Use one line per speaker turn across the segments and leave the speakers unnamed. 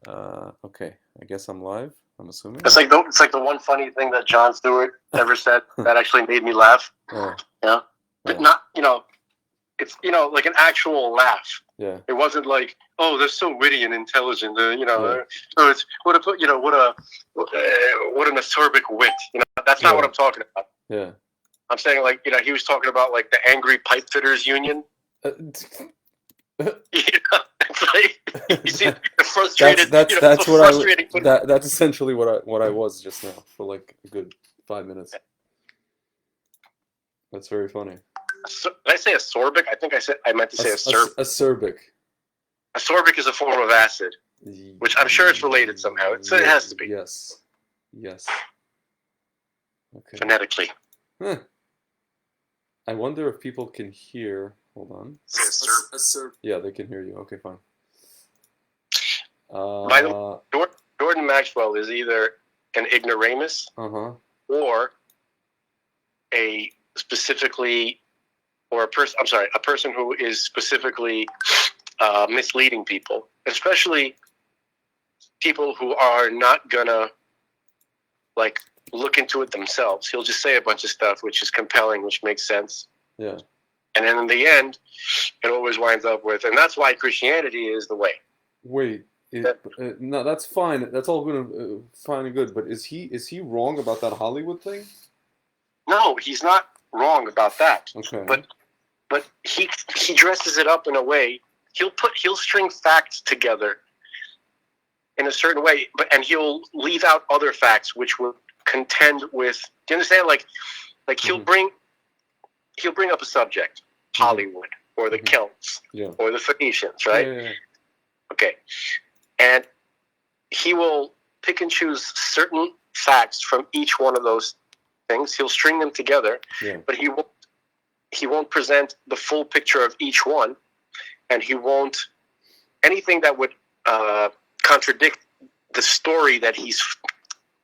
Okay. I guess I'm live. I'm assuming.
It's like the one funny thing that Jon Stewart ever said that actually made me laugh.
Oh,
Yeah, but not it's like an actual laugh.
yeah.
It wasn't like, oh, they're so witty and intelligent.
Yeah.
So it's what an acerbic wit. That's not what I'm talking about.
Yeah.
I'm saying he was talking about like the angry pipe fitters union. It's like you see the frustrated.
That's
frustrating.
That's essentially what I was just now for like a good 5 minutes. That's very funny.
Did I say acerbic? I meant to say acerbic.
Acerbic.
Acerbic is a form of acid, which I'm sure it's related somehow. It has to be.
Yes. Okay.
Phonetically.
Huh. I wonder if people can hear. Hold on. Yeah, they can hear you. Okay, fine.
By the way, Jordan Maxwell is either an ignoramus or a person who is specifically misleading people, especially people who are not gonna look into it themselves. He'll just say a bunch of stuff which is compelling, which makes sense.
Yeah.
And then in the end, it always winds up with, and that's why Christianity is the way.
Wait, no, that's fine. That's all good, fine and good. But is he wrong about that Hollywood thing?
No, he's not wrong about that.
Okay.
But he dresses it up in a way. He'll string facts together in a certain way, and he'll leave out other facts which will contend with. Do you understand? Like he'll bring up a subject, Hollywood or the Celts or the Phoenicians, right?
Yeah.
Okay, and he will pick and choose certain facts from each one of those things. He'll string them together, but he won't present the full picture of each one, and he won't anything that would contradict the story that he's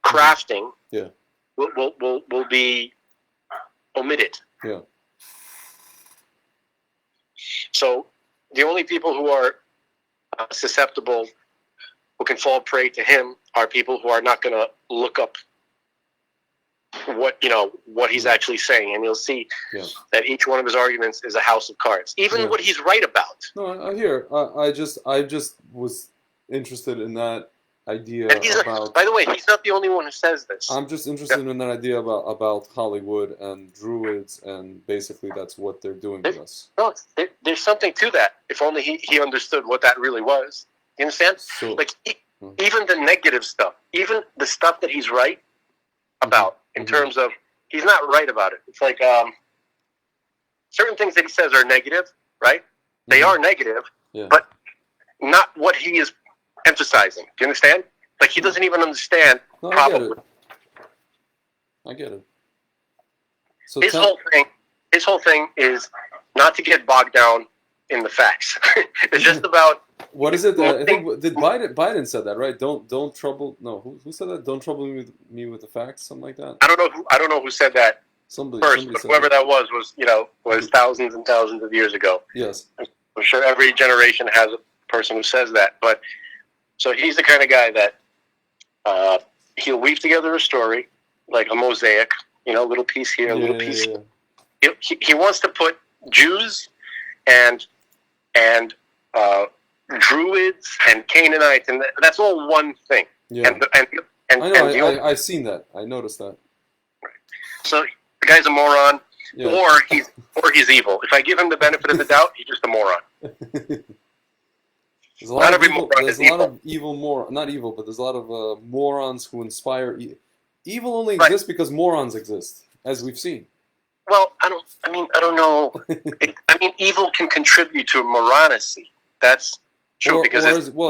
crafting.
Yeah,
will be omitted.
Yeah.
So the only people who are susceptible, who can fall prey to him, are people who are not going to look up what he's actually saying, and you'll see that each one of his arguments is a house of cards, even what he's right about.
No, I hear. I just was interested in that idea about.
By the way, he's not the only one who says this.
I'm just interested in that idea about Hollywood and druids, and basically that's what they're doing with us.
No, there's something to that. If only he understood what that really was. You understand?
So,
even the negative stuff, even the stuff that he's right about, in terms of he's not right about it. It's like certain things that he says are negative, right? They are negative, but not what he is emphasizing. Do you understand? Like he doesn't even understand.
No,
probably.
I get it. So
his whole thing is not to get bogged down in the facts. It's just about.
What is it? I think did Biden said that, right? Don't trouble. No, who said that? Don't trouble me with the facts, something like that.
I don't know who said that.
Somebody
but whoever that was thousands and thousands of years ago.
Yes.
I'm sure every generation has a person who says that, but so he's the kind of guy that he'll weave together a story like a mosaic, little piece here, a little piece here. He wants to put Jews and Druids and Canaanites, and that's all one thing.
Yeah.
And
I know. I've seen that. I noticed that.
So the guy's a moron,
Yeah.
or he's evil. If I give him the benefit of the doubt, he's just a moron.
There's a lot of evil. Not evil, but there's a lot of morons who inspire. Evil only exists because morons exist, as we've seen.
Well, I don't know. Evil can contribute to moracy. That's true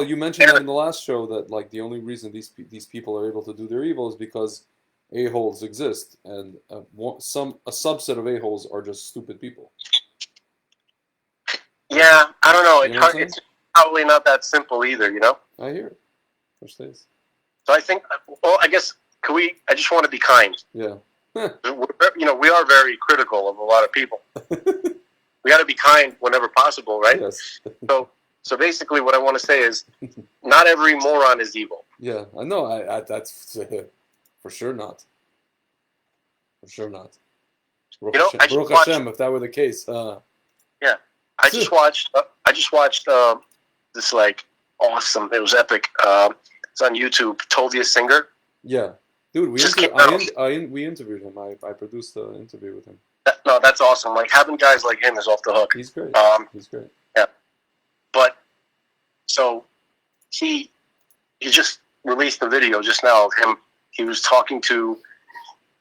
you mentioned that in the last show that the only reason these people are able to do their evil is because a-holes exist, and a subset of a-holes are just stupid people.
Yeah, I don't know. It's probably not that simple either,
I hear it. Which days.
So I think, I guess, I just want to be kind.
Yeah.
We are very critical of a lot of people. We got to be kind whenever possible, right?
Yes.
So basically, what I want to say is, not every moron is evil.
Yeah, I know. That's for sure not. For sure not. Baruch Hashem, if that were the case.
Yeah, I just watched. This like awesome. It was epic. It's on YouTube. Tovia Singer.
Yeah, dude, we interviewed him. I produced an interview with him.
No, that's awesome. Like having guys like him is off the hook.
He's great. He's great.
Yeah, but so he just released a video just now of him. He was talking to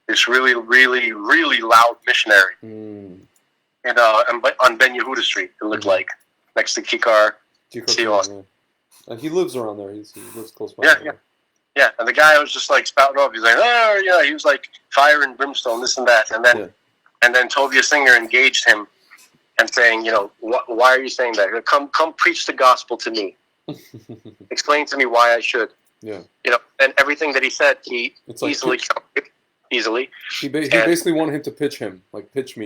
this really, really, really loud missionary, and on Ben Yehuda Street. It looked like next to Kikar.
Yeah. And he lives around there. He lives close by.
Yeah. And the guy was just like spouting off. He's like, oh yeah. He was like fire and brimstone, this and that. And then Tovia Singer engaged him and saying, you know, why are you saying that? Come preach the gospel to me. Explain to me why I should.
Yeah.
You know, and everything that he said, he easily counted. Easily.
He basically wanted him to pitch me,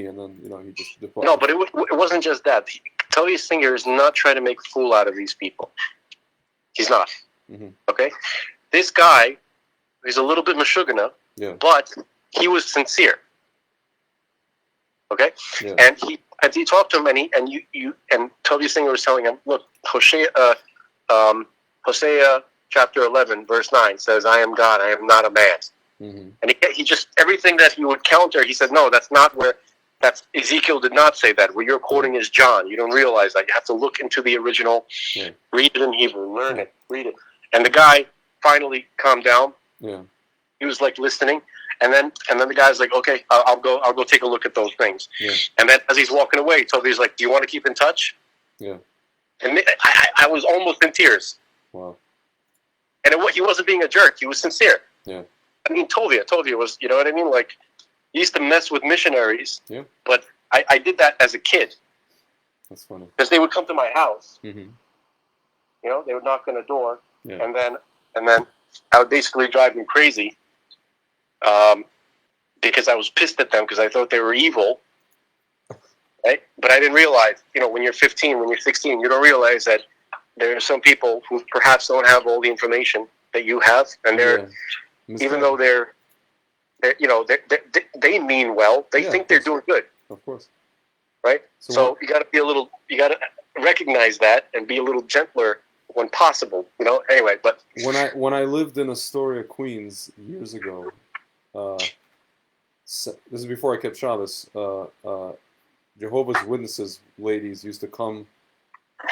and then he just departed.
No, but it wasn't just that. Tovia Singer is not trying to make a fool out of these people. He's not. Mm-hmm. Okay, this guy is a little bit mashugana, but he was sincere. Okay, and he talked to him, and Tovia Singer was telling him, look, Hosea chapter 11 verse 9 says, "I am God, I am not a man." Mm-hmm. And he just, everything that he would counter, he said, no, that's not where, Ezekiel did not say that. Where you're quoting is John. You don't realize that. You have to look into the original, read it in Hebrew, learn it, read it. And the guy finally calmed down. Yeah. He was like listening. And then the guy's like, okay, I'll go take a look at those things. Yeah. And then as he's walking away, Toby's like, do you want to keep in touch? Yeah. And I was almost in tears. Wow. And he wasn't being a jerk. He was sincere. Yeah. I mean, Tovia was, you know what I mean? Like, he used to mess with missionaries. Yeah. But I did that as a kid.
That's funny.
Because they would come to my house. Mm-hmm. You know, they would knock on the door. Yeah. And then I would basically drive them crazy. Because I was pissed at them because I thought they were evil. Right? But I didn't realize, when you're 15, when you're 16, you don't realize that there are some people who perhaps don't have all the information that you have. And even though they mean well, they think they're doing good.
Of course.
Right? So you got to recognize that and be a little gentler when possible, anyway, but
when I lived in Astoria, Queens years ago, this is before I kept Shabbos, Jehovah's Witnesses ladies used to come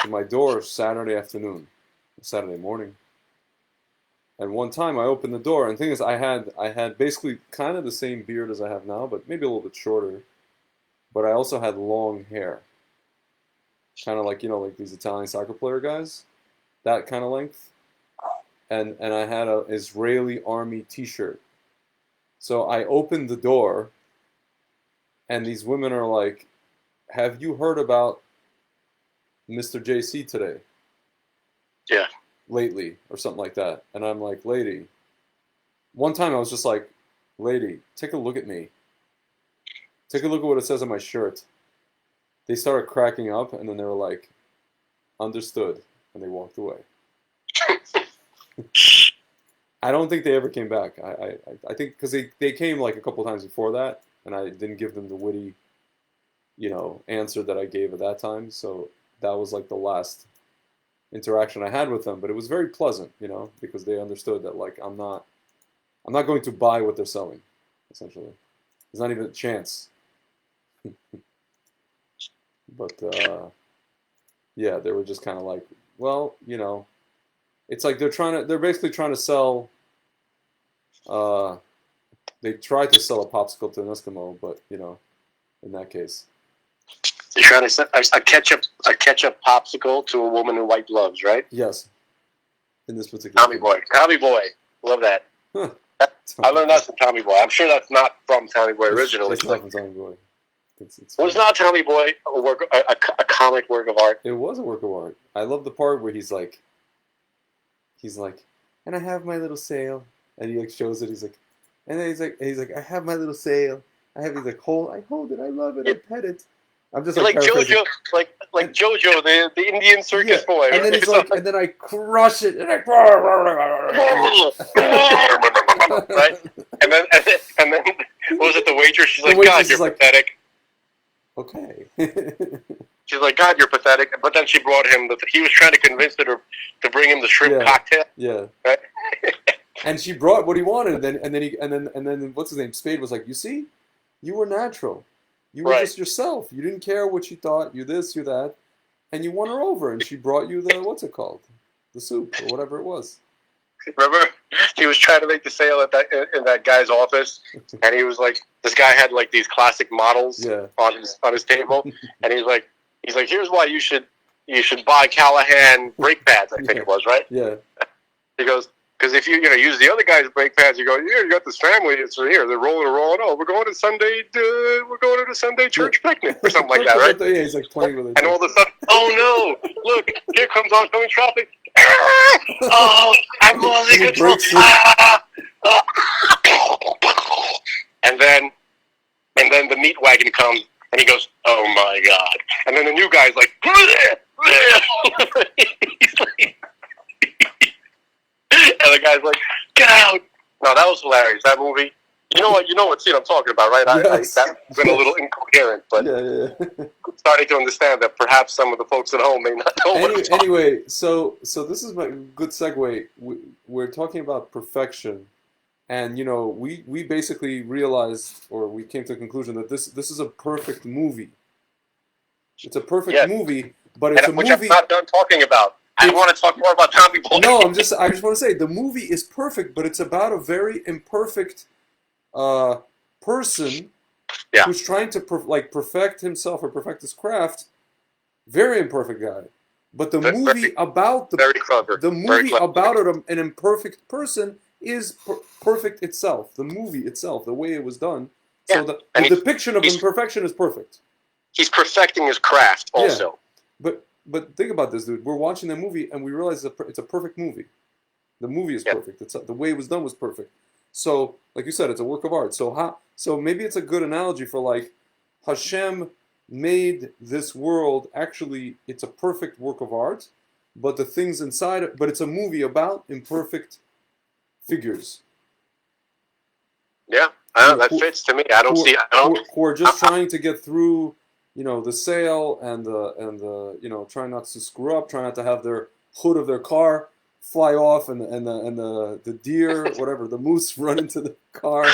to my door Saturday morning. And one time I opened the door, and the thing is, I had basically kind of the same beard as I have now, but maybe a little bit shorter. But I also had long hair, kind of like like these Italian soccer player guys, that kind of length. And I had an Israeli army T-shirt. So I opened the door, and these women are like, "Have you heard about Mr. JC today?"
Yeah.
Lately, or something like that. And I'm like, lady. One time I was just like, lady, take a look at me. Take a look at what it says on my shirt. They started cracking up, and then they were like, understood. And they walked away. I don't think they ever came back. I think because they came like a couple times before that, and I didn't give them the witty, answer that I gave at that time. So that was like the last interaction I had with them, but it was very pleasant, because they understood that like I'm not going to buy what they're selling, essentially. There's not even a chance. But they were just kind of like, well, it's like they're basically trying to sell. They tried to sell a popsicle to an Eskimo, but in that case.
You're trying to sell a ketchup popsicle to a woman in white gloves, right?
Yes. In this particular
Tommy Boy, love that. Huh. I learned that from Tommy Boy. I'm sure that's not from Tommy Boy originally.
It's not from Tommy Boy.
Was not Tommy Boy a comic work of art?
It was a work of art. I love the part where he's like, and I have my little sail, and he like shows it. He's like, and then he's like, I have my little sail. He's like, I hold it, I love it, I pet it. I'm just
like
paraphrasing.
JoJo, like JoJo, the Indian circus boy.
And then he's like, and then I crush it, and I
right? And then what was it? The waitress. She's like, God, you're pathetic.
Okay.
She's like, God, you're pathetic. But then she brought him. He was trying to convince her to bring him the shrimp cocktail.
Yeah.
Right?
And she brought what he wanted, and then what's his name? Spade was like, you see, you were natural. You were just yourself. You didn't care what she thought. You this, you that, and you won her over. And she brought you the what's it called, the soup or whatever it was.
Remember, he was trying to make the sale in that guy's office, and he was like, this guy had like these classic models on his table, and he's like, here's why you should buy Callahan brake pads. I think it was, right?
Yeah.
He goes, because if you use the other guy's brake pads, you go, here, you got this family. It's here. They're rolling. Oh, we're going to the Sunday church picnic or something like that, right?
Yeah, he's like playing with it.
And all of a sudden, oh no! Look, here comes oncoming traffic. Oh, I'm losing control. And then the meat wagon comes, and he goes, "Oh my God!" And then the new guy's like, and the guy's like, "Get out!" No, that was hilarious. That movie. You know what scene I'm talking about, right?
Yes.
That's been a little incoherent, but I'm starting to understand that perhaps some of the folks at home may not know what I'm talking
Anyway, so this is my good segue. We're talking about perfection, and we basically realized, or we came to the conclusion that this is a perfect movie. It's a perfect movie, but it's a movie.
Which I'm not done talking about. I want to talk more about Tommy Boy.
No, I just want to say the movie is perfect, but it's about a very imperfect person who's trying to perfect himself or perfect his craft. Very imperfect guy, but the movie about an imperfect person is perfect itself. The movie itself, the way it was done. So the depiction of imperfection is perfect.
He's perfecting his craft also.
Yeah. But think about this, dude. We're watching the movie and we realize it's a perfect movie. The movie is perfect. The way it was done was perfect. So, like you said, it's a work of art. So maybe it's a good analogy for like Hashem made this world. Actually, it's a perfect work of art, but the things inside it. But it's a movie about imperfect figures.
Yeah, that fits to me.
Who are just trying to get through, the sale and the trying not to screw up, trying not to have their hood of their car fly off and the deer, whatever, the moose run into the car,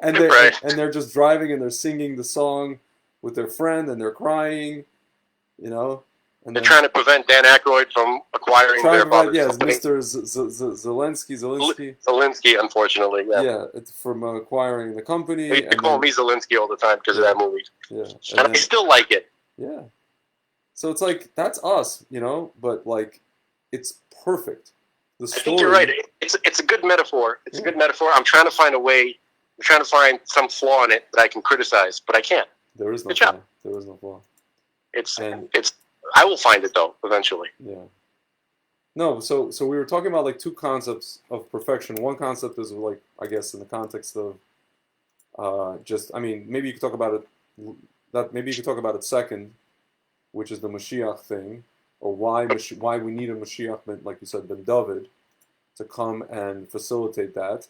and they're just driving and they're singing the song with their friend and they're crying, And
they're trying to prevent Dan Aykroyd from acquiring their father's company.
Mr.
Zelensky, unfortunately.
Yeah, it's from acquiring the company.
They call me Zelensky all the time because of that movie.
Yeah.
And I still like it.
Yeah. So it's like, that's us, but like, it's perfect. The story.
I think you're right. It's a good metaphor. It's a good metaphor. I'm trying to find a way. I'm trying to find some flaw in it that I can criticize, but I can't.
There is no flaw. There is no flaw.
I will find it though eventually.
Yeah. No, so we were talking about like two concepts of perfection. One concept is like, I guess, in the context of maybe you could talk about it. Maybe you could talk about it second, which is the Mashiach thing, or why we need a Mashiach, like you said, Ben David, to come and facilitate that.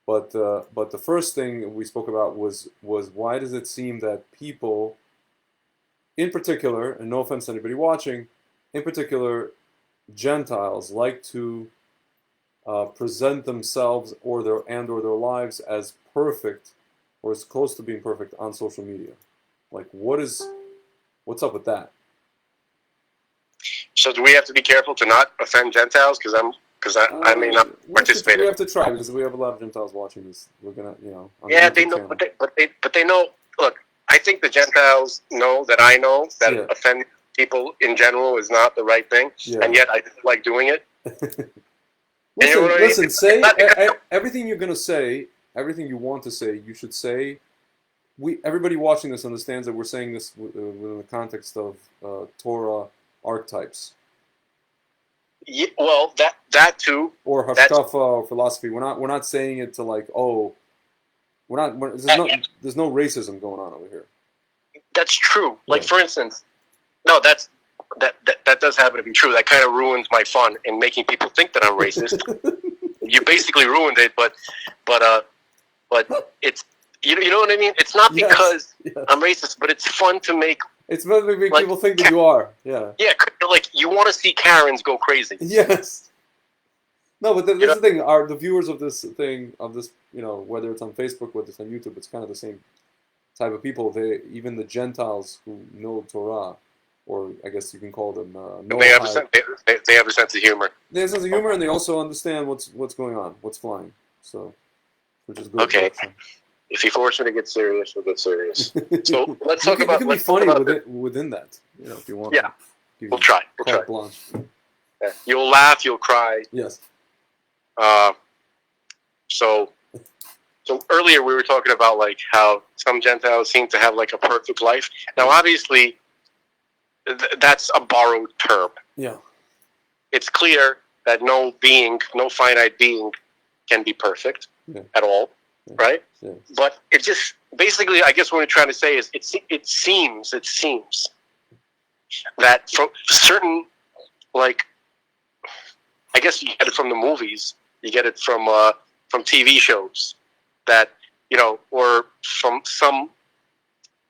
But the first thing we spoke about was why does it seem that people, in particular, and no offense to anybody watching, in particular, Gentiles like to present themselves or their lives as perfect or as close to being perfect on social media. Like, what's up with that?
So do we have to be careful to not offend Gentiles? Because I may not participate.
We have to try because we have a lot of Gentiles watching this. We're gonna,
Yeah, they know, but they know. Look, I think the Gentiles know that I know that offend people in general is not the right thing, and yet I like doing it.
Listen. Say everything you're gonna say, everything you want to say. You should say. Everybody watching this understands that we're saying this within the context of Torah archetypes.
Yeah, well, that too.
Or hashkafa or philosophy. We're not saying it to like, there's no racism going on over here.
That's true. Like, for instance, no, that does happen to be true. That kind of ruins my fun in making people think that I'm racist. You basically ruined it, but it's you know what I mean. It's not because I'm racist, but it's fun to make.
It's meant to make people think that you are. Yeah.
Yeah, like you want to see Karens go crazy.
Yes. No, but this is the thing. Are the viewers of this thing, whether it's on Facebook, whether it's on YouTube, it's kind of the same type of people. Even the Gentiles who know Torah, or I guess you can call them.
They have a sense of humor.
They have a sense of humor, and they also understand what's going on, what's flying. So, which is good.
Okay. If you force me to get serious, we'll get serious. So let's talk about.
You can be funny within that, if you want.
Yeah, we'll try.
Blanche.
Yeah. You'll laugh, you'll cry.
Yes.
So earlier we were talking about like how some Gentiles seem to have like a perfect life. Now, obviously, that's a borrowed term.
Yeah.
It's clear that no finite being can be perfect at all. Yeah. Right? Yeah. But it just basically, I guess what we're trying to say is it seems that from certain, like, I guess you get it from the movies, you get it from TV shows, that or from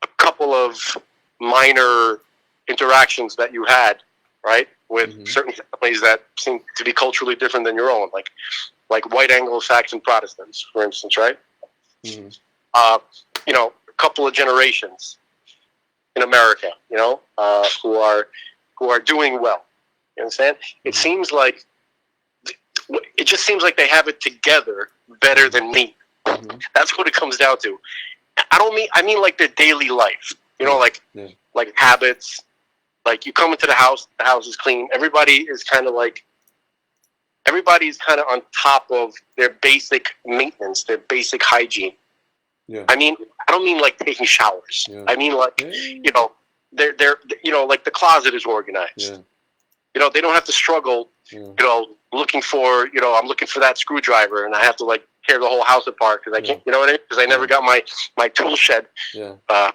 a couple of minor interactions that you had, right, with certain families that seem to be culturally different than your own, like white Anglo-Saxon Protestants, for instance, right? Mm-hmm. A couple of generations in America, who are doing well. You understand? It seems like just seems like they have it together better than me. Mm-hmm. That's what it comes down to. I mean like their daily life, like habits. Like you come into the house is clean. Everybody's kind of on top of their basic maintenance, their basic hygiene. Yeah. I mean, I don't mean like taking showers. Yeah. I mean like, they're like the closet is organized. Yeah. They don't have to struggle, looking for, I'm looking for that screwdriver and I have to like tear the whole house apart because I can't, you know what I mean? Because I never got my tool shed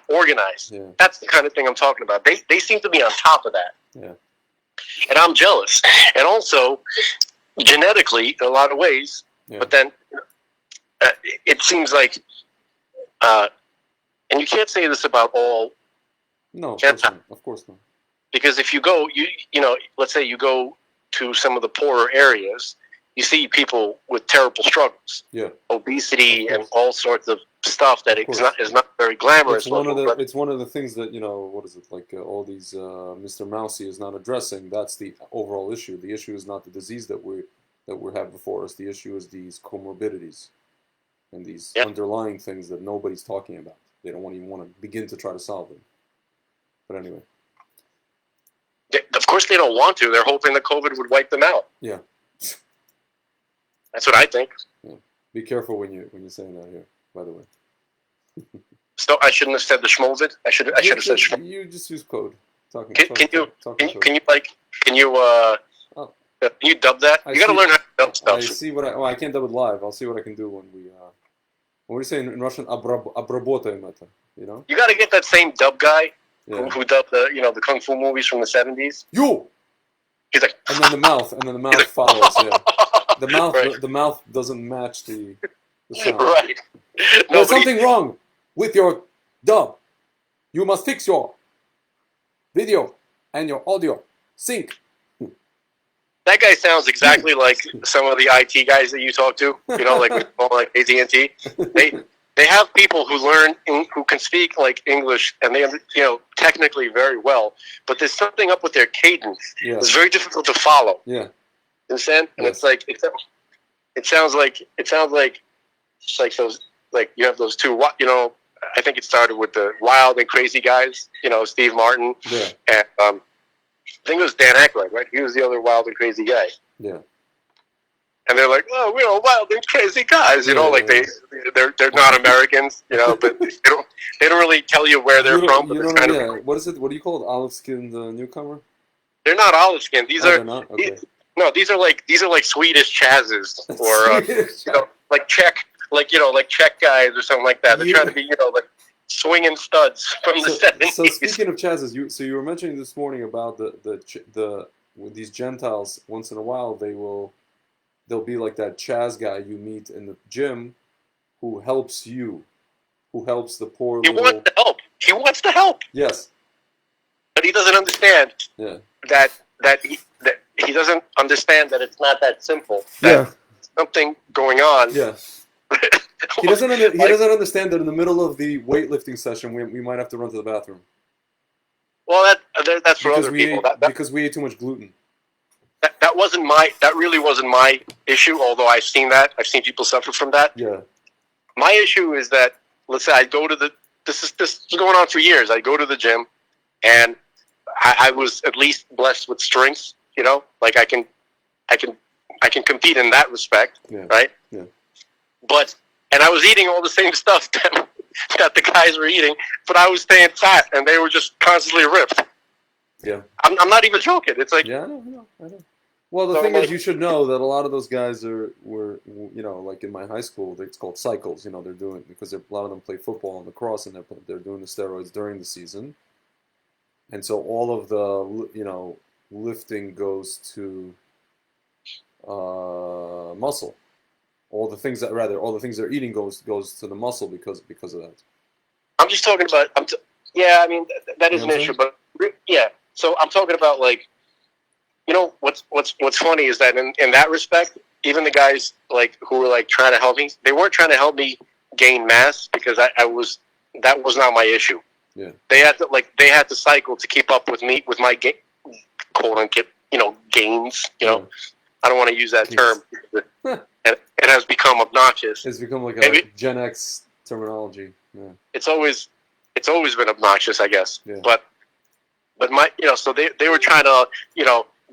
organized. Yeah. That's the kind of thing I'm talking about. They seem to be on top of that. Yeah. And I'm jealous. And also, genetically, in a lot of ways, but then it seems like, and you can't say this about all.
No, of course not.
Because if you go, let's say you go to some of the poorer areas, you see people with terrible struggles, obesity and all sorts of stuff that is not very glamorous.
It's one of the things that what is it like? All these Mr. Mousy is not addressing. That's the overall issue. The issue is not the disease that we have before us. The issue is these comorbidities and these underlying things that nobody's talking about. They don't even want to begin to try to solve them. But anyway.
Of course they don't want to. They're hoping that COVID would wipe them out.
Yeah.
That's what I think.
Yeah. Be careful when you're saying that here, by the way.
So I shouldn't have said the schmovid. I should have said schmovid.
You just use code.
Can you dub that? You got to learn how to dub stuff.
I can't dub it live. I'll see what I can do when we say in Russian, обработаем это,
You got to get that same dub guy who dubbed the kung fu movies from the 70s. He's like,
and then the mouth follows. Yeah. The mouth doesn't match the sound.
Right.
There's something wrong with your dub. You must fix your video and your audio sync.
That guy sounds exactly like some of the IT guys that you talk to. Like AT&T. They have people who can speak like English and they technically very well, but there's something up with their cadence. Yeah. It's very difficult to follow.
Yeah.
Understand? And it's like it sounds like it's like those, like you have those two. I think it started with the wild and crazy guys. Steve Martin.
Yeah.
And I think it was Dan Aykroyd, right? He was the other wild and crazy guy.
Yeah.
And they're like, oh, we're all wild and crazy guys, they're not Americans, but they don't really tell you where they're from. But it's kind of
what is it? What do you call it? Olive-skinned newcomer?
They're not olive-skinned. These are
not? Okay.
These are like Swedish Chazzes or like Czech, like Czech guys or something like that. They're trying to be like swinging studs from the 70s.
So speaking of Chaz's, you were mentioning this morning about with these Gentiles. Once in a while, they'll be like that Chaz guy you meet in the gym, who helps you, who helps the poor.
He wants to help. He wants to help.
Yes.
But he doesn't understand.
Yeah.
That he doesn't understand that it's not that simple.
Yeah.
Something going on.
Yeah. He doesn't understand that in the middle of the weightlifting session, we might have to run to the bathroom.
Well, that's for other people.
Because we ate too much gluten.
That really wasn't my issue. Although I've seen people suffer from that.
Yeah.
My issue is that, let's say I go to this is going on for years. I go to the gym, and I was at least blessed with strength. You know, like I can compete in that respect, right?
Yeah.
And I was eating all the same stuff that the guys were eating, but I was staying fat, and they were just constantly ripped.
Yeah.
I'm not even joking. It's like,
yeah, I know. Well, the thing is, you should know that a lot of those guys were, like in my high school, it's called cycles. They're doing, because a lot of them play football and lacrosse, and they're doing the steroids during the season. And so all of the, lifting goes to muscle. All the things they're eating goes to the muscle because of that. I'm
just talking about. I mean that is an issue, but yeah. So I'm talking about, like, what's funny is that in that respect, even the guys like who were like trying to help me, they weren't trying to help me gain mass, because that was not my issue.
Yeah.
They had to cycle to keep up with me with my quote unquote gains.
Yeah.
I don't want to use that term. And it has become obnoxious.
It's become like a Gen X terminology. Yeah.
It's always been obnoxious, I guess.
Yeah.
But my so they were trying to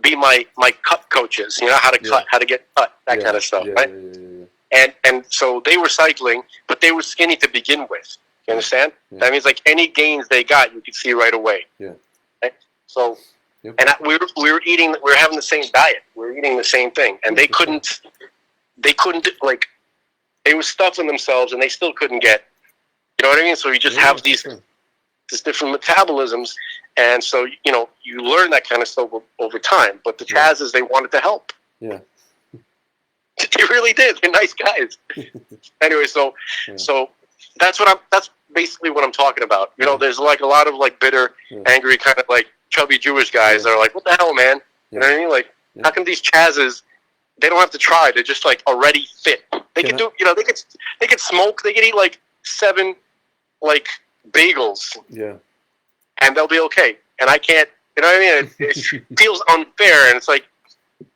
be my cut coaches. How to cut, how to get cut, that kind of stuff, right? Yeah. And so they were cycling, but they were skinny to begin with. You understand? Yeah. That means like any gains they got, you could see right away.
Yeah.
Right? So.
Yep.
And we were having the same diet. We were eating the same thing, and they couldn't like, they were stuffing themselves, and they still couldn't get. You know what I mean? So you just have these different metabolisms, and so you learn that kind of stuff over time. But the Chazes, they wanted to help.
Yeah.
They really did. They're nice guys. Anyway, so that's basically what I'm talking about. There's like a lot of like bitter, angry, kind of like chubby Jewish guys that are like, what the hell, man? You know what I mean? Like, how come these Chazes, they don't have to try? They're just like already fit. They could they could smoke. They could eat like 7 like bagels.
Yeah.
And they'll be okay. And I can't. You know what I mean? It feels unfair, and it's like,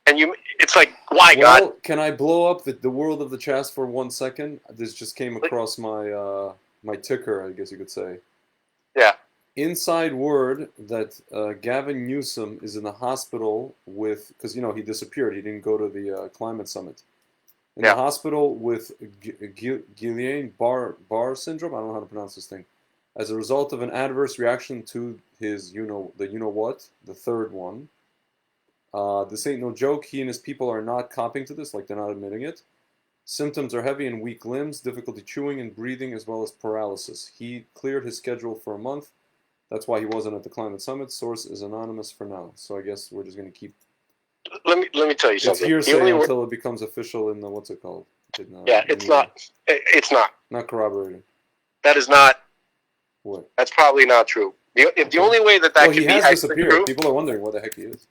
it's like, why, God?
Can I blow up the world of the Chaz for 1 second? This just came across my my ticker, I guess you could say.
Yeah.
Inside word that Gavin Newsom is in the hospital because he disappeared. He didn't go to the climate summit. In the hospital with Guillain-Barré syndrome. I don't know how to pronounce this thing. As a result of an adverse reaction to his the third one. This ain't no joke. He and his people are not copping to this, like they're not admitting it. Symptoms are heavy and weak limbs, difficulty chewing and breathing, as well as paralysis. He cleared his schedule for a month. That's why he wasn't at the climate summit. Source is anonymous for now. So I guess we're just going to keep.
Let me tell you something.
It's hearsay until it becomes official in the what's it called?
It's not. It's not.
Not corroborated.
That is not.
What?
That's probably not true. The only way that could be.
He has disappeared. True, people are wondering where the heck he is.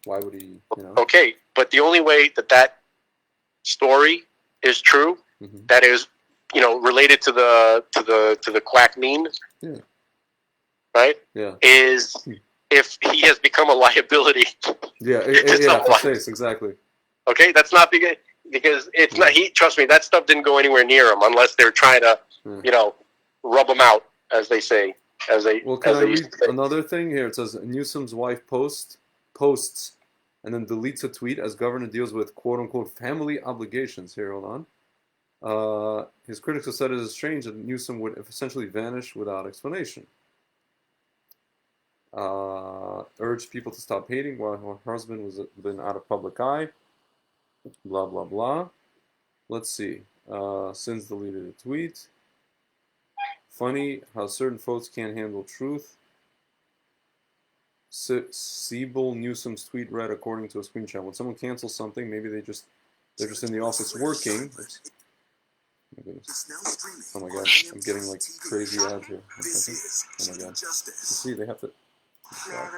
Why would he?
Okay, but the only way that story is true, that is, related to the quack mean.
Yeah.
Right?
Yeah.
Is if he has become a liability.
Yeah, exactly. Okay,
that's not because it's not. Trust me, that stuff didn't go anywhere near him unless they're trying to, rub him out, as they say.
Can I read another thing here? It says Newsom's wife posts and then deletes a tweet as governor deals with quote-unquote family obligations. Here, hold on. His critics have said it is strange that Newsom would essentially vanish without explanation. Urged people to stop hating while her husband was been out of public eye. Blah, blah, blah. Let's see. Since deleted a tweet. Funny how certain folks can't handle truth. Siebel Newsom's tweet read according to a screenshot. When someone cancels something, maybe they're just in the office working. Oops. Oh my goodness. Oh my god, I'm getting like crazy ads here. Oh my god. See, they have to.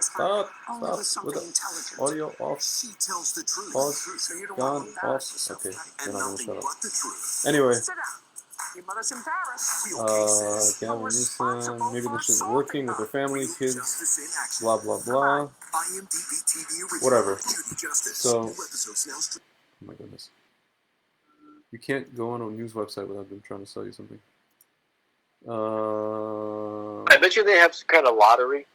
Stop with the audio off. Pause. Gone. Off. Okay, then I'm gonna shut up. Anyway. Gavin Newsom, maybe this isn't working with their family, kids, blah blah blah. Whatever. So, oh my goodness. You can't go on a news website without them trying to sell you something.
I bet you they have some kind of lottery.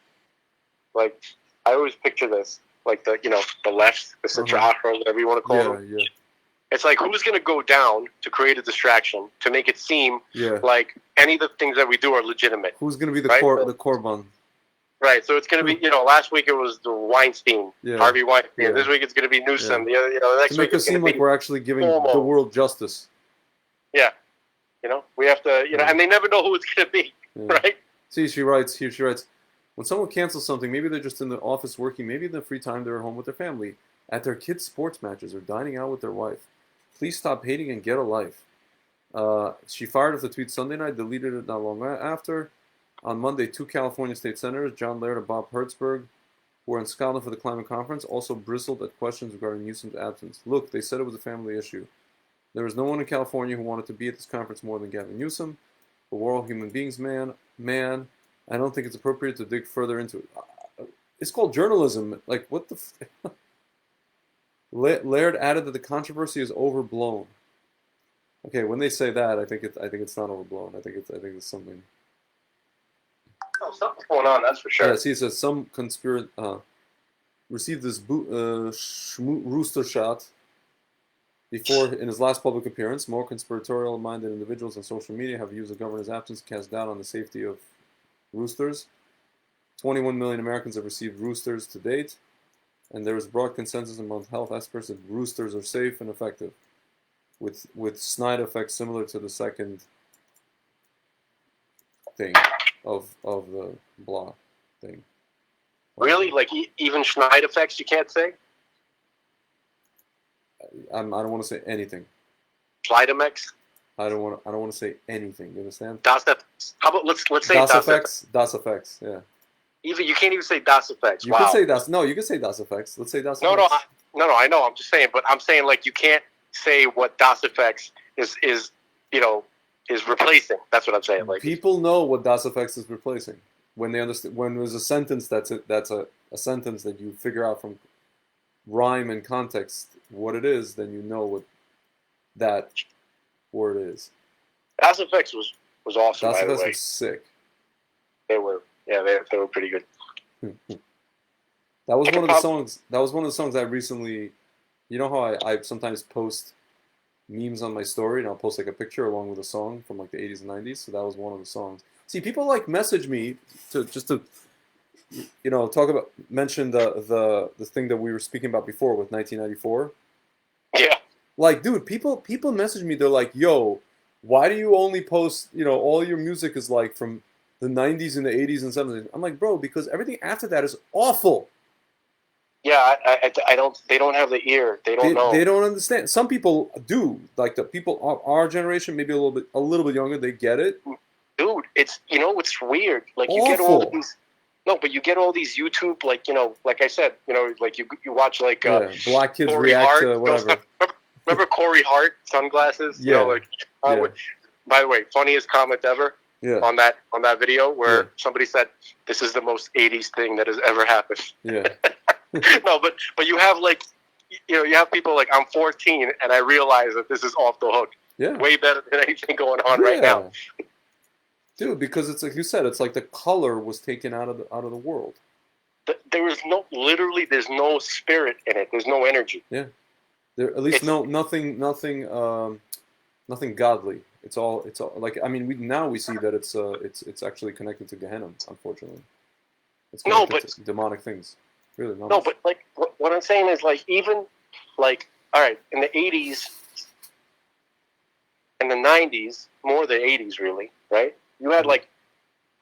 Like, I always picture this, like the left, the Sitra, or whatever you want to call them.
Yeah.
It's like, who's going to go down to create a distraction to make it seem like any of the things that we do are legitimate?
Who's going to be the Korban?
Right. So it's going to be, last week it was the Weinstein, Harvey Weinstein. Yeah. This week it's going to be Newsom. The other, next week it's going to
seem like we're actually giving the world justice.
Yeah. We have to, and they never know who it's going to be, right?
See, she writes, when someone cancels something, maybe they're just in the office working, maybe in the free time they're at home with their family, at their kids' sports matches, or dining out with their wife. Please stop hating and get a life. She fired off the tweet Sunday night, deleted it not long after. On Monday, 2 California state senators, John Laird and Bob Hertzberg, who were in Scotland for the climate conference, also bristled at questions regarding Newsom's absence. Look, they said it was a family issue. There was no one in California who wanted to be at this conference more than Gavin Newsom. But we're all human beings, man. I don't think it's appropriate to dig further into it. It's called journalism. Like, what the... Laird added that the controversy is overblown. Okay, when they say that, I think it's not overblown. I think it's something.
Oh, something's going on, that's for sure.
Yeah, see, it says some conspiracy received this rooster shot before in his last public appearance. More conspiratorial-minded individuals on social media have used the governor's absence to cast doubt on the safety of roosters. 21 million Americans have received roosters to date. And there is broad consensus among health experts that roosters are safe and effective, with snide effects similar to the second thing of the blah thing.
Really? Like even snide effects you can't say?
I don't want to say anything.
Slidemex?
I don't want to say anything. You understand?
Das effects. How about let's say
Das effects? Das effects. Yeah.
Even you can't even say Das effects.
You can say Das. No, you can say Das effects. Let's say Das effects.
No, I know. I'm just saying, but I'm saying like you can't say what Das effects is replacing. That's what I'm saying. Like
people know what Das effects is replacing when they understand. When there's a sentence that's a sentence that you figure out from rhyme and context what it is, then you know what that word is.
Das effects was awesome.
Das
effects
was sick.
They were. Yeah, they were pretty good.
That was one of the songs. That was one of the songs I recently. You know how I sometimes post memes on my story, and I'll post like a picture along with a song from like the 80s and 90s. So that was one of the songs. See, people like message me to mention the thing that we were speaking about before with 1994.
Yeah.
Like, dude, people message me. They're like, "Yo, why do you only post? All your music is like from the 90s and the 80s and 70s." I'm like, bro, because everything after that is awful.
Yeah, I don't. They don't have the ear. They don't know.
They don't understand. Some people do. Like the people of our generation, maybe a little bit younger, they get it.
Dude, it's it's weird. Like you
awful.
Get all these. No, but you get all these YouTube, like like I said, like you watch like
black kids
Corey
react
Hart,
to whatever.
Remember Corey Hart sunglasses?
Yeah.
By the way, funniest comment ever.
Yeah.
On that video where somebody said this is the most 80s thing that has ever happened.
Yeah.
No, but you have like you have people like I'm 14 and I realize that this is off the hook.
Yeah.
Way better than anything going on right now.
Dude, because it's like you said, it's like the color was taken out of the world.
There's no spirit in it. There's no energy.
Yeah. There at least nothing godly. It's all like we see that it's actually connected to Gehenna, unfortunately. It's connected to demonic things. Really,
no, but like what I'm saying is like even like all right in the 80s and the 90s, more the 80s really, right? You had like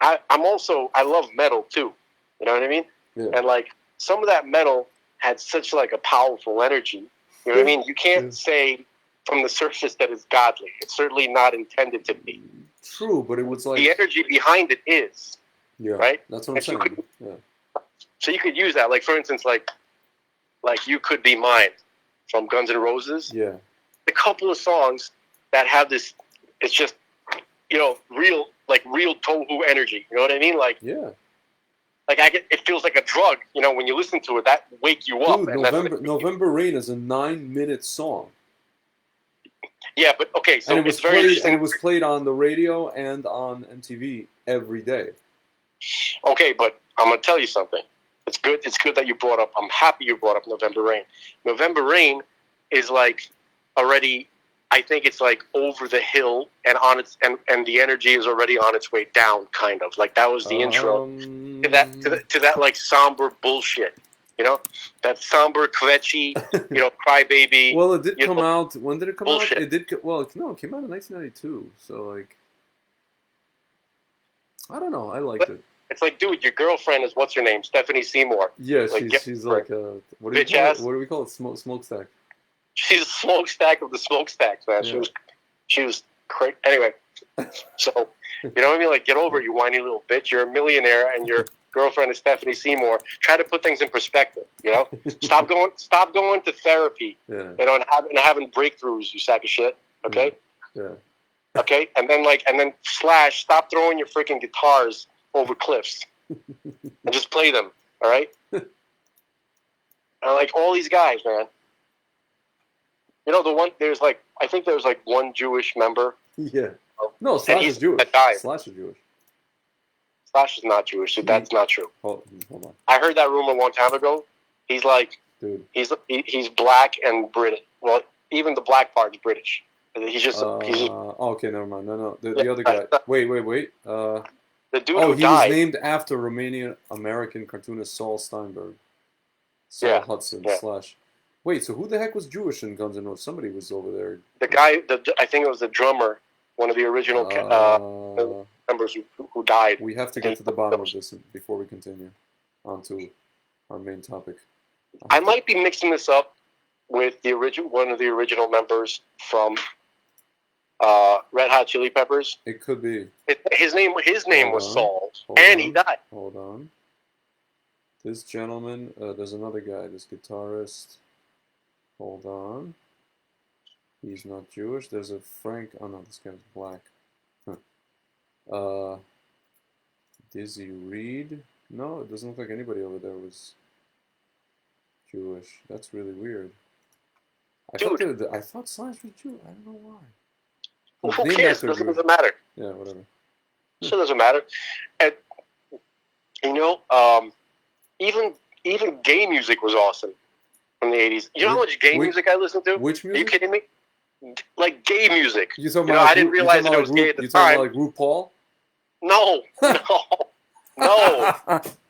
I love metal too. You know what I mean?
Yeah.
And like some of that metal had such like a powerful energy. You know what I mean? You can't say from the surface that it's godly. It's certainly not intended to be.
True, but it was like
the energy behind it is.
Yeah.
Right?
That's what I'm saying.
So you could use that. Like for instance, like You Could Be Mine from Guns N' Roses.
Yeah.
A couple of songs that have this, it's just, real tohu energy. You know what I mean? Like,
yeah.
Like it feels like a drug. When you listen to it, that wake you up.
Dude, November Rain is a 9-minute song.
Yeah, but okay, so
and it was
it's very
played,
interesting.
and it was played on the radio and on MTV every day.
Okay, but I'm gonna tell you something. It's good. It's good that you brought up. I'm happy you brought up November Rain. November Rain is like already. I think it's like over the hill and on its and the energy is already on its way down. Kind of like that was the intro to that like somber bullshit. That somber, kvetchy, crybaby.
Well, it did come out. When did it come
bullshit.
out? It did. Well, no, it came out in 1992. So like, I don't know. I liked it.
It's like, dude, your girlfriend is what's her name? Stephanie Seymour.
Yeah, she's like a what do we call it? Smokestack.
She's a smokestack of the smokestacks, man.
Yeah.
She was crazy. Anyway, so you know what I mean? Like, get over it, you whiny little bitch. You're a millionaire, and your girlfriend is Stephanie Seymour. Try to put things in perspective. Stop going to therapy.
Yeah.
And having breakthroughs. You sack of shit. Okay.
Yeah.
Okay, and then Slash, stop throwing your freaking guitars over cliffs and just play them. All right. And like all these guys, man. I think there's like one Jewish member.
Yeah. No, Slash is Jewish. Slash is Jewish.
Slash is not Jewish, so that's not true.
Hold on.
I heard that rumor a long time ago. He's like,
dude,
he's black and British. Well, even the black part is British. He's just.
Okay, never mind. No. The other guy. Wait.
The dude
who
he died.
Was named after Romanian American cartoonist Saul Steinberg. Saul Hudson / Wait, so who the heck was Jewish in Guns N' Roses? Somebody was over there.
The guy, I think it was the drummer, one of the original members who died.
We have to get to the bottom of this before we continue on to our main topic.
I might be mixing this up with one of the original members from Red Hot Chili Peppers.
It could be.
His name was Saul, and he died.
Hold on. This gentleman, there's another guy, this guitarist. Hold on. He's not Jewish. There's a Frank. Oh no, this guy's black. Huh. Dizzy Reed. No, it doesn't look like anybody over there was Jewish. That's really weird. I thought Slash was Jewish. I don't know why.
Who cares? It doesn't matter.
Yeah, whatever.
It doesn't matter. And even gay music was awesome from the 80s. You know how much gay music I listened to?
Which music?
Are you kidding me? Like gay music.
I
didn't realize that it was gay at the time.
You talking about like RuPaul?
No.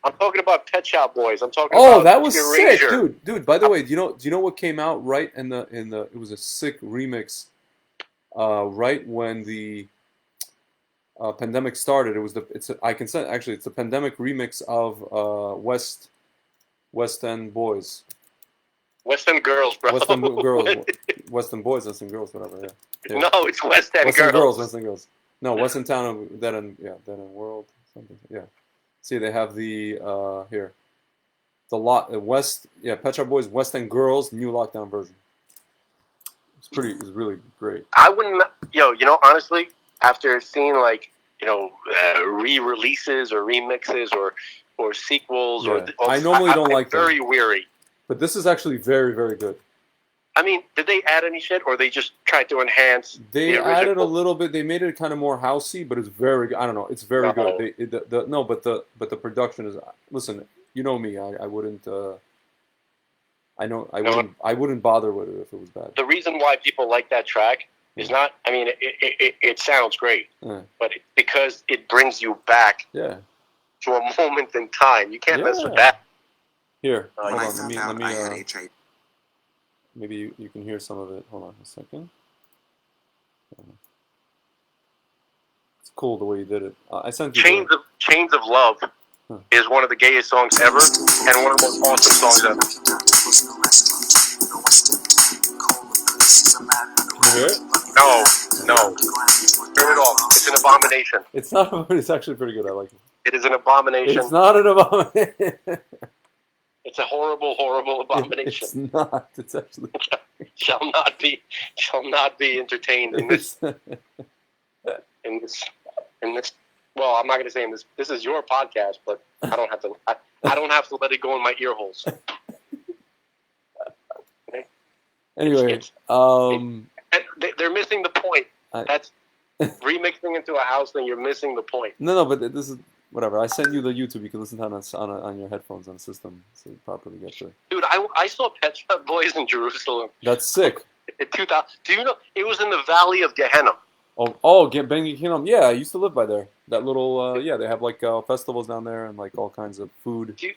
I'm talking about Pet Shop Boys. I'm talking about
that was sick, dude. By the way, do you know what came out right in the it was a sick remix right when the pandemic started. It's the pandemic remix of West End Boys.
West End Girls, bro.
West End Girls. West End Boys, West End Girls, whatever, yeah.
No, it's West End
Girls. West End Girls. No, West End Town, Dead End World, something, yeah. See, they have the, here. Pet Shop Boys, West End Girls, new lockdown version. It's really great.
I wouldn't, honestly, after seeing re-releases or remixes or sequels
I normally don't like them.
I'm very weary.
But this is actually very, very good.
I mean, did they add any shit, or they just tried to enhance?
They added a little bit. They made it kind of more housey, but it's very. I don't know. It's very good. But the production is. Listen, you know me. I wouldn't. I wouldn't bother with it if it was bad.
The reason why people like that track is not. I mean, it sounds great, but because it brings you back.
Yeah.
To a moment in time, you can't mess with that.
Here, hold
when
on.
I found out I had HIV.
Maybe you can hear some of it. Hold on a second. It's cool the way you did it. I sent you.
Chains of Love is one of the gayest songs ever, and one of the most awesome songs ever.
Can you hear it?
No. Turn it off. It's an abomination.
It's not. It's actually pretty good. I like it.
It is an abomination.
It's not an abomination.
It's a horrible, horrible abomination.
It's not. It's actually
shall not be entertained in this. In this. Well, I'm not going to say in this. This is your podcast, but I don't have to. I don't have to let it go in my ear holes. Okay?
Anyway,
they're missing the point. That's remixing into a house thing. You're missing the point.
No, but this is whatever. I sent you the YouTube. You can listen to it on your headphones on the system, so you properly get the.
Dude, I saw Pet Shop Boys in Jerusalem.
That's sick.
In 2000. Do you know it was in the Valley of Gehenna?
Ben Gehenna. Yeah, I used to live by there. That little they have like festivals down there and like all kinds of food.
Do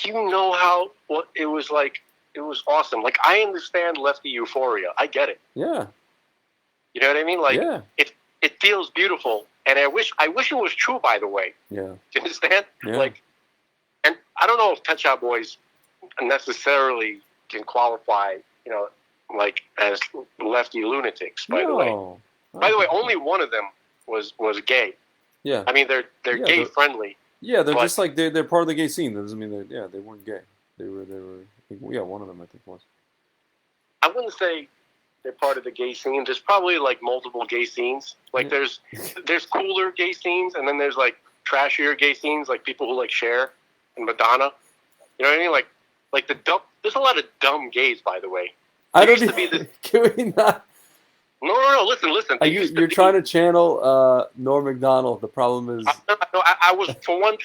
you know how what it was like? It was awesome. Like I understand lefty euphoria. I get it.
Yeah.
You know what I mean? Like
yeah.
It feels beautiful, and I wish it was true. By the way.
Yeah.
Do you understand?
Yeah.
Like, and I don't know if Pet Shop Boys necessarily can qualify, you know, like as lefty lunatics. By the way. By the way, only one of them was gay.
Yeah.
I mean, they're gay friendly.
Yeah, they're just like they're part of the gay scene. That doesn't mean they weren't gay. They were. Yeah, one of them I think was.
I wouldn't say they're part of the gay scene. There's probably like multiple gay scenes. Like there's cooler gay scenes, and then there's like trashier gay scenes, like people who like Cher and Madonna. You know what I mean? Like the dumb. There's a lot of dumb gays, by the way.
I don't even. Can we not?
No. Listen.
You're trying to channel Norm Macdonald. The problem is.
I was for one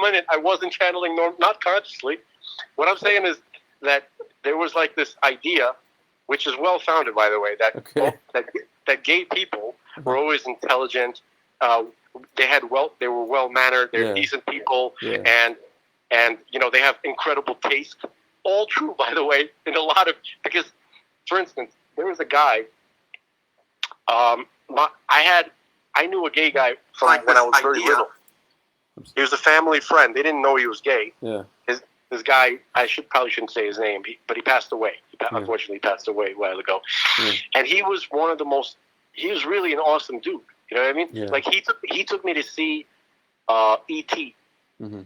minute. I wasn't channeling Norm, not consciously. What I'm saying is that there was like this idea, which is well founded, by the way, that gay people were always intelligent. They were well mannered. They're decent people, and you know they have incredible taste. All true, by the way, in a lot of because, for instance, there was a guy. I knew a gay guy from when I was very little. He was a family friend. They didn't know he was gay.
Yeah.
This guy, probably shouldn't say his name, but he passed away. Unfortunately, passed away a while ago. Yeah. And he was he was really an awesome dude. You know what I mean?
Yeah.
Like he took me to see E.T.
Mm-hmm.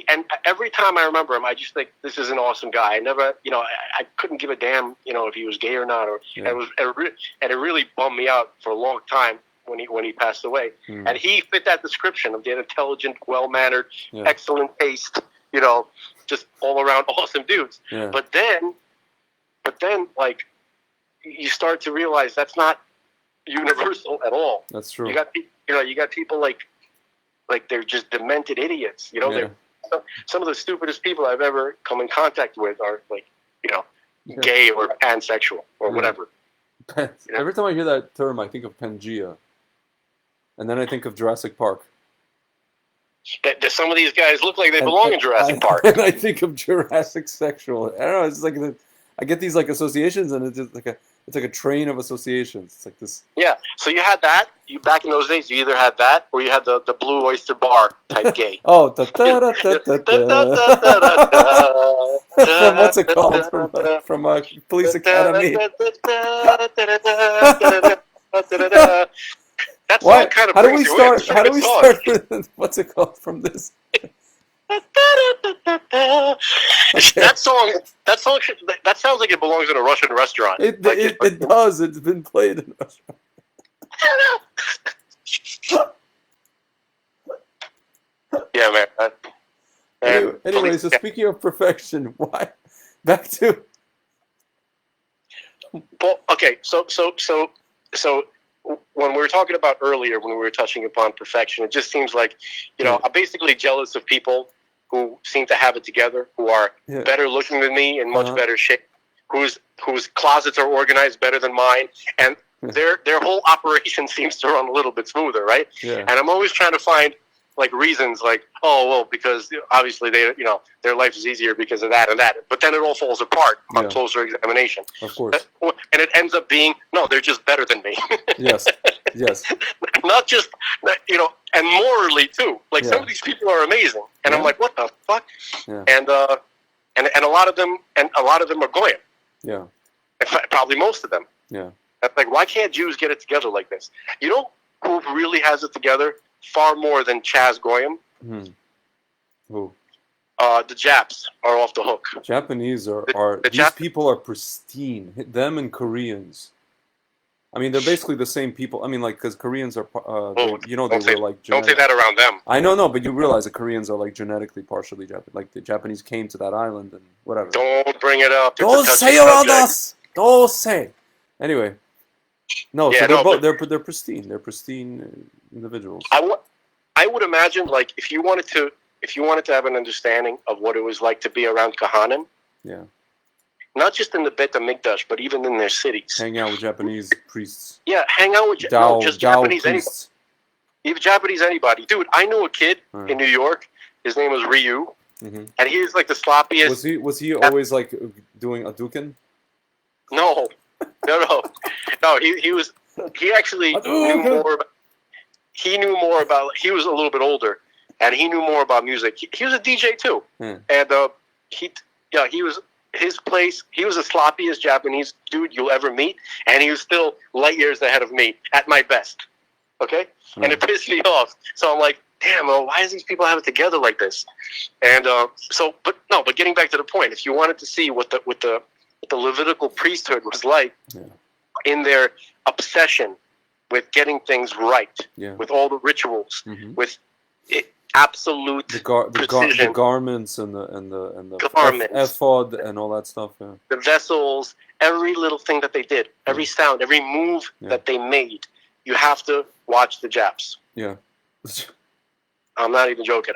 And every time I remember him, I just think this is an awesome guy. I never, you know, I couldn't give a damn, you know, if he was gay or not. And it really bummed me out for a long time when he passed away. Mm. And he fit that description of the intelligent, well-mannered, excellent taste, you know, just all around awesome dudes.
Yeah.
But then, like, you start to realize that's not universal at all.
That's true.
You got people like they're just demented idiots. You know, they're some of the stupidest people I've ever come in contact with are like, you know, gay or pansexual or whatever.
Every time I hear that term, I think of Pangea. And then I think of Jurassic Park.
Some of these guys look like they belong in Jurassic Park.
And I think of Jurassic sexual. I don't know. It's like I get these like associations, and it's just like a train of associations. It's like this.
Yeah. So you had that. You back in those days, you either had that or you had the Blue Oyster Bar type gay.
Oh, from what's it called? From Police Academy.
That song kind of
how do we start? What's it called from this?
That sounds like it belongs in a Russian restaurant.
It does. It's been played in a restaurant.
Yeah, man.
Anyway, so speaking of perfection, why? Back to.
Well, okay, so when we were talking about earlier, when we were touching upon perfection, it just seems like, you know, I'm basically jealous of people who seem to have it together, who are better looking than me in much better shape, whose closets are organized better than mine, and their whole operation seems to run a little bit smoother, right?
Yeah.
And I'm always trying to find like reasons, like, oh well, because obviously their life is easier because of that and that, but then it all falls apart on closer examination.
Of course.
And it ends up being, no, they're just better than me.
Yes.
not just, and morally too. Like some of these people are amazing, and I'm like, what the fuck?
Yeah.
And a lot of them are Goyim.
Yeah.
In fact, probably most of them.
Yeah.
That's like, why can't Jews get it together like this? You know who really has it together far more than Chaz Goyim?
Who?
The Japs are off the hook.
Japanese people are pristine. Them and Koreans. I mean, they're basically the same people. I mean, like, because Koreans are, they were like.
Don't say that around them.
I know, but you realize the Koreans are like genetically partially Japanese. Like the Japanese came to that island and whatever.
Don't bring it up.
Don't say around us. Don't say. Anyway, no. Yeah, so they're pristine. They're pristine individuals.
I would imagine, like, if you wanted to have an understanding of what it was like to be around Kahanim.
Yeah. Not
just in the Beit HaMikdash, but even in their cities.
Hang out with Japanese priests.
Yeah, hang out with Japanese anybody. Even Japanese anybody. Dude, I knew a kid in New York. His name was Ryu. Mm-hmm. And he was like the sloppiest. Was he always like doing a duken? No. No, he actually knew more about, he was a little bit older, and he knew more about music. He was a DJ too. And he was, his place, he was the sloppiest Japanese dude you'll ever meet, and he was still light years ahead of me at my best. Okay? And it pissed me off. So I'm like, damn, why does these people have it together like this? And but getting back to the point, if you wanted to see what the Levitical priesthood was like in their obsession with getting things right, with all the rituals, with absolute precision,
the garments and the
garments,
ephod and all that stuff,
the vessels, every little thing that they did, every sound, every move that they made, you have to watch the Japs.
Yeah.
I'm not even joking.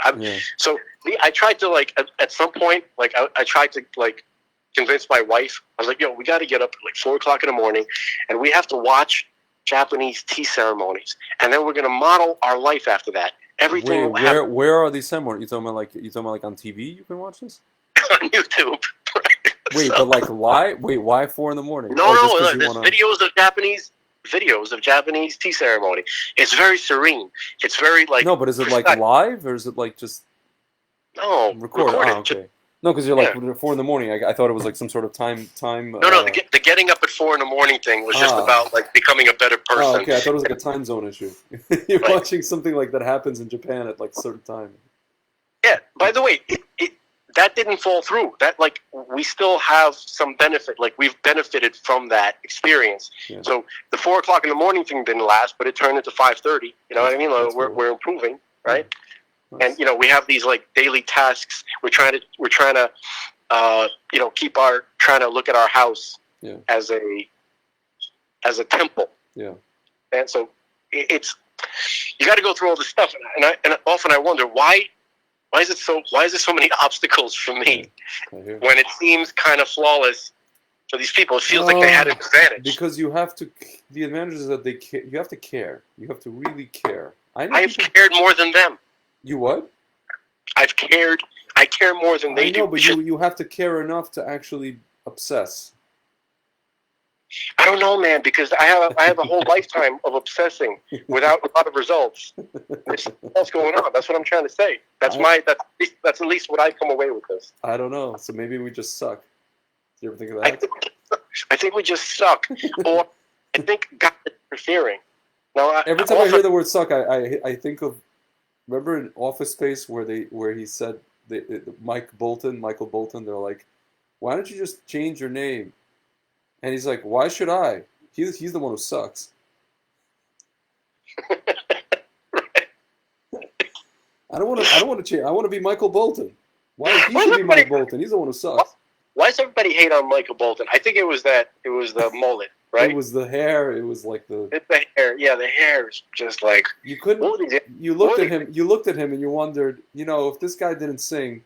So I tried to, like, at some point, like, I tried to, like, convince my wife. I was like, yo, we got to get up at like 4 o'clock in the morning, and we have to watch Japanese tea ceremonies, and then we're going to model our life after that. Everything.
Where are these ceremonies? You talking about like on TV? You can watch this
on YouTube.
Wait, but like live? Wait, why 4 in the morning?
No, there's videos of Japanese tea ceremony. It's very serene. It's very like.
No, but is it like live or is it like just?
No,
recorded. Oh, okay. No, because you're like 4 in the morning. I thought it was like some sort of time.
No, the getting up at 4 in the morning thing was just about like becoming a better person.
Oh, okay. I thought it was like a time zone issue. You're watching something like that happens in Japan at like a certain time.
Yeah. By the way, that didn't fall through. That, like, we still have some benefit. Like, we've benefited from that experience. Yeah. So the 4 o'clock in the morning thing didn't last, but it turned into 5:30. You know what I mean? Like, we're improving, right? Nice. And we have these like daily tasks. We're trying to trying to look at our house as a temple.
Yeah.
And so it's, you got to go through all this stuff, and often I wonder why is it so many obstacles for me when it seems kind of flawless for these people. It feels like they had an advantage.
Because you have to. The advantage is that you have to care. You have to really care.
I've cared more than them.
You what?
I care more than they do.
I know, but you have to care enough to actually obsess.
I don't know, man, because I have a whole lifetime of obsessing without a lot of results. What's going on? That's what I'm trying to say. That's at least what I come away with this.
I don't know. So maybe we just suck. Do you ever think of that?
I think we just suck, or I think God is interfering. Now,
every time I hear the word "suck," I think of. Remember in Office Space where he said Michael Bolton, they're like, why don't you just change your name? And he's like, why should I? He's the one who sucks. I don't want to change. I want to be Michael Bolton. Why should be Michael Bolton? He's the one who sucks.
Why does everybody hate on Michael Bolton? I think it was the mullet. Right?
It was the hair. It was like the.
It's the hair. Yeah, the hair is just like.
You couldn't. You looked at him. You looked at him, and you wondered. If this guy didn't sing,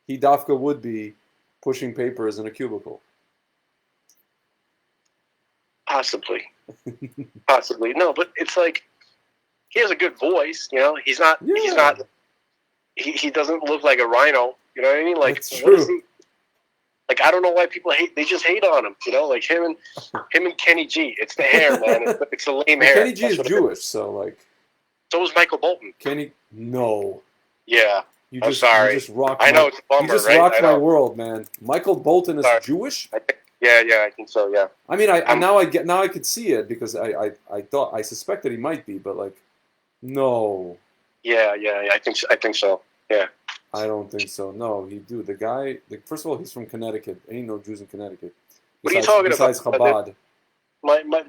he Dafka would be pushing papers in a cubicle.
Possibly. No, but it's like he has a good voice. He's not. Yeah. He's not. He doesn't look like a rhino. You know what I mean? Like,
that's true.
Like, I don't know why people hate. They just hate on him. You know, like him and Kenny G. It's the hair, man. It's a lame hair.
Kenny G is Jewish, so like.
So was Michael Bolton.
Kenny, no.
Yeah.
I'm sorry. You just rocked
I know it's a bummer,
you just
right?
rocked my world, man. Michael Bolton is Jewish?
Yeah, I think so. Yeah.
I mean, now I could see it because I suspected he might be, but like, no.
Yeah. I think so. Yeah.
I don't think so. No, the guy. First of all, he's from Connecticut. Ain't no Jews in Connecticut.
What are you talking
besides
about?
Chabad.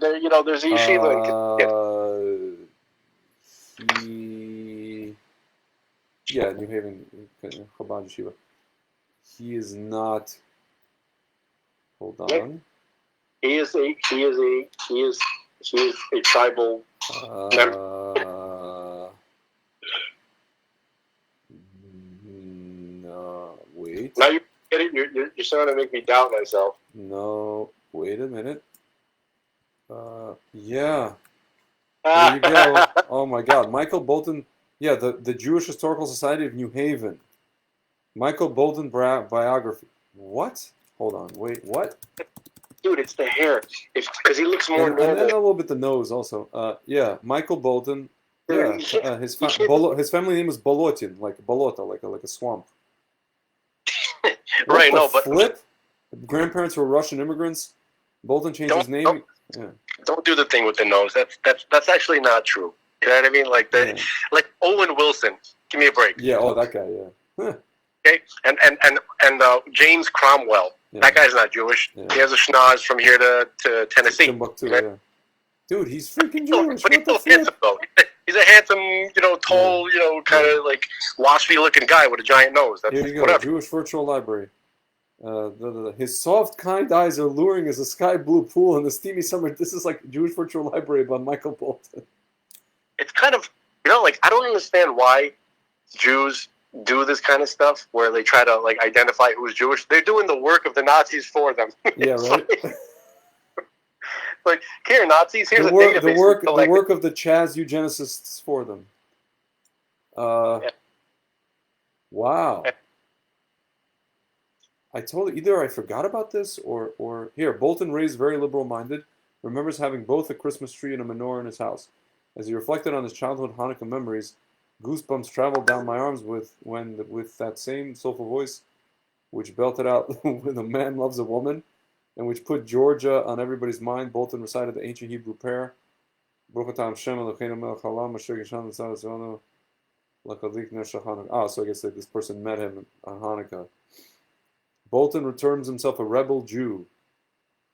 There's a yeshiva.
New Haven, Chabad yeshiva. He is not. Hold on.
He is a tribal.
No, wait.
Now you get it. You're starting to make me doubt myself.
No, wait a minute. Yeah. There you go. Oh my God, Michael Bolton. Yeah, the Jewish Historical Society of New Haven. Michael Bolton biography. What? Hold on. Wait. What?
Dude, it's the hair. Because he looks more normal.
And then a little bit the nose also. Yeah, Michael Bolton. Yeah, his family name was Bolotin, like Bolota, like a swamp.
Right. No, but
flip. Grandparents were Russian immigrants. Bolton changed his name.
Don't do the thing with the nose. That's actually not true. You know what I mean? Like like Owen Wilson. Give me a break.
Yeah. Oh, that guy. Yeah. Huh.
Okay. And James Cromwell. Yeah. That guy's not Jewish. Yeah. He has a schnoz from here to Tennessee.
Timbuktu, yeah. Dude, he's freaking Jewish.
But he's still handsome though. He's a handsome, tall, kind of like waspy-looking guy with a giant nose. That's
here you go.
Whatever.
Jewish virtual library. His soft, kind eyes are luring as a sky blue pool in the steamy summer. This is like Jewish virtual library by Michael Bolton.
It's kind of, like, I don't understand why Jews do this kind of stuff where they try to like identify who's Jewish. They're doing the work of the Nazis for them. Yeah, right. Like, here, Nazis, here's a database.
The work of the Chaz eugenicists for them. Yeah. Wow. I totally, either I forgot about this or here, Bolton, raised very liberal-minded, remembers having both a Christmas tree and a menorah in his house. As he reflected on his childhood Hanukkah memories, goosebumps traveled down my arms with that same soulful voice, which belted out when a man loves a woman, and which put Georgia on everybody's mind. Bolton recited the ancient Hebrew prayer. So I guess that this person met him on Hanukkah. Bolton terms himself a rebel Jew.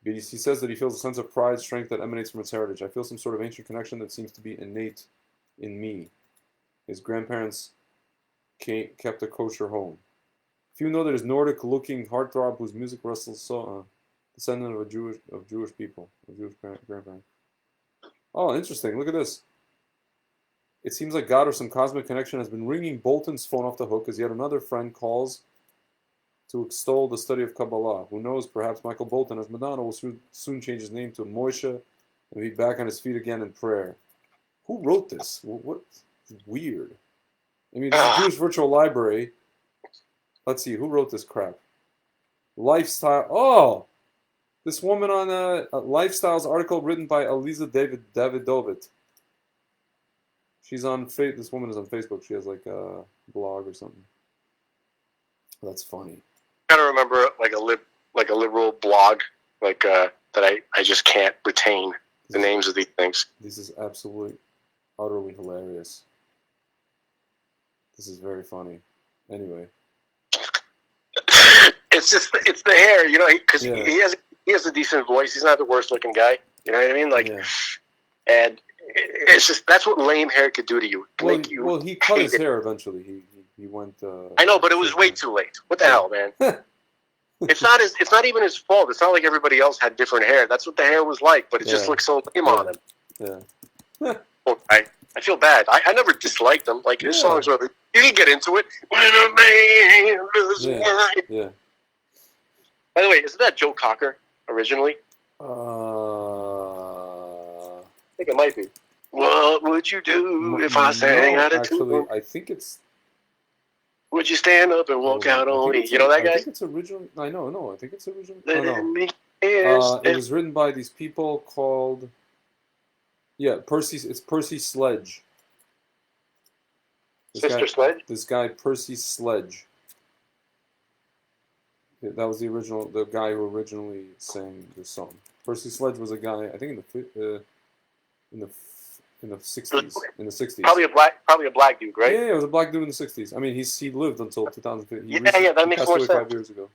He says that he feels a sense of pride, strength that emanates from his heritage. I feel some sort of ancient connection that seems to be innate in me. His grandparents kept a kosher home. Few know that his Nordic-looking heartthrob, whose music wrestles so descendant of Jewish people, of Jewish grandparents. Oh, interesting. Look at this. It seems like God or some cosmic connection has been ringing Bolton's phone off the hook as yet another friend calls to extol the study of Kabbalah. Who knows, perhaps Michael Bolton, as Madonna, will soon change his name to Moshe and be back on his feet again in prayer. Who wrote this? What? Weird. I mean, this Jewish virtual library. Let's see, who wrote this crap? Lifestyle. Oh! This woman on a Lifestyles article written by Aliza Davidovit. She's on this woman is on Facebook. She has like a blog or something. That's funny.
I kind of remember like a liberal blog that I just can't retain the names of these things.
This is absolutely, utterly hilarious. This is very funny. Anyway.
It's the hair, because he has a decent voice. He's not the worst looking guy. You know what I mean? And it's just, that's what lame hair could do to you.
Well, he cut his hair eventually. He went.
I know, but it was way too late. What the hell, man? It's not even his fault. It's not like everybody else had different hair. That's what the hair was like, but it just looked so lame on him. Yeah. Well, I feel bad. I never disliked him. Like, his songs were, you can get into it. When a man does
yeah.
By the way, isn't that Joe Cocker originally? I think it might be. What would you do if I sang out of tune?
Actually, I think it's
Would you stand up and walk out on me? You know that guy?
I think it's original. I think it's original.
Let
Oh, no.
it
It was written by these people called... Yeah, it's Percy Sledge.
Sledge?
This guy, Percy Sledge. Yeah, that was the guy who originally sang this song. Percy Sledge was a guy, I think in the 60s. In the 60s.
Probably a black dude, right?
Yeah, it was a black dude in the 60s. I mean, he lived until 2015.
That makes more sense.
5 years ago.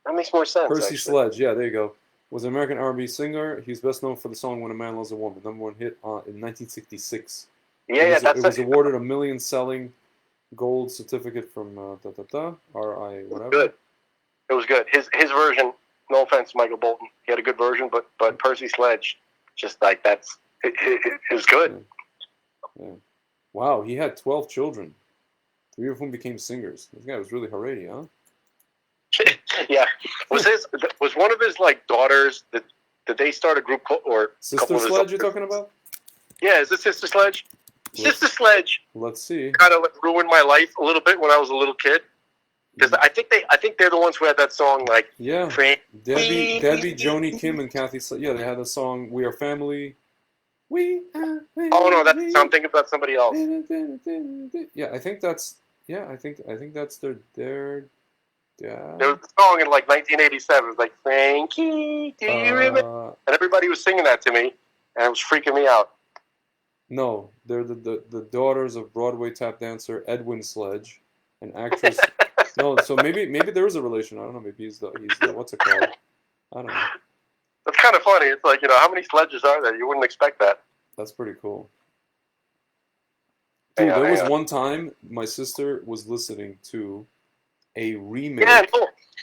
That makes more sense.
Percy Sledge, yeah, there you go. Was an American R&B singer. He's best known for the song "When a Man Loves a Woman," #1 hit in 1966. It was awarded a million-selling gold certificate from RI whatever.
Good. It was good. His version. No offense, Michael Bolton. He had a good version, but Percy Sledge, just like it was good.
Yeah. Wow, he had 12 children, 3 of whom became singers. This guy was really Haredi, huh?
Yeah. Was one of his daughters? Did they start a group or
Sister Sledge? You're talking about?
Yeah, is it Sister Sledge? Sister Sledge.
Let's see.
Kind of ruined my life a little bit when I was a little kid. Because I think they're the ones who had that song
yeah. Debbie, Joni Kim, and Kathy. Yeah, they had the song "We Are Family." We are family.
Oh no, I'm thinking about somebody else.
Yeah, I think that's their. Yeah.
There was a song in 1987. It was like, Frankie, do you remember? And everybody was singing that to me, and it was freaking me out.
No, they're the daughters of Broadway tap dancer Edwin Sledge, and actress. No, so maybe there is a relation. I don't know. Maybe he's the what's it called? I don't know.
That's kind of funny. It's how many Sledges are there? You wouldn't expect that.
That's pretty cool. Dude, there was one time my sister was listening to a remake.
Yeah,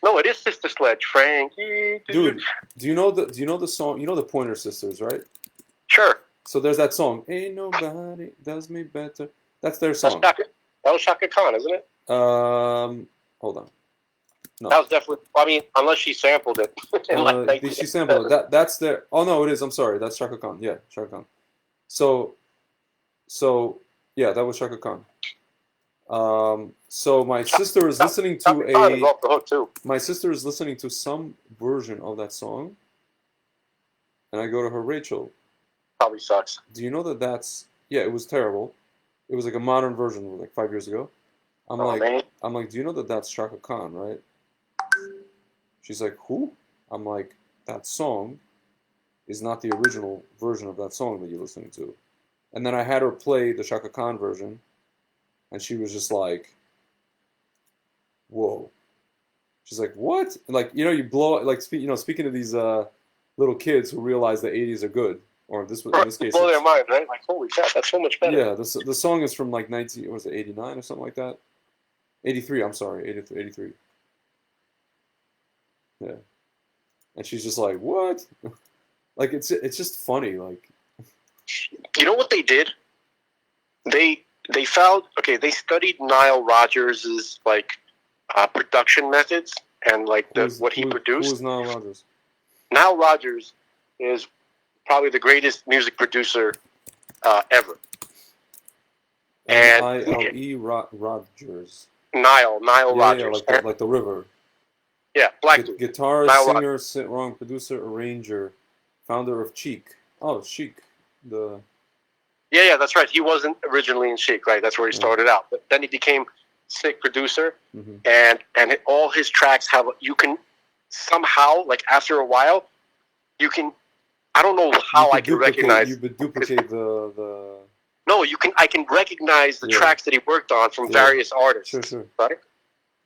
no, it is Sister Sledge, Frankie.
Dude, do you know the song? You know the Pointer Sisters, right?
Sure.
So there's that song, "Ain't Nobody Does Me Better." That's their song.
That was Shaka Khan, isn't it?
Hold on. No.
That was definitely. I mean, unless she sampled it.
She sampled it. That's their. Oh no, it is. I'm sorry. That's Shaka Khan. Yeah, Shaka Khan. So yeah, that was Shaka Khan. So my sister is listening to my sister is listening to some version of that song, and I go to her, Rachel.
Probably sucks.
Do you know that's? Yeah, it was terrible. It was like a modern version, 5 years ago. I'm like, do you know that's Shaka Khan, right? She's like, who? I'm like, that song is not the original version of that song that you're listening to. And then I had her play the Shaka Khan version, and she was just like, whoa. She's like, what? You blow, speaking of these little kids who realize the 80s are good, or in this case,
blow their mind, right? Like, holy crap, that's so much better.
Yeah, the song is from 89 or something like that? 83, I'm sorry, 83. Yeah. And she's just like, what? It's just funny,
You know what they did? They found, they studied Nile Rodgers's production methods and what he produced.
Who is Nile Rodgers?
Nile Rodgers is probably the greatest music producer ever. And
N-I-L-E Rodgers.
Nile Rodgers.
Yeah, like the river.
Yeah, black dude.
Guitarist,
Nile
singer, producer, arranger, founder of Chic. Oh, Chic.
Yeah, that's right. He wasn't originally in Chic, right? That's where he started out. But then he became sick producer, and all his tracks have. You can somehow, after a while, you can. I don't know how I can recognize.
You could duplicate the.
No, you can. I can recognize the tracks that he worked on from various artists.
Sure.
Right?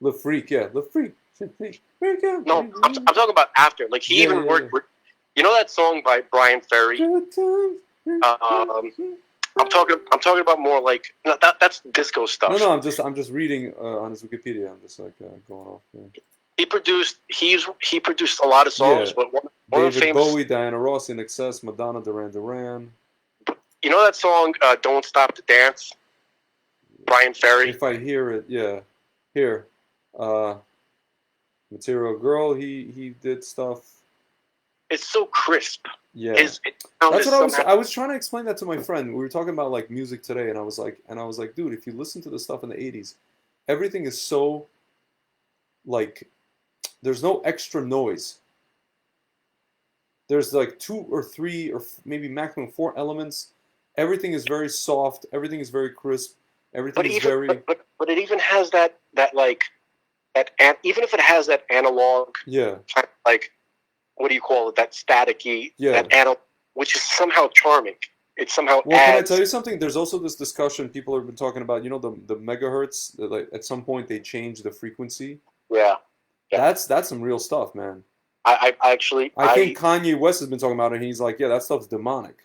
Le Freak, yeah, Le Freak.
No, I'm talking about after. He even worked with. You know that song by Brian Ferry? I'm talking about more that's disco stuff.
No, I'm just reading on his Wikipedia. I'm just going off. Yeah.
He produced a lot of songs, but one of the famous.
Bowie, Diana Ross, In Excess, Madonna, Duran Duran.
You know that song, "Don't Stop to Dance"? Brian Ferry.
If I hear it, yeah. Here, Material Girl. He did stuff.
It's so crisp.
Yeah, that's what I was trying to explain that to my friend. We were talking about music today, and I was like, dude, if you listen to the stuff in the '80s, everything is so, like, there's no extra noise. There's like 2 or 3 or maybe maximum 4 elements. Everything is very soft. Everything is very crisp. Everything is very.
But it even has that like that, even if it has that analog.
Yeah.
Like, what do you call it? That staticky.
Yeah.
That which is somehow charming. It somehow.
Well,
adds.
can I tell you something? There's also this discussion people have been talking about. You know, the megahertz. Like at some point they change the frequency.
Yeah.
That's some real stuff, man.
I actually.
I think Kanye West has been talking about it. And he's like, yeah, that stuff's demonic.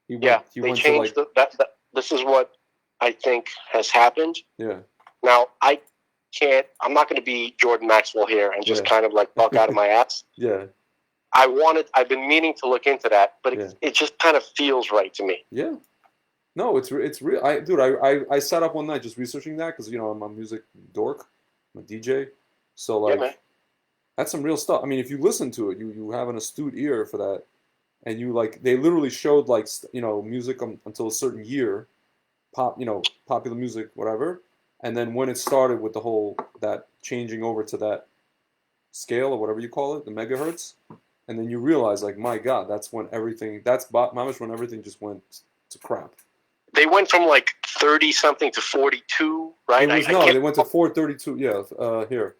He went
changed
to like,
this is what I think has happened.
Yeah.
Now I'm not going to be Jordan Maxwell here and just kind of like talk out of my ass.
Yeah.
I've been meaning to look into that, but it just kind of feels right to me.
Yeah. No, it's real. I sat up one night just researching that because, you know, I'm a music dork. I'm a DJ. So, like, that's some real stuff. I mean, if you listen to it, you have an astute ear for that. And you, like, they literally showed, like, you know, music until a certain year, popular music, whatever. And then when it started with the whole, that changing over to that scale or whatever you call it, the megahertz. And then you realize, like, my God, that's when everything just went to crap. They
went from, like, 30-something to 42, right?
They went to 432, yeah, here.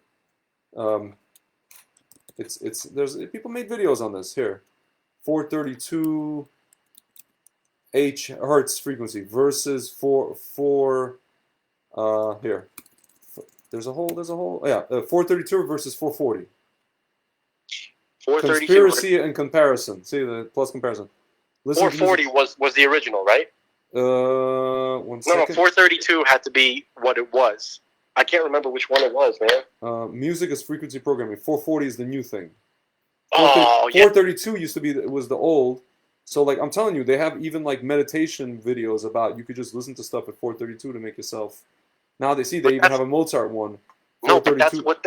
There's people made videos on this, here. 432 hertz frequency versus 4 here. There's a whole 432 versus 440. Conspiracy and comparison. See the plus comparison.
440 was the original, right?
1 second.
No, 432 had to be what it was. I can't remember which one it was, man.
Music is frequency programming. 440 is the new thing.
432
used to be, it was the old. So, like, I'm telling you, they have even, like, meditation videos about, you could just listen to stuff at 432 to make yourself. Now they even have a Mozart one.
No, but that's what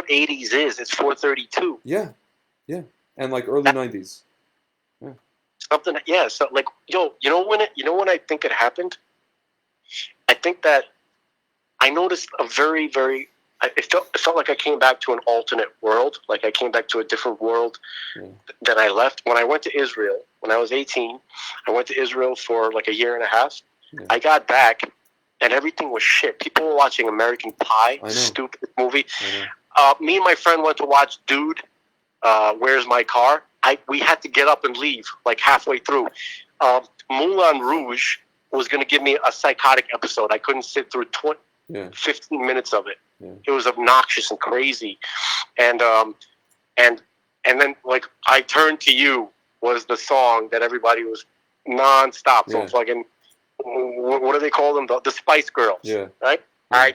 80s is. It's 432.
Yeah, yeah, and like early 90s. Yeah.
Something. Yeah. So, like, you know when I think it happened. I think that I noticed a very, very. It felt like I came back to an alternate world. Like I came back to a different world than I left. When I went to Israel, when I was 18, I went to Israel for like a year and a half. Yeah. I got back, and everything was shit. People were watching American Pie, stupid movie. Me and my friend went to watch Dude, Where's My Car? We had to get up and leave like halfway through. Moulin Rouge was going to give me a psychotic episode. I couldn't sit through 15 minutes of it. Yeah. It was obnoxious and crazy, and then like I Turn to You was the song that everybody was nonstop. So fucking what do they call them? The Spice Girls. Yeah. Right. Yeah.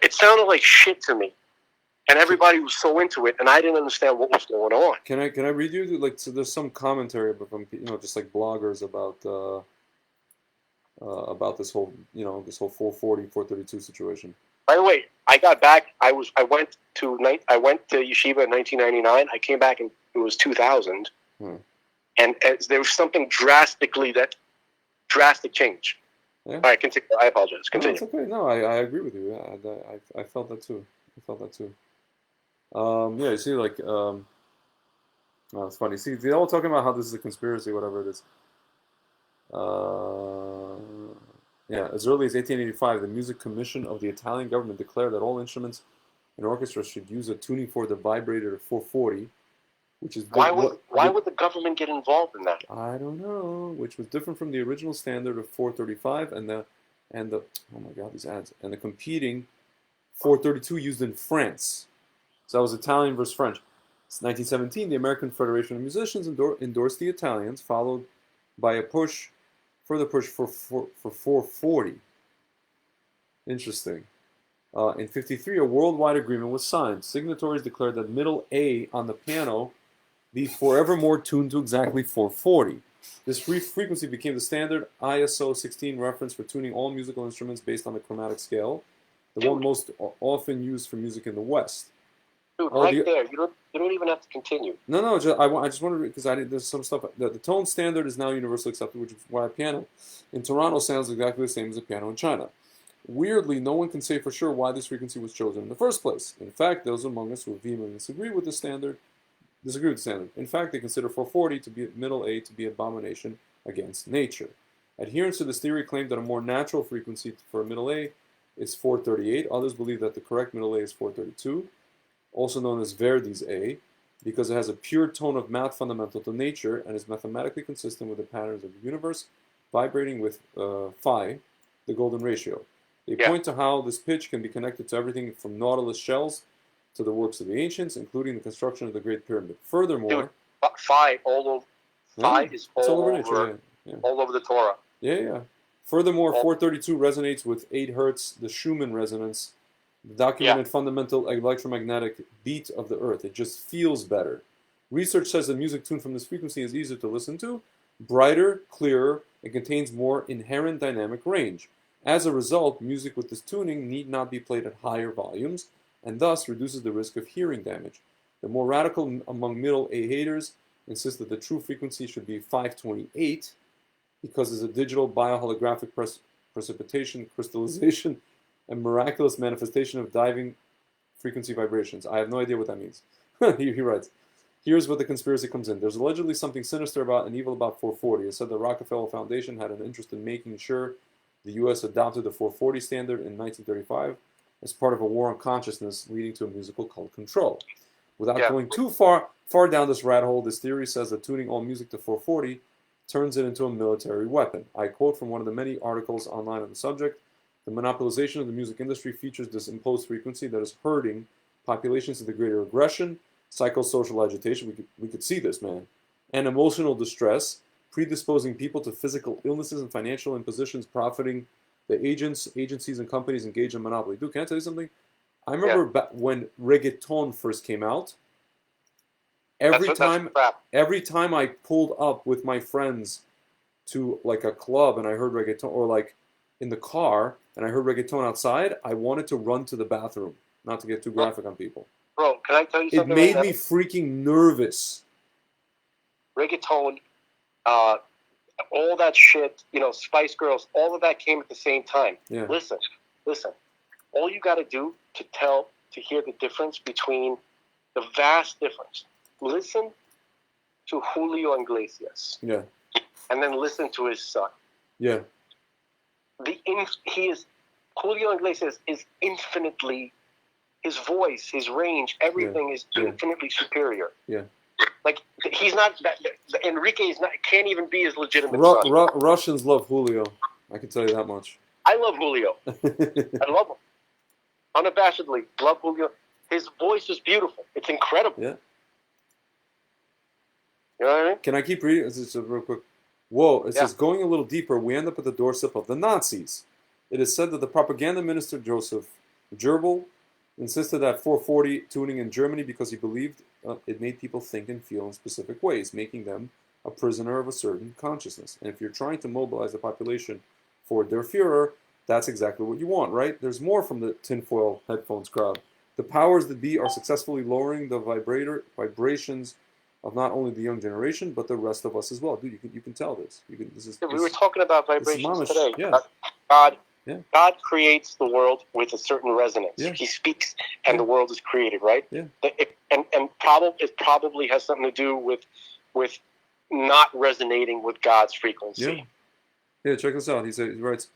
It sounded like shit to me, and everybody was so into it, and I didn't understand what was going on.
Can I read you like so? There's some commentary from just like bloggers about this whole this whole 440 432 situation.
By the way, I got back. I went to Yeshiva in 1999. I came back and it was 2000, and there was something drastic change. Yeah. All right, continue. I apologize. Continue.
No, it's okay. No, I agree with you. I felt that too. Yeah, you see, like, it's funny. See, they're all talking about how this is a conspiracy, whatever it is. Yeah, as early as 1885, the Music Commission of the Italian government declared that all instruments in orchestras should use a tuning fork that vibrated at 440, which is
why would the government get involved in that?
I don't know. Which was different from the original standard of 435 and the oh my God, these ads, and the competing 432 used in France. So that was Italian versus French. It's 1917, the American Federation of Musicians endorsed the Italians, followed by a further push for 440. Interesting. In 53, a worldwide agreement was signed. Signatories declared that middle A on the piano be forevermore tuned to exactly 440. This frequency became the standard ISO 16 reference for tuning all musical instruments based on the chromatic scale, the one most often used for music in the West.
Dude, there, you don't even have to continue.
No, I just wanted to, because there's some stuff. The tone standard is now universally accepted, which is why a piano in Toronto sounds exactly the same as a piano in China. Weirdly, no one can say for sure why this frequency was chosen in the first place. In fact, those among us who vehemently disagree with the standard. In fact, they consider 440 to be middle A to be abomination against nature. Adherents to this theory claim that a more natural frequency for a middle A is 438. Others believe that the correct middle A is 432, also known as Verdi's A, because it has a pure tone of math fundamental to nature and is mathematically consistent with the patterns of the universe, vibrating with phi, the golden ratio. They point to how this pitch can be connected to everything from nautilus shells to the works of the ancients, including the construction of the Great Pyramid. Furthermore,
phi is all over nature, all over the Torah.
Yeah. Furthermore, 432 resonates with 8 hertz, the Schumann resonance, the documented fundamental electromagnetic beat of the Earth. It just feels better. Research says that music tuned from this frequency is easier to listen to, brighter, clearer, and contains more inherent dynamic range. As a result, music with this tuning need not be played at higher volumes, and thus reduces the risk of hearing damage. The more radical among middle A haters insist that the true frequency should be 528, because it's a digital bioholographic precipitation, crystallization, and miraculous manifestation of diving frequency vibrations. I have no idea what that means. He writes, here's where the conspiracy comes in. There's allegedly something sinister about and evil about 440. It said the Rockefeller Foundation had an interest in making sure the U.S. adopted the 440 standard in 1935 as part of a war on consciousness leading to a musical cult control. Without going too far down this rat hole, this theory says that tuning all music to 440 turns it into a military weapon. I quote from one of the many articles online on the subject. The monopolization of the music industry features this imposed frequency that is hurting populations to the greater aggression, psychosocial agitation, we could see this, man, and emotional distress, predisposing people to physical illnesses and financial impositions, profiting the agencies and companies engaged in monopoly. Dude, can I tell you something? I remember when reggaeton first came out, every time I pulled up with my friends to like a club and I heard reggaeton, or like in the car and I heard reggaeton outside, I wanted to run to the bathroom, not to get too graphic on people.
Bro, can I tell you something?
It made me freaking nervous.
Reggaeton, all that shit, Spice Girls, all of that came at the same time.
Yeah.
Listen. All you got to do to hear the difference between the vast difference. Listen to Julio Iglesias.
Yeah.
And then listen to his son.
Yeah.
Julio Iglesias is infinitely, his voice, his range, everything is infinitely superior.
Yeah.
Like he's not Enrique can't even be his legitimate son.
Russians love Julio. I can tell you that much.
I love Julio. I love him. Unabashedly love Julio. His voice is beautiful. It's incredible.
Yeah.
You know what I mean?
Can I keep reading? This is real quick. Whoa, it says, going a little deeper, we end up at the doorstep of the Nazis. It is said that the propaganda minister Joseph Goebbels insisted that 440 tuning in Germany because he believed it made people think and feel in specific ways, making them a prisoner of a certain consciousness. And if you're trying to mobilize the population for Der Führer, that's exactly what you want, right? There's more from the tinfoil headphones crowd. The powers that be are successfully lowering the vibrations of not only the young generation, but the rest of us as well. Dude, you can tell this. We
were talking about vibrations today.
Yeah.
God creates the world with a certain resonance.
Yeah.
He speaks, and the world is created, right?
Yeah.
It probably has something to do with not resonating with God's frequency.
Yeah, check this out. He writes,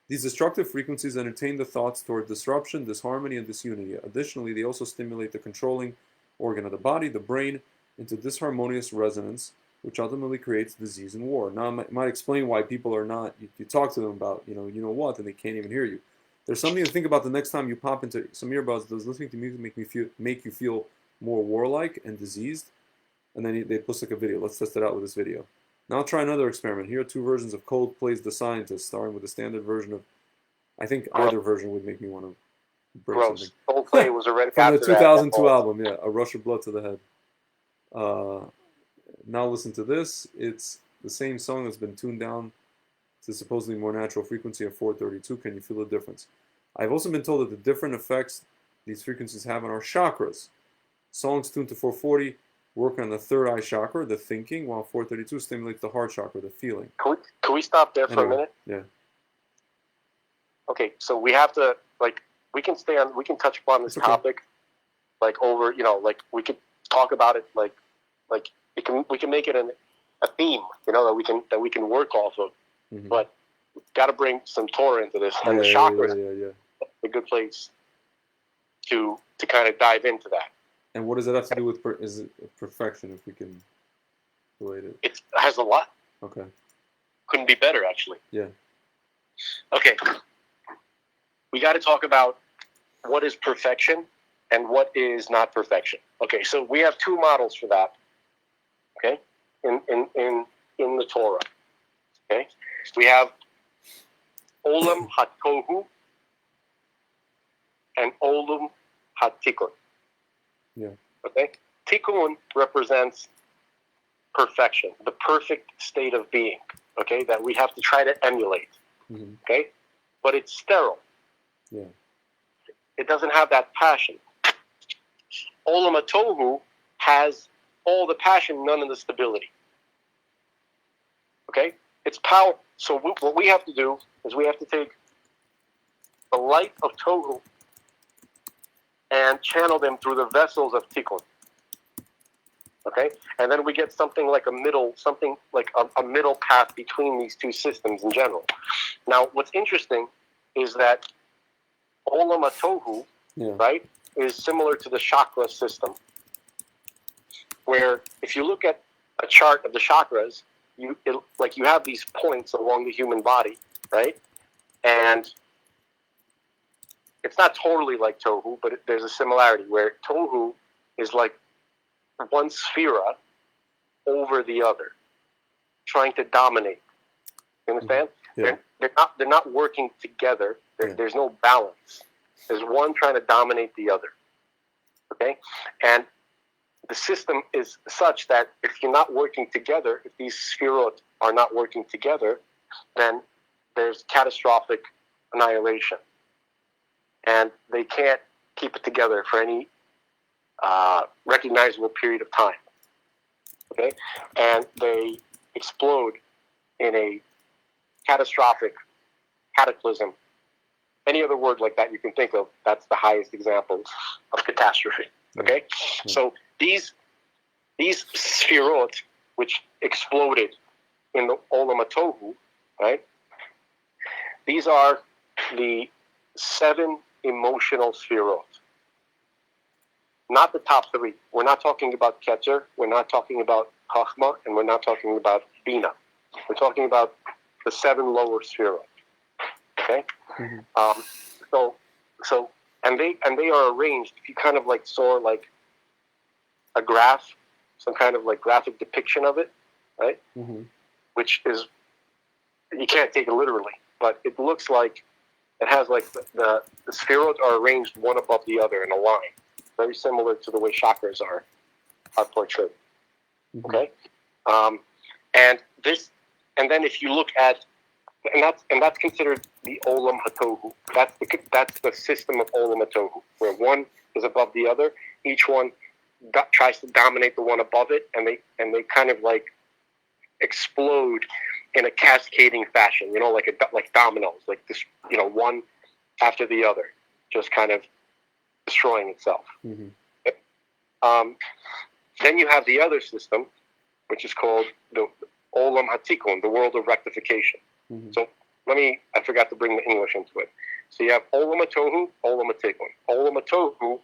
these destructive frequencies entertain the thoughts toward disruption, disharmony, and disunity. Additionally, they also stimulate the controlling organ of the body, the brain, into disharmonious resonance, which ultimately creates disease and war. Now, it might explain why people are not, you talk to them about, you know what, and they can't even hear you. There's something to think about the next time you pop into some earbuds. Does listening to music make you feel more warlike and diseased? And then they post like a video. Let's test it out with this video. Now try another experiment. Here are 2 versions of Coldplay's The Scientist, starting with the standard version of, I think either version would make me want to break something.
Coldplay was already
from the 2002 album, yeah, A Rush of Blood to the Head. Now listen to this. It's the same song that's been tuned down to supposedly more natural frequency of 432. Can you feel the difference? I've also been told that the different effects these frequencies have on our chakras. Songs tuned to 440 work on the third eye chakra, the thinking, while 432 stimulates the heart chakra, the feeling.
Can we stop there for a minute?
Yeah.
Okay, so we have to, like, we can touch upon this topic, like, over, like, we could talk about it, like we can make it a theme, that we can work off of. Mm-hmm. But we've got to bring some Torah into this, and the chakras, a good place to kind of dive into that.
And what does that have to do with perfection, if we can relate it?
It has a lot.
Okay.
Couldn't be better, actually.
Yeah.
Okay. We got to talk about what is perfection and what is not perfection. Okay, so we have two models for that. Okay, in the Torah. Okay, we have Olam HaTohu and Olam HaTikun.
Yeah.
Okay, Tikkun represents perfection, the perfect state of being. Okay, that we have to try to emulate. Mm-hmm. Okay, but it's sterile.
Yeah.
It doesn't have that passion. Olam HaTohu has all the passion, none of the stability. Okay? It's power. So what we have to do is we have to take the light of Tohu and channel them through the vessels of Tikkun. Okay? And then we get something like a middle path between these two systems in general. Now, what's interesting is that Olam HaTohu, right, is similar to the chakra system, where if you look at a chart of the chakras, you have these points along the human body, right? And it's not totally like Tohu, but there's a similarity where Tohu is like one sphera over the other, trying to dominate. You understand?
Yeah.
They're not working together. There's no balance. There's one trying to dominate the other. Okay? And the system is such that if you're not working together, if these sphirot are not working together, then there's catastrophic annihilation. And they can't keep it together for any recognizable period of time. Okay? And they explode in a catastrophic cataclysm. Any other word like that you can think of, that's the highest example of catastrophe. Okay? Mm-hmm. So these sphirot, which exploded in the Olam HaTohu, right? These are the 7 emotional sphirot. Not the top 3. We're not talking about Ketzer, we're not talking about Chachma, and we're not talking about Bina. We're talking about the 7 lower sphirot. Okay? Mm-hmm. And they are arranged, if you kind of like saw like a graph, some kind of like graphic depiction of it, right? Mm-hmm. Which is, you can't take it literally, but it looks like it has like the spheroids are arranged one above the other in a line, very similar to the way chakras are portrayed. Mm-hmm. Okay, and then if you look at, and that's considered the Olam HaTohu. That's the system of Olam HaTohu, where one is above the other. Each one tries to dominate the one above it, and they kind of like explode in a cascading fashion, like dominoes, like this, one after the other, just kind of destroying itself. Mm-hmm. Then you have the other system, which is called the Olam HaTikun, the world of rectification. Mm-hmm. So I forgot to bring the English into it. So you have Olam HaTohu, Olam HaTikun. Olam HaTohu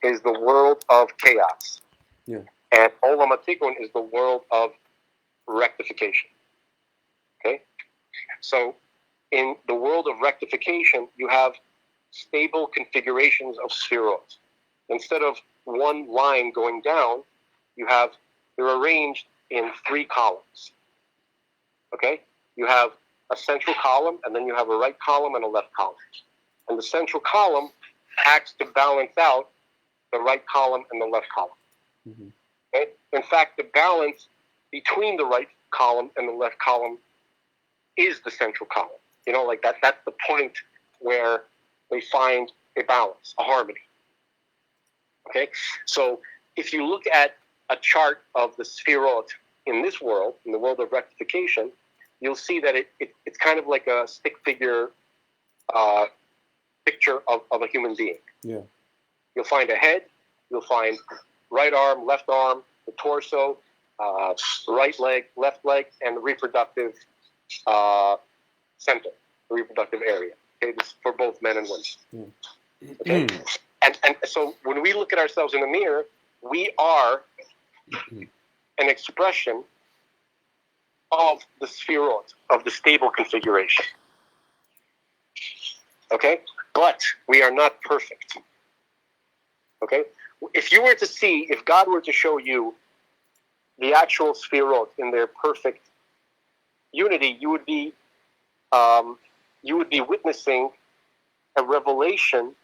is the world of chaos. Yeah. And Olam HaTikun is the world of rectification. Okay? So in the world of rectification, you have stable configurations of spheroids. Instead of one line going down, they're arranged in 3 columns. Okay? You have a central column, and then you have a right column and a left column. And the central column acts to balance out the right column and the left column. Mm-hmm. Okay? In fact, the balance between the right column and the left column is the central column. Like that's the point where they find a balance, a harmony. Okay? So if you look at a chart of the spherot in this world, in the world of rectification, you'll see that it's kind of like a stick figure picture of a human being.
Yeah.
You'll find a head, you'll find right arm, left arm, the torso, right leg, left leg, and the reproductive center, the reproductive area. Okay, this is for both men and women. Okay, and so when we look at ourselves in the mirror, we are an expression of the spherot, of the stable configuration. Okay, but we are not perfect. Okay, if you were to see, if God were to show you the actual spherot in their perfect unity, you would be witnessing a revelation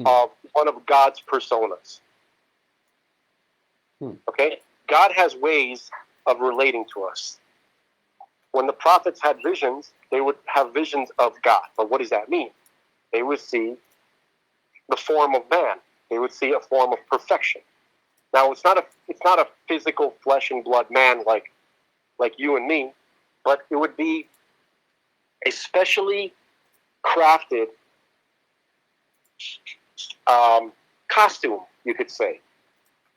of one of God's personas. Okay, God has ways of relating to us. When the prophets had visions, they would have visions of God. But what does that mean? They would see the form of man. They would see a form of perfection. Now, it's not a physical flesh and blood man like you and me, but it would be a specially crafted costume, you could say.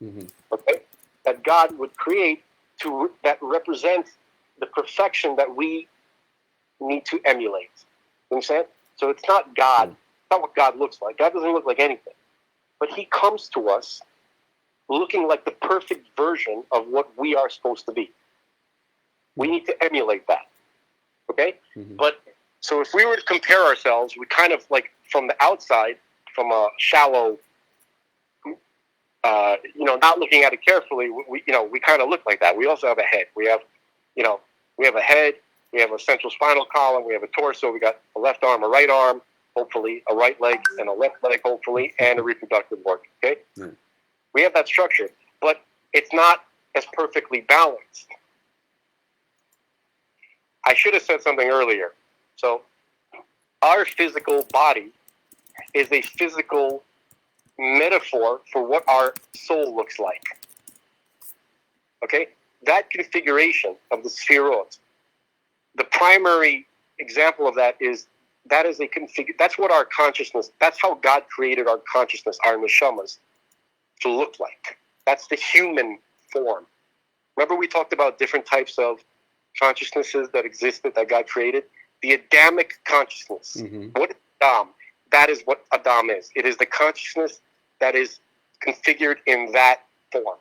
Okay, that God would create that represents the perfection that we need to emulate. You understand? So it's not God. It's not what God looks like. God doesn't look like anything. But he comes to us looking like the perfect version of what we are supposed to be. We need to emulate that. Okay? But so if we were to compare ourselves, we kind of like from the outside, from a shallow, not looking at it carefully, we kind of look like that. We also have a head. We have a head, we have a central spinal column, we have a torso, we got a left arm, a right arm, hopefully, a right leg, and a left leg, hopefully, and a reproductive organ, okay? We have that structure, but it's not as perfectly balanced. I should have said something earlier. So, our physical body is a physical metaphor for what our soul looks like. Okay? That configuration of the spherot, the primary example of that is that's what our consciousness, that's how God created our consciousness, our neshamas, to look like. That's the human form. Remember we talked about different types of consciousnesses that existed, that God created? The Adamic consciousness. What is Adam? That is what Adam is. It is the consciousness that is configured in that form.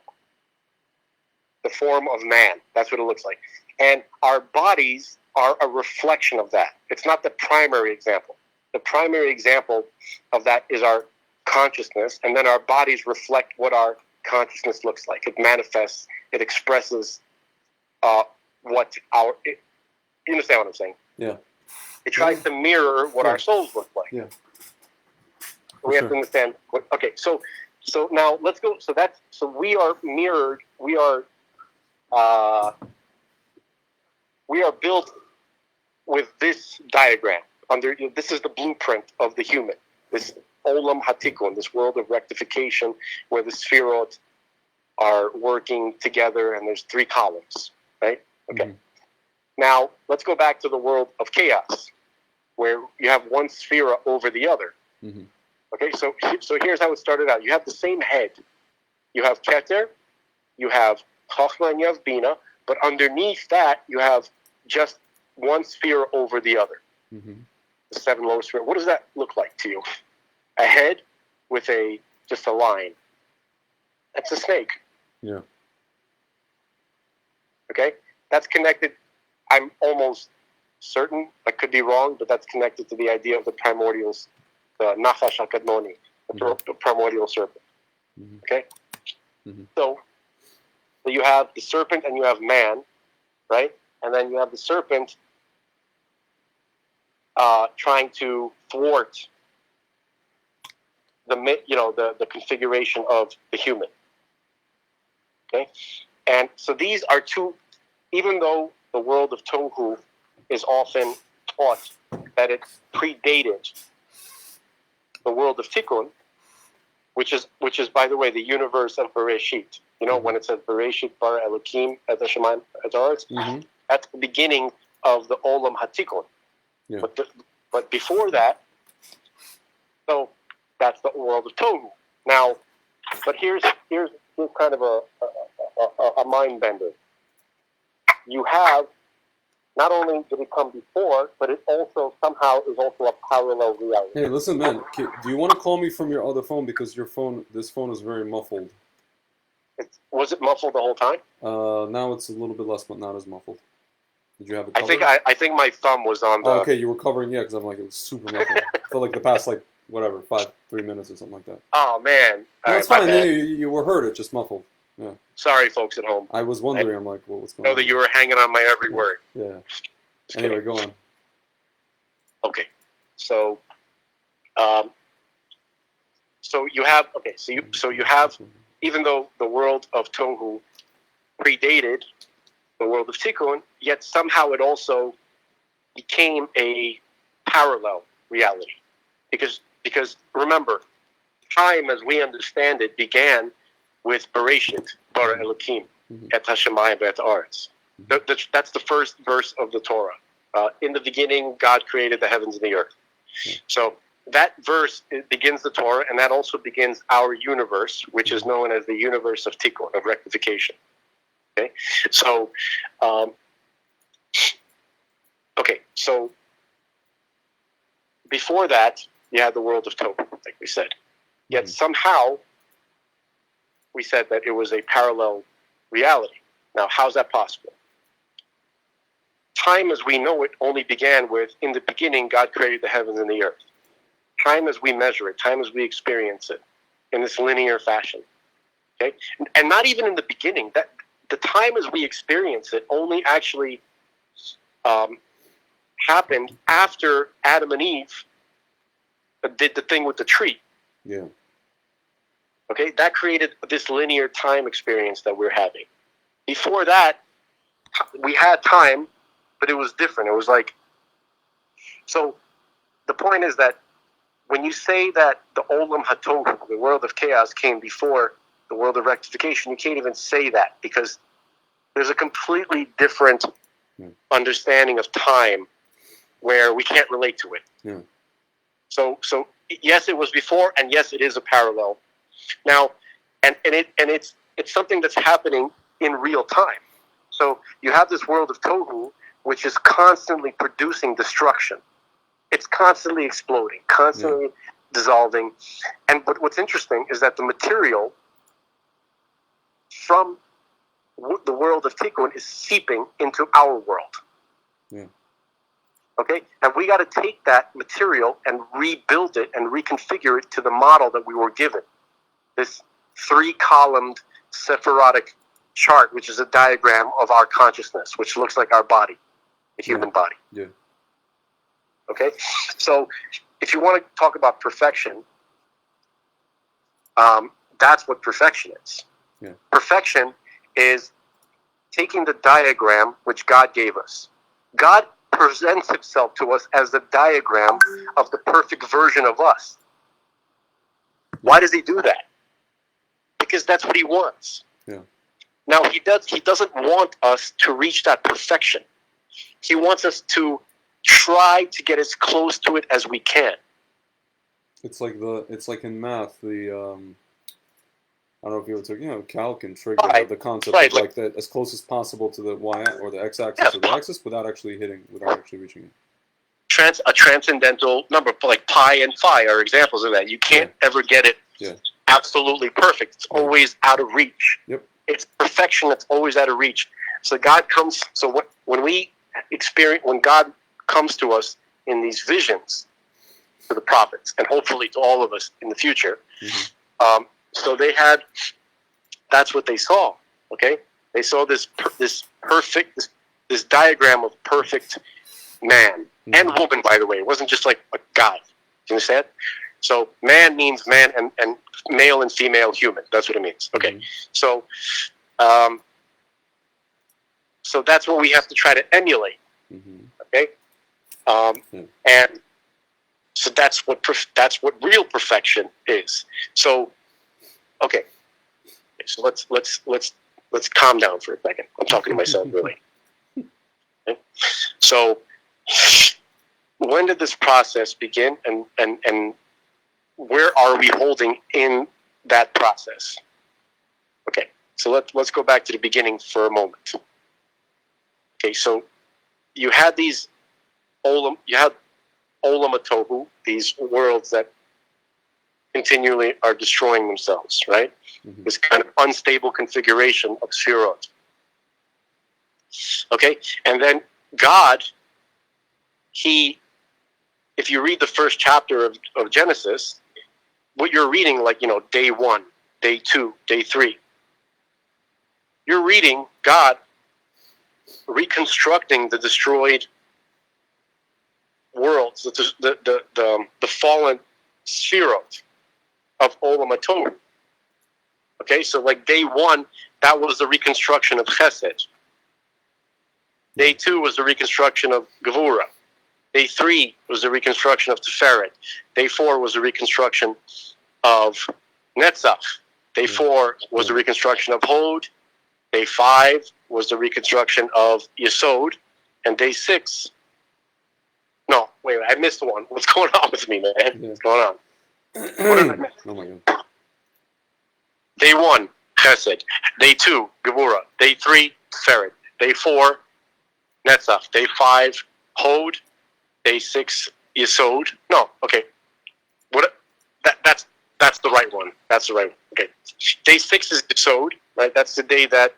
The form of man. That's what it looks like. And our bodies are a reflection of that. It's not the primary example. The primary example of that is our consciousness, and then our bodies reflect what our consciousness looks like. It manifests, it expresses what our... you understand what I'm saying?
Yeah.
It tries to mirror what our souls look like.
Yeah.
We have to understand. So now let's go. So we are mirrored. We are built with this diagram. This is the blueprint of the human. This olam hatikun, this world of rectification, where the spherot are working together, and there's 3 columns. Right? Okay. Now let's go back to the world of chaos, where you have one sphera over the other. Okay, so here's how it started out. You have the same head. You have Keter, you have Chochmah, and you have Bina, but underneath that, you have just one sphere over the other. The 7 lower sphere. What does that look like to you? A head with just a line. That's a snake.
Yeah.
Okay? That's connected, I'm almost certain, I could be wrong, but that's connected to the idea of the primordials, the Nachash HaKadmoni, the primordial serpent. Okay? So you have the serpent and you have man, right? And then you have the serpent trying to thwart the configuration of the human. Okay? And so these are 2, even though the world of Tohu is often taught that it predated the world of Tikkun, which is by the way the universe of Bereshit. You know, when it says Bereshit bara Elokim et hashamayim et haaretz, that's the beginning of the Olam HaTikkun. Yeah. But before that, So that's the world of Tohu. Now, but here's kind of a mind bender. You have, not only did it come before, but it also somehow is also a parallel reality.
Hey, listen, man. Do you want to call me from your other phone, because this phone is very muffled?
Was it muffled the whole time?
Now it's a little bit less, but not as muffled. Did you have it covered?
I think my thumb was on the...
Oh, okay, you were covering, yeah, because I'm like, it was super muffled. For like the past, like, whatever, 3 minutes or something like that.
Oh, man.
No, it's fine. You were heard. It just muffled. Yeah.
Sorry, folks at home.
I was wondering. I'm like, well, what's going on?
Know that you were hanging on my every word.
Yeah. Anyway, go on.
Okay. So, you have even though the world of Tohu predated the world of Tikkun, yet somehow it also became a parallel reality. Because remember, time as we understand it began with Bereshit, Bara Elokim, Et HaShemayim Ve'et Ha'aretz. That's the first verse of the Torah. In the beginning, God created the heavens and the earth. So that verse begins the Torah, and that also begins our universe, which is known as the universe of Tikkun, of rectification. Okay, so before that, you had the world of Tohu, like we said. Yet somehow, we said that it was a parallel reality. Now, how's that possible? Time as we know it only began with, in the beginning, God created the heavens and the earth. Time as we measure it, time as we experience it, in this linear fashion. Okay? And not even in the beginning. That the time as we experience it only actually happened after Adam and Eve did the thing with the tree.
Yeah.
Okay? That created this linear time experience that we're having. Before that, we had time, but it was different. It was like... So, the point is that when you say that the Olam HaTohu, the world of chaos, came before the world of rectification, you can't even say that, because there's a completely different understanding of time where we can't relate to it.
Yeah.
So yes, it was before, and yes, it is a parallel. Now, and it's something that's happening in real time. So you have this world of Tohu, which is constantly producing destruction. It's constantly exploding, constantly dissolving. And what's interesting is that the material from the world of Tikkun is seeping into our world.
Yeah.
Okay? And we got to take that material and rebuild it and reconfigure it to the model that we were given. This 3-columned Sephirotic chart, which is a diagram of our consciousness, which looks like our body, the human body.
Yeah.
Okay? So, if you want to talk about perfection, that's what perfection is.
Yeah.
Perfection is taking the diagram which God gave us. God presents himself to us as the diagram of the perfect version of us. Why does he do that? Because that's what he wants.
Yeah.
Now, he doesn't want us to reach that perfection. He wants us to try to get as close to it as we can.
It's like in math, I don't know if you were talking, calc and trig, the concept of like that as close as possible to the y or the x-axis or the axis without actually reaching it.
A transcendental number like pi and phi are examples of that. You can't ever get it absolutely perfect. It's always out of reach.
Yep.
It's perfection that's always out of reach. So God comes. So when God comes to us in these visions, to the prophets, and hopefully to all of us in the future. Mm-hmm. So that's what they saw. Okay, they saw this diagram of perfect man and woman. By the way, it wasn't just like a guy. You understand? So man means man and male and female human. That's what it means. Okay, so that's what we have to try to emulate. Okay, and so that's what real perfection is. So. Okay, so let's calm down for a second. I'm talking to myself, really. Okay? So, when did this process begin, and where are we holding in that process? Okay, so let's go back to the beginning for a moment. Okay, so you had these olam atohu, these worlds that continually are destroying themselves, right? Mm-hmm. This kind of unstable configuration of Sefirot. Okay, and then God, if you read the first chapter of Genesis, what you're reading, like, day 1, day 2, day 3, you're reading God reconstructing the destroyed worlds, the fallen Sefirot of Olam HaTorah. Okay, so like day 1, that was the reconstruction of Chesed. Day 2 was the reconstruction of Gevurah. Day 3 was the reconstruction of Tiferet. Day 4 was the reconstruction of Netzach. Day 4 was the reconstruction of Hod. Day 5 was the reconstruction of Yesod. And day 6... No, wait, I missed one. What's going on with me, man? Yeah. What's going on? What did I miss?
Oh my God.
Day 1, Chesed. Day 2, Gevurah. Day 3, Tiferet. Day 4, Netzach. Day 5, Hod. Day 6, Yesod. No, okay. That's the right one. That's the right one. Okay. Day 6 is Yesod, right? That's the day that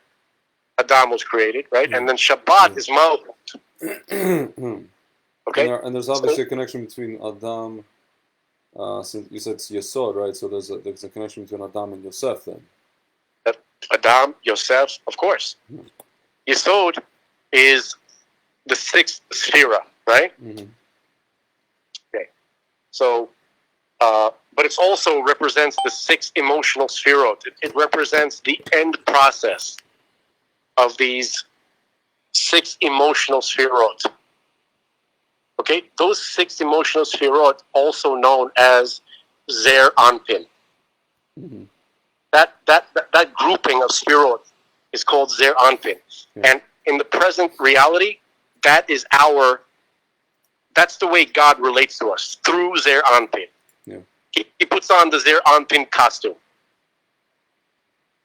Adam was created, right? Yeah. And then Shabbat is Malchut. Okay.
And there's obviously a connection between Adam. Since you said it's Yesod, right? So there's a connection between Adam and Yosef then.
Adam, Yosef, of course. Mm-hmm. Yesod is the 6th Sefirah, right? Mm-hmm. Okay. So, but it also represents the 6 emotional Sefirot. It represents the end process of these 6 emotional Sefirot. Okay, those 6 emotional Sefirot, also known as Zer Anpin. Mm-hmm. That grouping of Sefirot is called Zer Anpin. Yeah. And in the present reality, that's the way God relates to us, through Zer Anpin. Yeah. He puts on the Zer Anpin costume.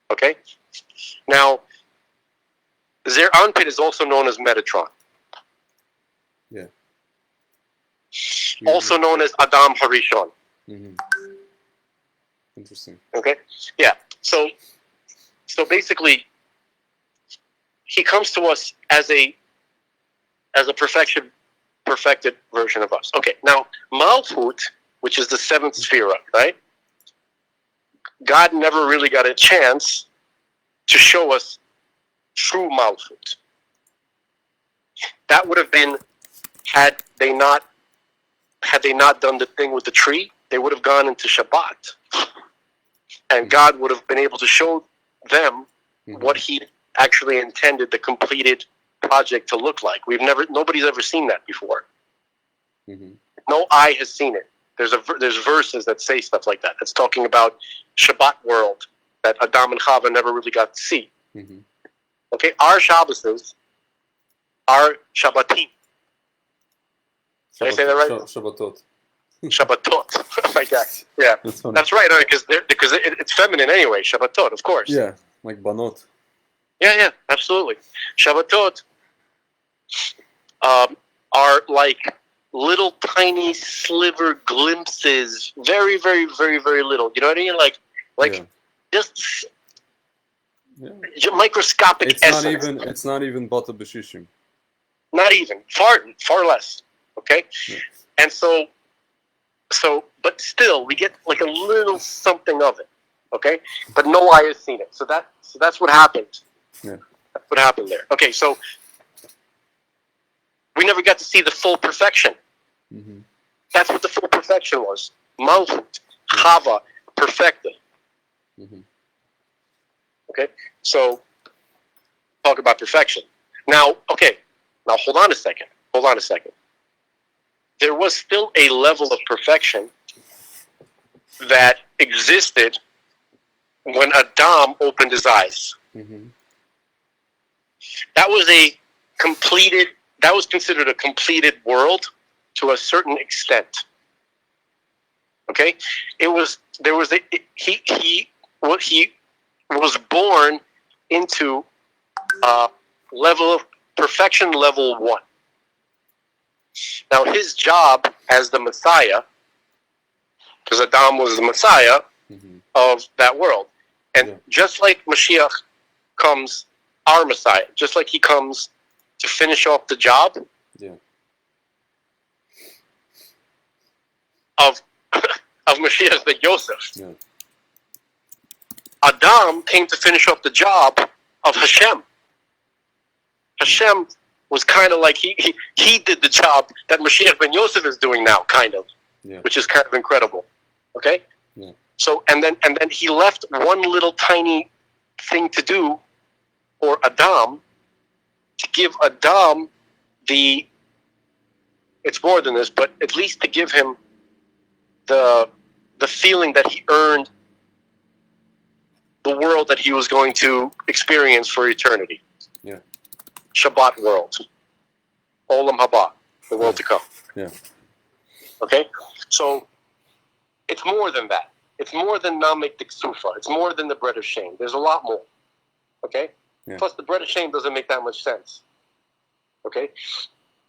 Okay? Now, Zer Anpin is also known as Metatron.
Yeah.
Also known as Adam Harishon.
Mm-hmm. Interesting.
Okay? Yeah. So basically, he comes to us as a perfected version of us. Okay, now Malchut, which is the 7th Sefirah, right? God never really got a chance to show us true Malchut. That would have been, had they not done the thing with the tree, they would have gone into Shabbat. And God would have been able to show them what he actually intended the completed project to look like. Nobody's ever seen that before. Mm-hmm. No eye has seen it. There's verses that say stuff like that. That's talking about Shabbat world that Adam and Chava never really got to see. Mm-hmm. Okay, our Shabbases are Shabbatim. Did I say that right?
Shabbatot.
Shabbatot. Like that. Yeah, that's right. Because it's feminine anyway. Shabbatot, of course.
Yeah, like banot.
Yeah, absolutely. Shabbatot are like little tiny sliver glimpses, very, very, very, very little. You know what I mean? Like just microscopic essence.
It's not even bata b'shishim.
Not even. Far less. Okay? Yeah. And so, but still, we get like a little something of it. Okay? But no eye has seen it. So that's what happened.
Yeah.
That's what happened there. Okay, so we never got to see the full perfection. Mm-hmm. That's what the full perfection was. Malchut, Chava, perfected. Mm-hmm. Okay, so talk about perfection. Now hold on a second. There was still a level of perfection that existed when Adam opened his eyes. Mm-hmm. That was considered a completed world to a certain extent. Okay, he was born into level of perfection, level 1. Now his job as the Messiah, because Adam was the Messiah of that world, and just like Mashiach comes, our Messiah, just like he comes to finish off the job of Mashiach ben Yosef. Yeah. Adam came to finish off the job of Hashem. Hashem was kind of like he did the job that Mashiach ben Yosef is doing now, kind of, which is kind of incredible. Okay, so and then he left one little tiny thing to do for Adam, to give Adam it's more than this, but at least to give him the feeling that he earned the world that he was going to experience for eternity. Yeah. Shabbat world. Olam haba, the world to come. Yeah. Okay? So, it's more than that. It's more than Namek Diksufa. It's more than the bread of shame. There's a lot more. Okay? Yeah. Plus, the bread of shame doesn't make that much sense. Okay?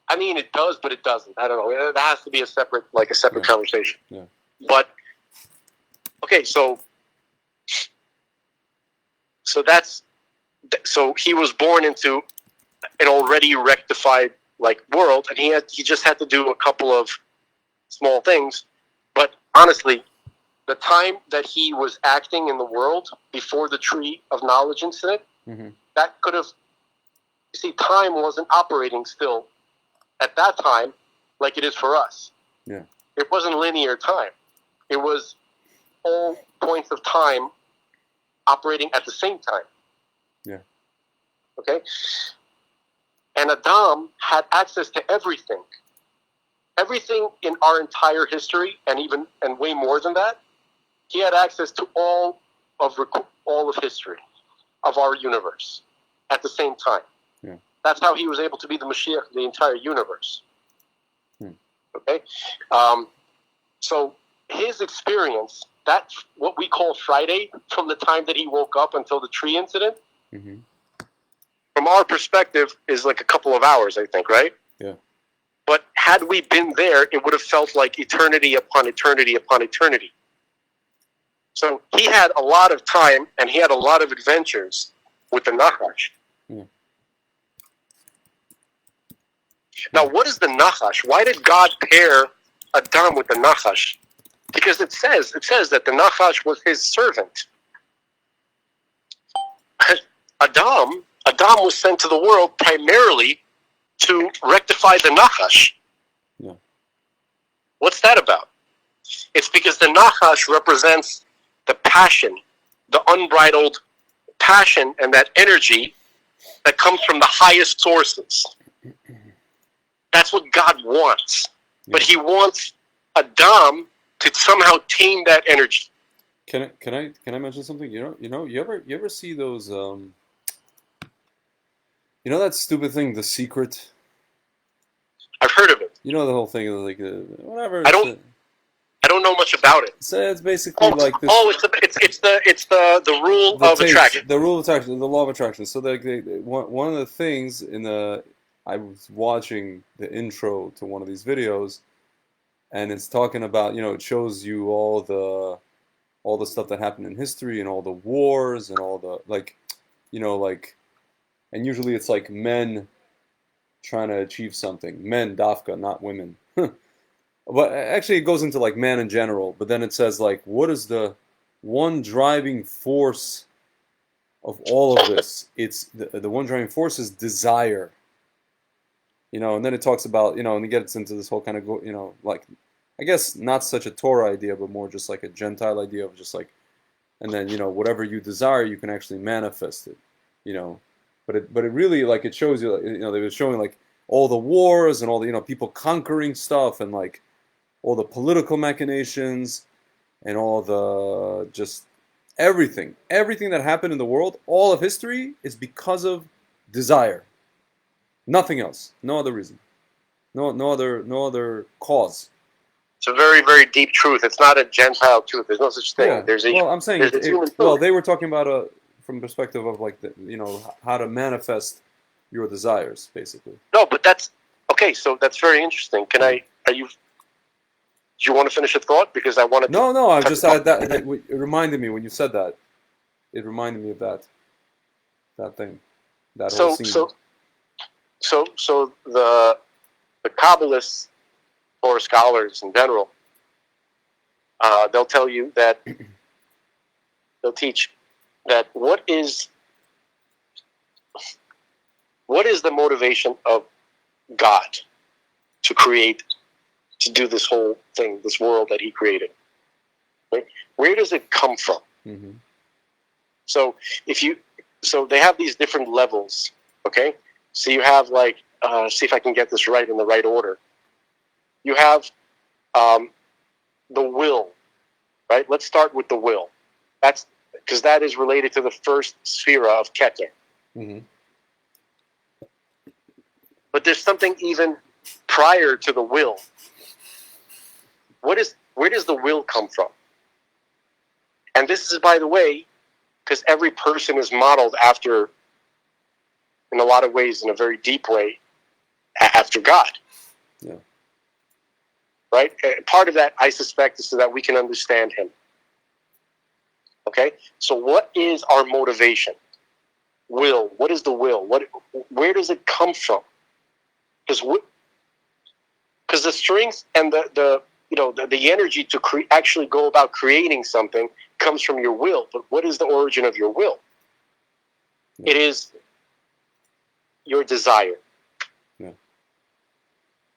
I mean, it does, but it doesn't. I don't know. It has to be a separate conversation. Yeah. But, okay, so he was born into an already rectified world, and he just had to do a couple of small things. But honestly, the time that he was acting in the world before the Tree of Knowledge incident, that could have, time wasn't operating still at that time like it is for us. Yeah. It wasn't linear time. It was all points of time operating at the same time. Yeah. Okay? And Adam had access to everything. Everything in our entire history, and way more than that, he had access to all of history, of our universe, at the same time. Yeah. That's how he was able to be the Mashiach of the entire universe. Okay? So his experience, that's what we call Friday, from the time that he woke up until the tree incident, from our perspective, is like a couple of hours, I think, right? Yeah. But had we been there, it would have felt like eternity upon eternity upon eternity. So he had a lot of time, and he had a lot of adventures with the Nachash. Yeah. Now, what is the Nachash? Why did God pair Adam with the Nachash? Because it says that the Nachash was his servant. Adam was sent to the world primarily to rectify the Nachash. Yeah. What's that about? It's because the Nachash represents the passion, the unbridled passion and that energy that comes from the highest sources. That's what God wants. Yeah. But he wants Adam to somehow tame that energy.
Can I mention something? You ever see those that stupid thing, The Secret?
I've heard of it.
You know the whole thing, whatever.
I don't know much about it.
So it's basically like this.
It's the rule of attraction.
The rule of attraction, the law of attraction. So one of the things I was watching the intro to one of these videos, and it's talking about, it shows you all the stuff that happened in history and all the wars and all the and usually it's like men trying to achieve something. Men, dafka, not women. But actually it goes into man in general, but then it says what is the one driving force of all of this? It's the one driving force is desire. And then it talks about, and it gets into this whole kind of, I guess not such a Torah idea, but more just like a Gentile idea of just and then, whatever you desire, you can actually manifest it, But it really, it shows you, they were showing all the wars and all the, people conquering stuff and all the political machinations and all the just everything that happened in the world, all of history is because of desire. Nothing else. No other reason. No other cause.
It's a very, very deep truth. It's not a Gentile truth. There's no such thing.
Yeah.
I'm saying
they were talking about from perspective of like how to manifest your desires, basically.
No, but that's okay. So that's very interesting. Do you want to finish a thought? Because I wanted.
No. I just it reminded me when you said that. It reminded me of that thing, that whole scene.
So the Kabbalists or scholars in general, they'll tell you that they'll teach that what is the motivation of God to do this whole thing, this world that He created? Right? Where does it come from?
Mm-hmm.
So they have these different levels. Okay, so you have see if I can get this right in the right order. You have the will, right? Let's start with the will. That's because that is related to the first sphera of Keter.
Mm-hmm.
But there's something even prior to the will. Where does the will come from? And this is, by the way, because every person is modeled after, in a lot of ways, in a very deep way, after God.
Yeah.
Right? Part of that, I suspect, is so that we can understand Him. Okay? So what is our motivation? Will. What is the will? Where does it come from? Because the strength and the energy to actually go about creating something comes from your will. But what is the origin of your will? Yeah. It is your desire.
Yeah.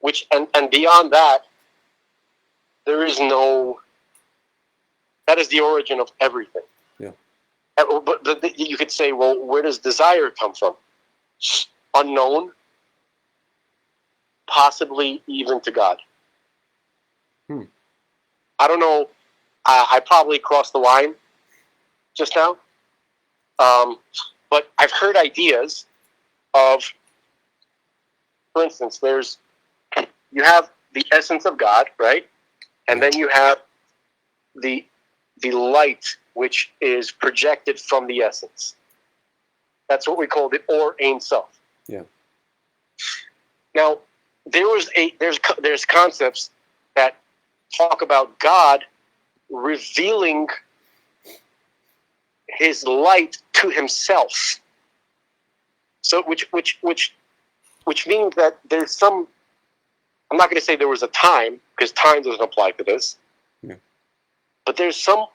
Which and beyond that, there is no. That is the origin of everything.
Yeah.
But you could say, well, where does desire come from? Unknown, possibly even to God. I don't know. I probably crossed the line just now. But I've heard ideas of, for instance, you have the essence of God, right? And then you have the light which is projected from the essence. That's what we call the Or Ein Sof.
Yeah.
Now, there's concepts that talk about God revealing His light to Himself. So, which means that there's some. I'm not going to say there was a time, because time doesn't apply to this.
Yeah.
But there's some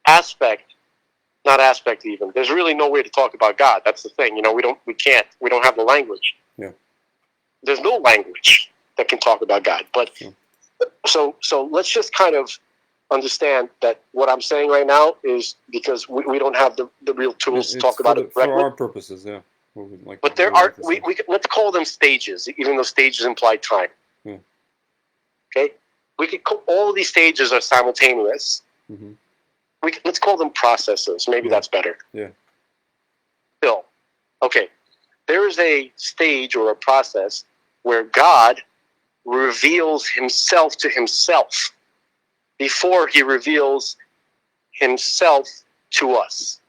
aspect, not aspect even. There's really no way to talk about God. That's the thing. We don't have the language.
Yeah.
There's no language that can talk about God. But so let's just kind of understand that what I'm saying right now is because we don't have the real tools to talk about it correctly.
For our purposes, yeah.
But let's call them stages, even though stages imply time.
Yeah.
Okay? All of these stages are simultaneous.
Mm-hmm.
Let's call them processes. Maybe that's better.
Yeah.
Still, okay. There is a stage or a process where God reveals Himself to Himself before He reveals Himself to us.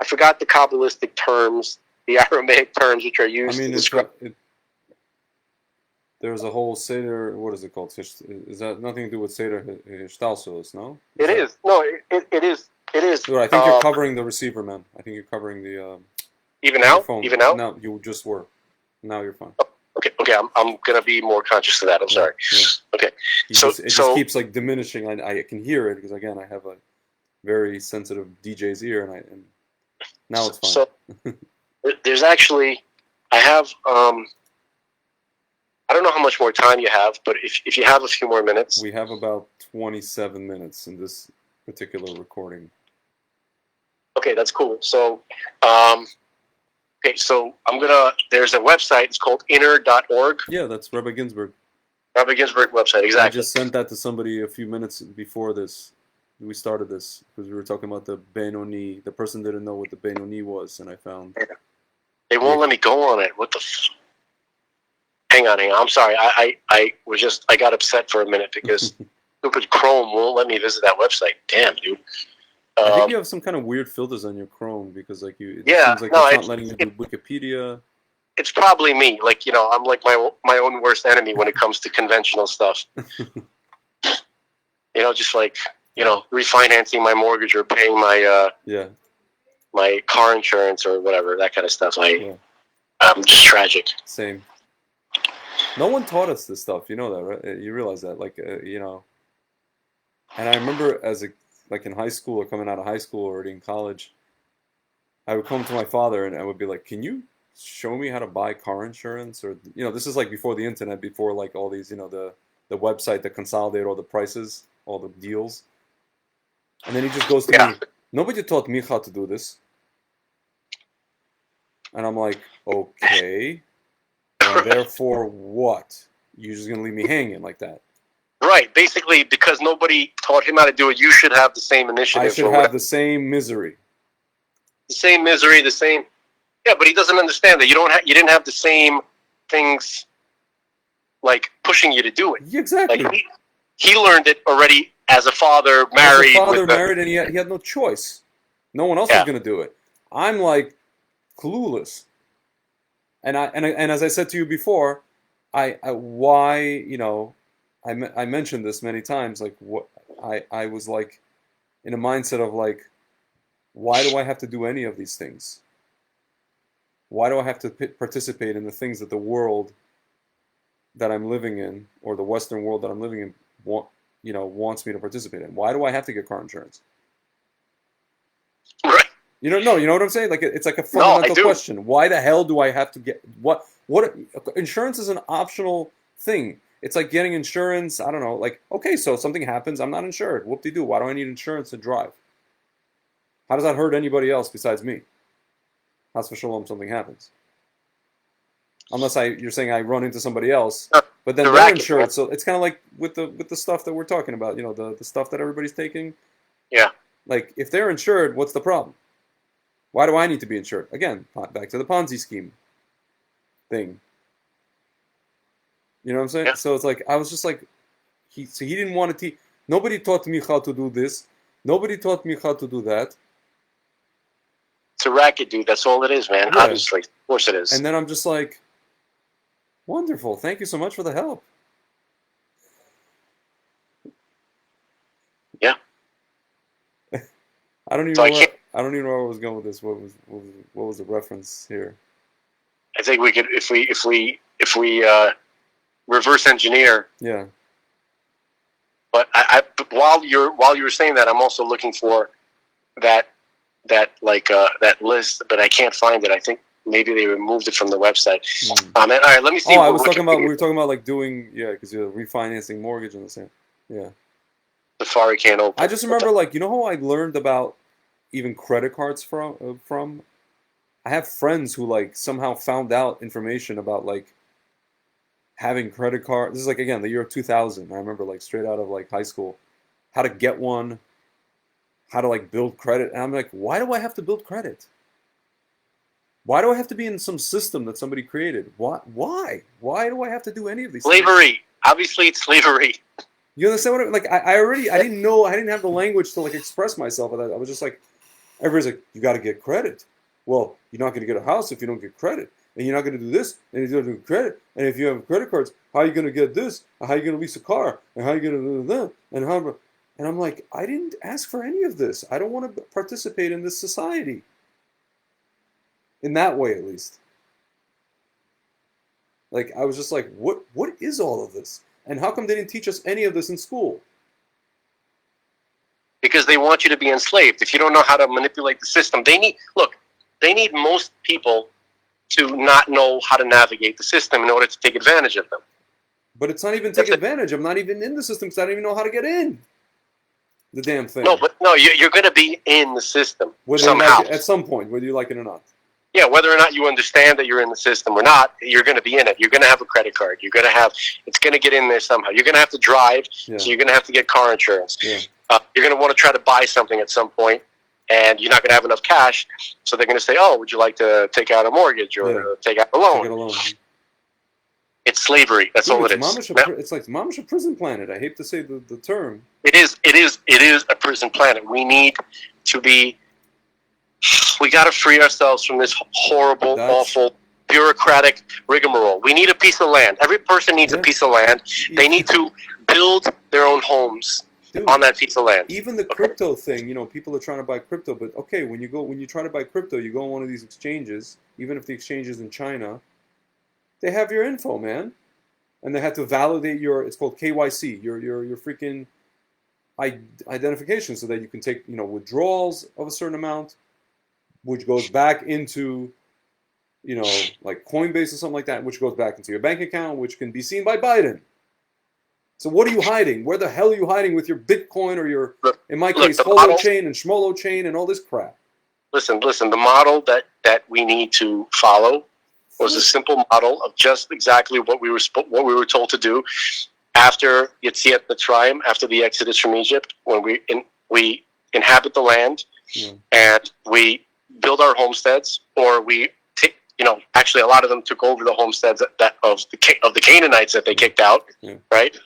I forgot the Kabbalistic terms, the Aramaic terms which are used to describe.
There's a whole Seder, what is it called? Is that nothing to do with Seder Hishtalsos, no?
It is. No, it is.
Dude, I think you're covering the receiver, man. I think you're covering the...
Even now?
Phone.
Even now?
No, you just were. Now you're fine.
Okay. I'm going to be more conscious of that. I'm sorry. Yeah. Okay.
It just keeps diminishing. I can hear it because, again, I have a very sensitive DJ's ear, and now it's fine.
So there's actually, I have, I don't know how much more time you have, but if you have a few more minutes.
We have about 27 minutes in this particular recording.
Okay, that's cool. So, so there's a website, it's called inner.org.
Yeah, that's Rabbi Ginsburg.
Rabbi Ginsburg website, exactly.
I just sent that to somebody a few minutes before we started this, because we were talking about the Benoni. The person didn't know what the Benoni was, and I found...
They won't let me go on it. What the... Hang on. I'm sorry. I got upset for a minute because stupid Chrome won't let me visit that website. Damn, dude.
I think you have some kind of weird filters on your Chrome because it seems like it's not letting you do Wikipedia.
It's probably me. Like, I'm like my own worst enemy when it comes to conventional stuff. Just like, refinancing my mortgage or paying my my car insurance or whatever, that kind of stuff. I'm just tragic.
Same. No one taught us this stuff. You know that, right? You realize that, like, And I remember in high school or coming out of high school or already in college, I would come to my father and I would be like, "Can you show me how to buy car insurance?" Or this is like before the internet, before like all these, the website that consolidated all the prices, all the deals. And then he just goes to me, "Nobody taught me how to do this." And I'm like, "Okay. And therefore what? You're just gonna leave me hanging like that?"
Right. Basically, because nobody taught him how to do it, you should have the same initiative.
I should have the same misery.
The same misery, the same. Yeah, but he doesn't understand that you didn't have the same things like pushing you to do it.
Yeah, exactly.
Like he learned it already as a father, married.
And he had no choice. No one else was going to do it. I'm like clueless. And as I said to you before, I mentioned this many times. Like what I was like in a mindset of like, why do I have to do any of these things? Why do I have to participate in the things that the world that I'm living in, or the Western world that I'm living in, wants me to participate in? Why do I have to get car insurance?
Right.
You know what I'm saying? Like it's like a fundamental question. Why the hell do I have to get what insurance is an optional thing. It's like getting insurance. I don't know. Like, okay, so if something happens, I'm not insured. Whoop-de-doo. Why do I need insurance to drive? How does that hurt anybody else besides me? That's for sure. Something happens. Unless you're saying I run into somebody else, but then they're insured. So it's kind of like with the stuff that we're talking about. The stuff that everybody's taking.
Yeah.
Like if they're insured, what's the problem? Why do I need to be insured? Again, back to the Ponzi scheme thing. You know what I'm saying? Yeah. So it's like I was just like, he didn't want to teach. Nobody taught me how to do this. Nobody taught me how to do that.
It's a racket, dude. That's all it is, man. Yeah. Obviously, of course it is.
And then I'm just like, wonderful. Thank you so much for the help.
Yeah.
I don't even know where I was going with this. What was the reference here?
I think we could, if we reverse engineer.
Yeah.
But while you were saying that, I'm also looking for that list, but I can't find it. I think maybe they removed it from the website. All right, let me see.
Oh, we were talking about like doing, because you're refinancing mortgage and the same. Yeah.
Safari can't open.
I just remember, like, how I learned about even credit cards from. I have friends who like somehow found out information about like having credit cards. This is like, again, the year of 2000. I remember like straight out of like high school, how to get one, how to like build credit. And I'm like, why do I have to build credit? Why do I have to be in some system that somebody created? Why? Why do I have to do any of these things?
Slavery. Obviously, it's slavery.
You understand what like I didn't know, I didn't have the language to like express myself. I was just like, everybody's like, you got to get credit. Well, you're not going to get a house if you don't get credit. And you're not going to do this, and you're going to do credit. And if you have credit cards, how are you going to get this? How are you going to lease a car? And how are you going to do that? And I'm like, I didn't ask for any of this. I don't want to participate in this society. In that way, at least. Like, I was just like, what is all of this? And how come they didn't teach us any of this in school?
Because they want you to be enslaved. If you don't know how to manipulate the system, they need most people to not know how to navigate the system in order to take advantage of them.
But it's not even take advantage. I'm not even in the system because I don't even know how to get in the damn thing.
No, you're going to be in the system somehow.
At some point, whether you like it or not.
Yeah, whether or not you understand that you're in the system or not, you're going to be in it. You're going to have a credit card. It's going to get in there somehow. You're going to have to drive, so you're going to have to get car insurance. Yeah. You're going to want to try to buy something at some point, and you're not going to have enough cash, so they're going to say, oh, would you like to take out a mortgage or take out a loan? It's slavery. That's all it is.
It's like mamish a prison planet. I hate to say the term.
It is a prison planet. We need to be. We got to free ourselves from this horrible, awful, bureaucratic rigmarole. We need a piece of land. Every person needs a piece of land. They need to build their own homes on that piece of land.
Even the crypto thing, people are trying to buy crypto, but okay, when you try to buy crypto, you go on one of these exchanges, even if the exchange is in China, they have your info, man. And they have to validate it's called KYC, your freaking identification, so that you can take, withdrawals of a certain amount, which goes back into, like Coinbase or something like that, which goes back into your bank account, which can be seen by Biden. So what are you hiding? Where the hell are you hiding with your Bitcoin or your, in my case, Holo chain and Schmolo chain and all this crap?
Listen. The model that we need to follow was a simple model of just exactly what we were told to do after Yetziat Mitzrayim, after the Exodus from Egypt, when we inhabit the land and we build our homesteads, or we take, actually a lot of them took over the homesteads of the Canaanites that they kicked out, right?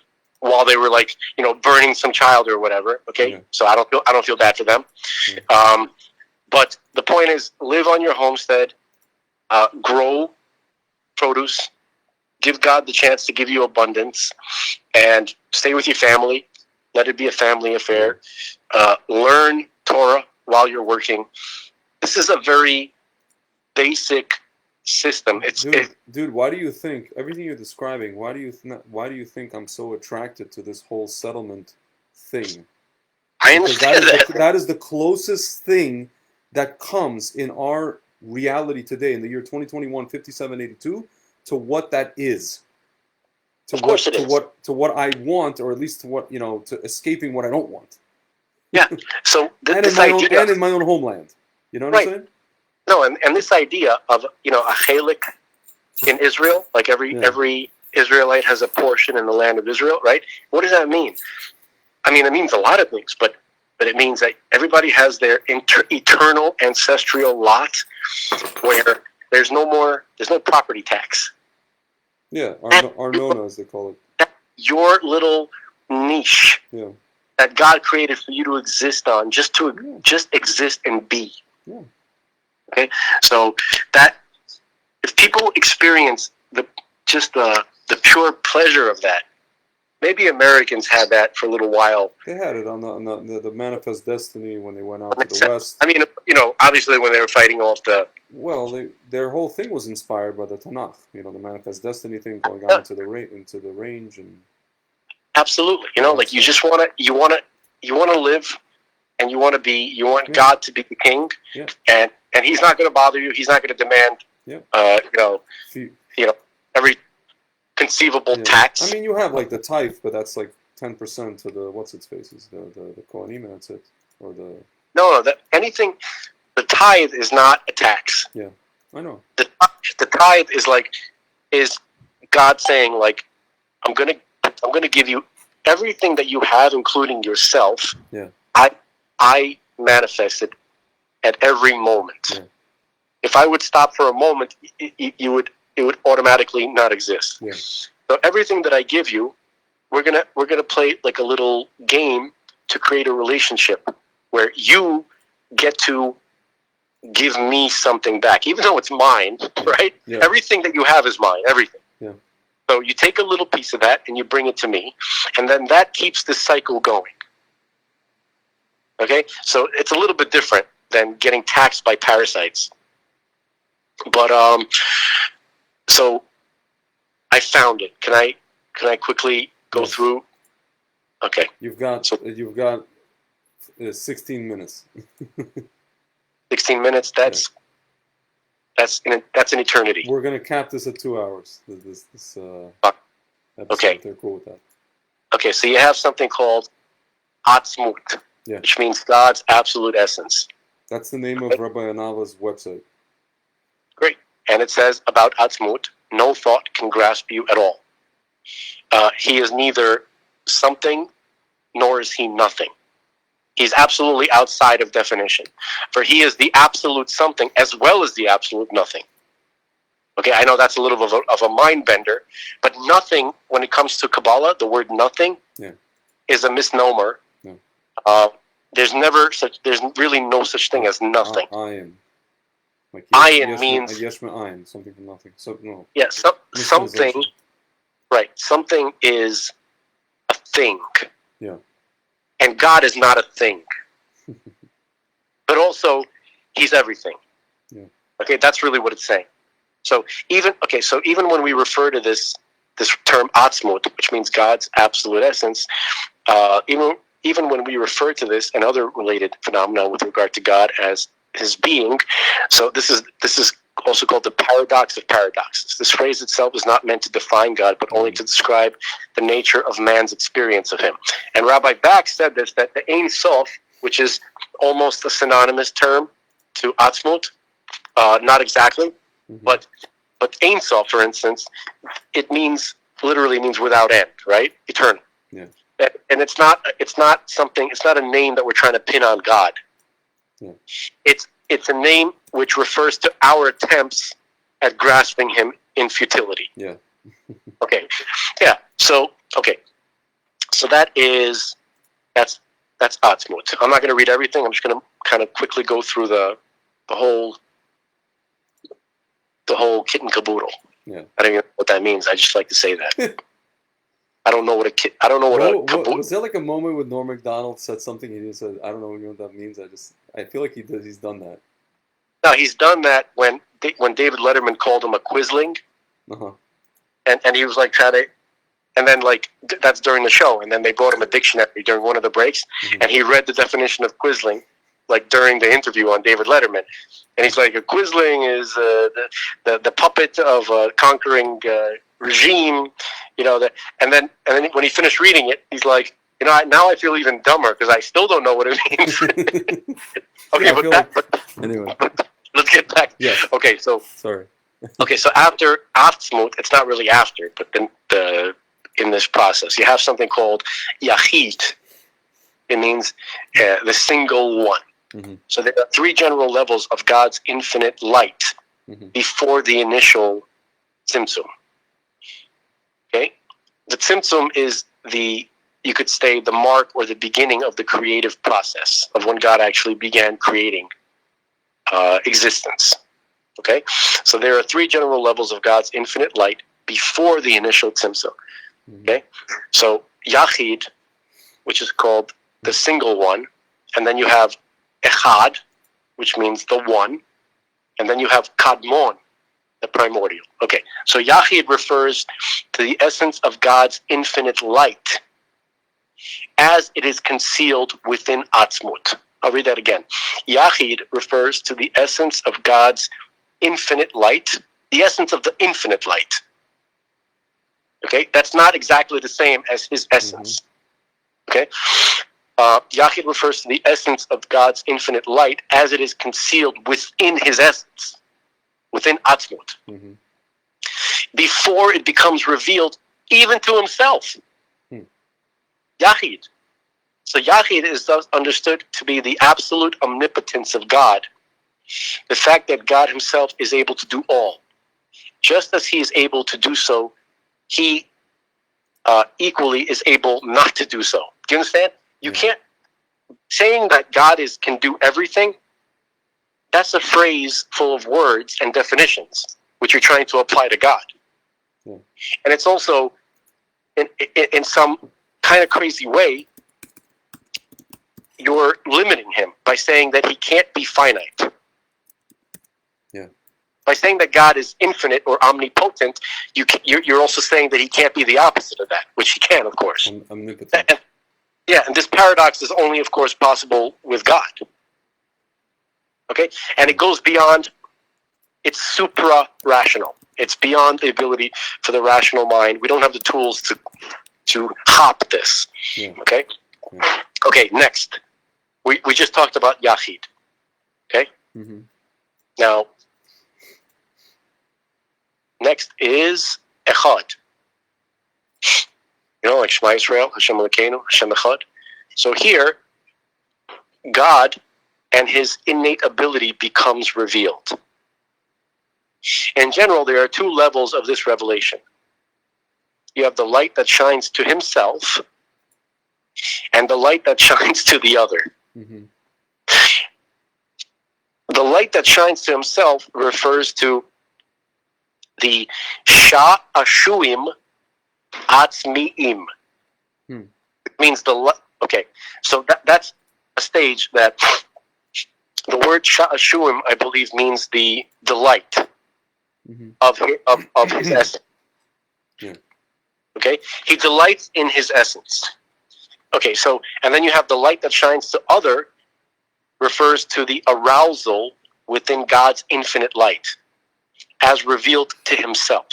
While they were like, burning some child or whatever. Okay, so I don't feel bad for them. But the point is, live on your homestead, grow produce, give God the chance to give you abundance, and stay with your family. Let it be a family affair. Learn Torah while you're working. This is a very basic system.
Dude, why do you think everything you're describing? Why do you think I'm so attracted to this whole settlement thing?
I understand
that is the closest thing that comes in our reality today in the year 2021, 5782, to what that is. To what I want, or at least to what to escaping what I don't want.
Yeah. So
and in my own homeland. You know what I'm saying?
No, and this idea of a chalik in Israel, like every Israelite has a portion in the land of Israel, right? What does that mean? I mean, it means a lot of things, but it means that everybody has their eternal ancestral lot, where there's no property tax.
Yeah, Arnona, as they call it.
Your little niche that God created for you to exist on, just exist and be. Yeah. Okay, so that if people experience the pure pleasure of that, maybe Americans had that for a little while.
They had it on the Manifest Destiny when they went out to the West.
I mean, obviously when they were fighting off the.
Well, their whole thing was inspired by the Tanakh. The Manifest Destiny thing, going out into the range and. Absolutely,
like you just want to live, and you want God to be the king, and He's not going to bother you. He's not going to demand, every conceivable tax.
I mean, you have like the tithe, but that's like 10% to the what's its faces, the Kohanim, that's it, or the.
No, anything. The tithe is not a tax.
Yeah, I know.
The tithe is God saying, like, I'm gonna give you everything that you have, including yourself.
Yeah.
I manifest it at every moment.
Yeah.
If I would stop for a moment, it would automatically not exist.
Yeah.
So everything that I give you, we're gonna play like a little game to create a relationship where you get to give me something back, even though it's mine, right?
Yeah.
Everything that you have is mine, everything.
Yeah.
So you take a little piece of that and you bring it to me, and then that keeps the cycle going. Okay? So it's a little bit different than getting taxed by parasites. But so I found it. Can I quickly go through? Okay.
You've got 16 minutes.
16 minutes. That's an eternity.
We're gonna cap this at 2 hours. This episode.
Okay.
They're cool with that.
Okay, so you have something called Atzmut, which means God's absolute essence.
That's the name of Rabbi Anava's website.
Great. And it says about Atzmut, no thought can grasp you at all. He is neither something, nor is he nothing. He's absolutely outside of definition. For he is the absolute something as well as the absolute nothing. Okay, I know that's a little of a mind bender, but nothing, when it comes to Kabbalah, the word nothing is a misnomer. Yeah. There's really no such thing as nothing.
Ayin. Like
Ayin means
yeshma ayin, something from nothing. So no.
Yeah, something. Right, something is a thing.
Yeah.
And God is not a thing. But also, He's everything.
Yeah.
Okay, that's really what it's saying. So even when we refer to this term atzmut, which means God's absolute essence, even when we refer to this and other related phenomena with regard to God as His being, so this is also called the paradox of paradoxes. This phrase itself is not meant to define God, but only to describe the nature of man's experience of Him. And Rabbi Bach said this, that the Ein Sof, which is almost a synonymous term to atzmut, not exactly, but Ein Sof, for instance, it literally means without end, right? Eternal.
Yeah.
And it's not a name that we're trying to pin on God.
Yeah.
It's a name which refers to our attempts at grasping Him in futility.
Yeah.
Okay. Yeah. So that's Atzmut. I'm not going to read everything. I'm just going to kind of quickly go through the whole kit and caboodle.
Yeah.
I don't even know what that means. I just like to say that. I don't know what
was there like a moment when Norm Macdonald said something he just said, I don't know what that means. I feel like he's done that.
No, he's done that when David Letterman called him a quisling.
Uh-huh.
And he was like trying to, and then like that's during the show, and then they brought him a dictionary during one of the breaks, and he read the definition of quisling, like during the interview on David Letterman, and he's like, a quisling is the puppet of a conquering regime, and then when he finished reading it, he's like, now I feel even dumber because I still don't know what it means. Okay,
anyway,
let's get back.
Yes.
Okay, so
sorry.
Okay, so after Atzmut, it's not really after, but in this process, you have something called Yachid. It means the single one. Mm-hmm. So there are three general levels of God's infinite light before the initial Tzimtzum. Okay? The Tzimtzum is you could say, the mark or the beginning of the creative process of when God actually began creating existence. Okay? So there are three general levels of God's infinite light before the initial Tzimtzum. Okay? So Yachid, which is called the single one, and then you have Echad, which means the one, and then you have Kadmon, the primordial. Okay, so Yachid refers to the essence of God's infinite light as it is concealed within Atzmut. I'll read that again. Yachid refers to the essence of God's infinite light, the essence of the infinite light. Okay, that's not exactly the same as His essence. Okay, Yachid refers to the essence of God's infinite light as it is concealed within His essence, within Atzmut, before it becomes revealed even to Himself. Yachid. So Yachid is thus understood to be the absolute omnipotence of God, the fact that God Himself is able to do all. Just as He is able to do so, He equally is able not to do so. Do you understand? You can't, saying that God can do everything, that's a phrase full of words and definitions, which you're trying to apply to God. And it's also, in some kind of crazy way, you're limiting Him by saying that He can't be finite. By saying that God is infinite or omnipotent, you're also saying that He can't be the opposite of that, which He can, of course.
Omnipotent.
And this paradox is only, of course, possible with God. Okay? And it goes beyond, it's supra-rational. It's beyond the ability for the rational mind. We don't have the tools to hop this. Okay? Okay, next. We just talked about Yachid. Okay? Now, next is Echad. Like Shema Yisrael, Hashem Elokeinu, Hashem Echad. So here, God and His innate ability becomes revealed. In general, there are two levels of this revelation. You have the light that shines to himself and the light that shines to the other.
Mm-hmm.
The light that shines to himself refers to the sha'ashuim atzmi'im. It means okay, so that's a stage that the word sha'ashuim, I believe, means the delight of his essence.
Yeah.
Okay, he delights in his essence. Okay, so, and then you have the light that shines to other, refers to the arousal within God's infinite light, as revealed to himself,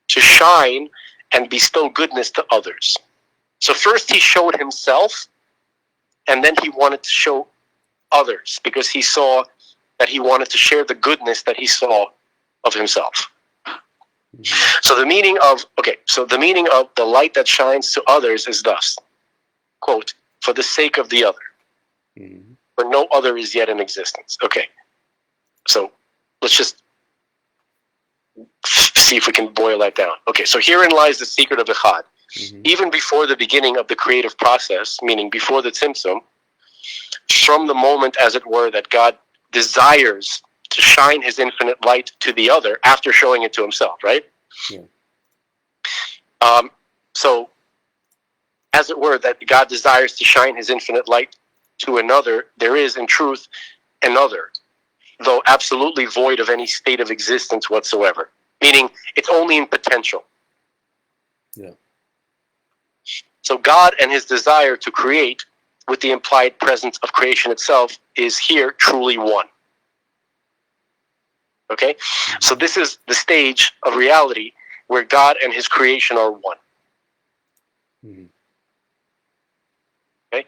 to shine and bestow goodness to others. So first he showed himself, and then he wanted to show others, because he saw that he wanted to share the goodness that he saw of himself. So the meaning of the light that shines to others is thus, quote, for the sake of the other, for no other is yet in existence. Okay, so let's just see if we can boil that down. Okay, so herein lies the secret of Echad. Even before the beginning of the creative process, meaning before the Tzimtzum, from the moment, as it were, that God desires to shine his infinite light to the other after showing it to himself, right?
Yeah.
So, as it were, that God desires to shine his infinite light to another, there is, in truth, another, though absolutely void of any state of existence whatsoever. Meaning, it's only in potential.
Yeah.
So God and his desire to create, with the implied presence of creation itself, is here truly one. Okay? So this is the stage of reality where God and his creation are one. Okay?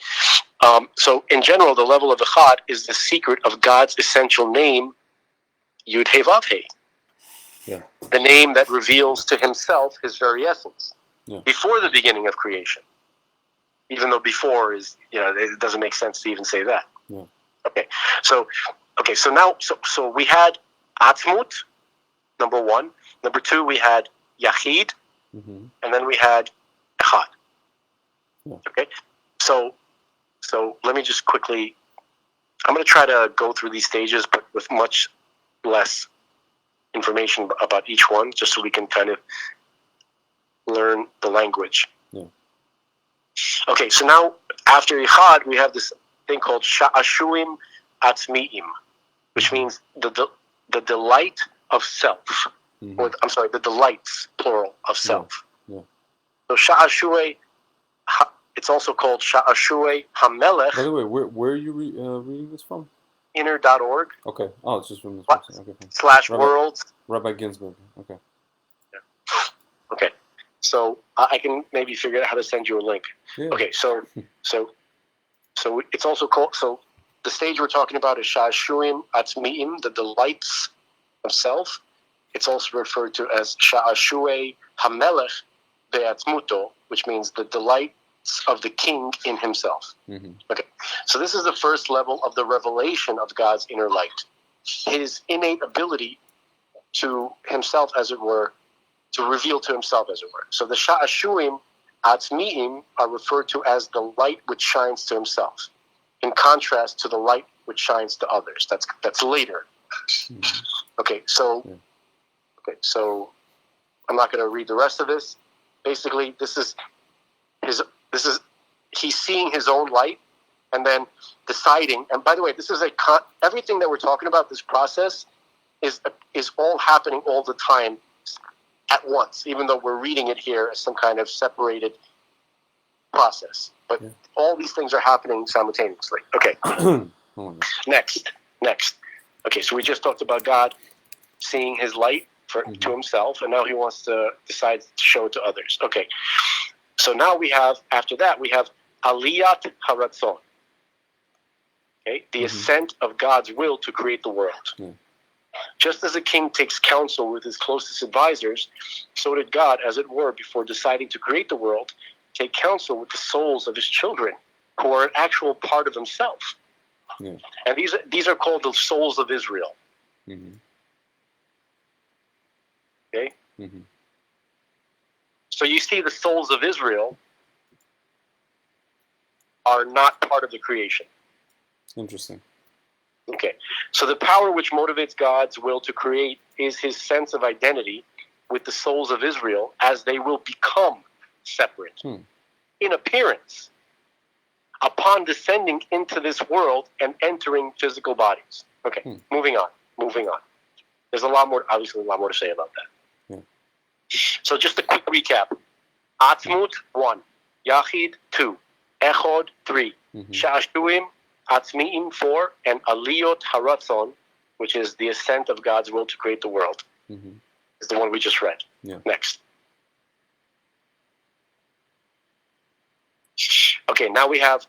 So in general, the level of Echad is the secret of God's essential name, Yud He Vav He.
Yeah.
The name that reveals to himself his very essence.
Yeah. Before
the beginning of creation. Even though before is, it doesn't make sense to even say that.
Yeah.
Okay, so now we had Atzmut, number one. Number two, we had Yachid, and then we had Echad.
Yeah.
Okay, so let me just quickly, I'm going to try to go through these stages, but with much less information about each one, just so we can kind of learn the language.
Yeah.
Okay, so now after Echad, we have this thing called Sha'ashuim Atzmi'im, which means the delight of self. Or, I'm sorry, the delights, plural, of self.
Yeah.
So Sha'ashuai, it's also called Sha'ashuai HaMelech.
By the way, where are you reading this from?
Inner.org.
Okay. Oh, it's just from this website. Okay.
/worlds.
Rabbi Ginsburg. Okay.
Yeah. Okay. So I can maybe figure out how to send you a link.
Yeah.
Okay. So it's also called. So the stage we're talking about is Sha'ashuim Atzmi'im, the delights of self. It's also referred to as Sha'ashuei HaMelech Be'atzmuto, which means the delights of the king in himself. Okay, so this is the first level of the revelation of God's inner light. His innate ability to himself, as it were, to reveal to himself, as it were. So the Sha'ashuim Atzmi'im are referred to as the light which shines to himself, in contrast to the light which shines to others. That's later. Okay, so I'm not going to read the rest of this. Basically, this is he's seeing his own light and then deciding. And by the way, this is everything that we're talking about. This process is all happening all the time at once, even though we're reading it here as some kind of separated process. But all these things are happening simultaneously. Okay. Next. Okay, so we just talked about God seeing his light to himself, and now he wants to decide to show it to others. Okay, so now after that we have Aliyat Haratzon. Okay, the ascent of God's will to create the world. Just as a king takes counsel with his closest advisors, so did God, as it were, before deciding to create the world, take counsel with the souls of his children, who are an actual part of himself. And these are called the souls of Israel. Okay?
Mm-hmm.
So you see the souls of Israel are not part of the creation.
Interesting.
Okay. So the power which motivates God's will to create is his sense of identity with the souls of Israel as they will become separate in appearance upon descending into this world and entering physical bodies. Okay, moving on. There's obviously a lot more to say about that.
Yeah.
So just a quick recap. Atzmut, 1. Yachid, 2. Echod, 3. Sha'ashuim, Atzmi'im, 4. And Aliyot Haratzon, which is the ascent of God's will to create the world, is the one we just read.
Yeah.
Next. Okay, now we have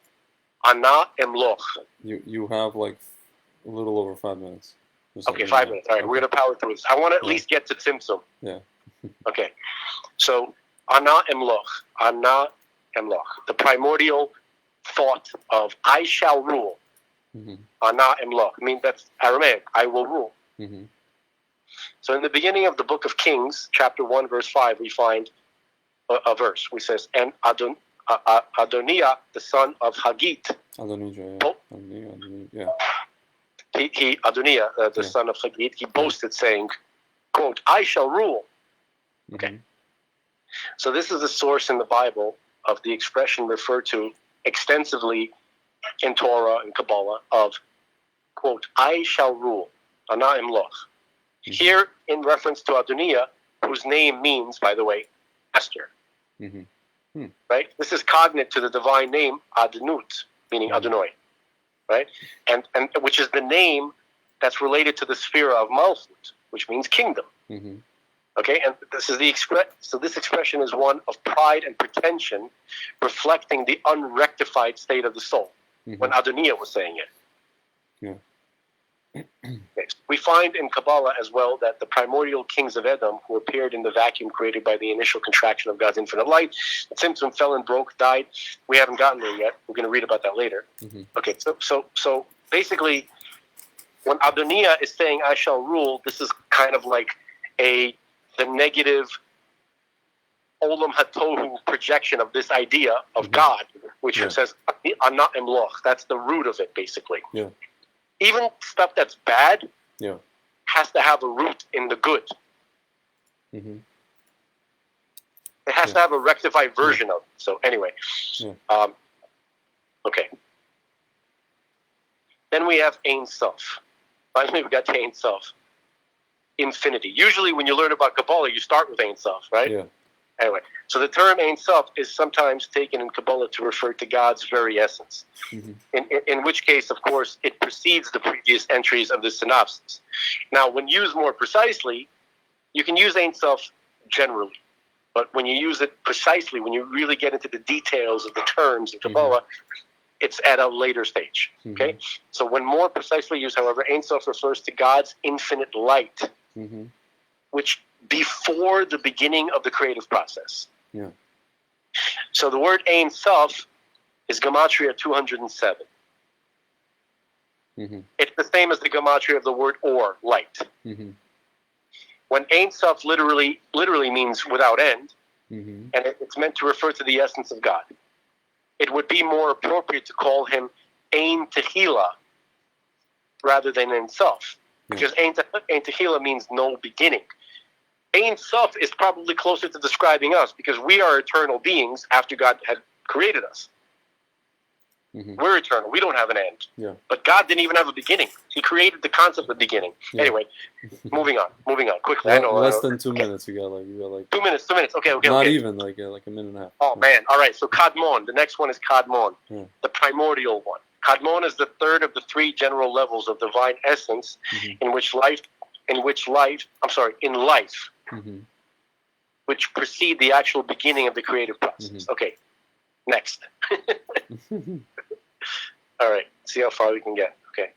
Ana Emloch.
You have like a little over 5 minutes.
Okay, 5 minutes. All right, we're going to power through this. I want to at least get to Tzimtzum.
Yeah.
Okay, so Ana Emloch. The primordial thought of I shall rule. Ana Emloch. I mean, that's Aramaic. I will rule. So in the beginning of the book of Kings, chapter 1, verse 5, we find a verse. We says, and Adoniah, the son of Haggit.
Adonijah, yeah.
Adoniah, the son of Haggit, he boasted, saying, quote, I shall rule. Okay. So this is the source in the Bible of the expression referred to extensively in Torah and Kabbalah of, quote, I shall rule. Ana Emloch. Here, in reference to Adoniah, whose name means, by the way, master. Right? This is cognate to the divine name Adonut, meaning Adonai. Right? And which is the name that's related to the sphere of Malchut, which means kingdom. Okay? And this is so this expression is one of pride and pretension, reflecting the unrectified state of the soul, when Adoniah was saying it.
Yeah.
Okay. We find in Kabbalah as well that the primordial kings of Edom, who appeared in the vacuum created by the initial contraction of God's infinite light, Tzimtzum fell and broke, died. We haven't gotten there yet. We're going to read about that later. Okay, so basically, when Adoniah is saying, I shall rule, this is kind of like the negative Olam HaTohu projection of this idea of God, which says, Ana Emloch. That's the root of it, basically.
Yeah.
Even stuff that's bad has to have a root in the good. It has to have a rectified version of it. So anyway, okay. Then we have Ein Sof. Finally, we got to Ein Sof. Infinity. Usually when you learn about Kabbalah, you start with Ein Sof, right?
Yeah.
Anyway, so the term Ein Sof is sometimes taken in Kabbalah to refer to God's very essence, in which case, of course, it precedes the previous entries of the synopsis. Now, when used more precisely, you can use Ein Sof generally, but when you use it precisely, when you really get into the details of the terms in Kabbalah, it's at a later stage, okay? So when more precisely used, however, Ein Sof refers to God's infinite light, which before the beginning of the creative process.
Yeah.
So the word Ein Sof is Gematria 207. It's the same as the Gematria of the word or, light. When Ein Sof literally means without end, and it's meant to refer to the essence of God, it would be more appropriate to call him Ein Tehila rather than Ein Sof, because Ein Tehila means no beginning. Ein Sof is probably closer to describing us because we are eternal beings after God had created us. We're eternal. We don't have an end. Yeah. But God didn't even have a beginning. He created the concept of beginning. Yeah. Anyway, moving on quickly.
I know, less than 2 minutes. You got like 2
minutes. Okay.
Not even like a minute and a half.
Oh man! All right. So Kadmon. The next one is Kadmon, the primordial one. Kadmon is the third of the three general levels of divine essence, in life, which precede the actual beginning of the creative process. Okay, next. All right, see how far we can get. Okay,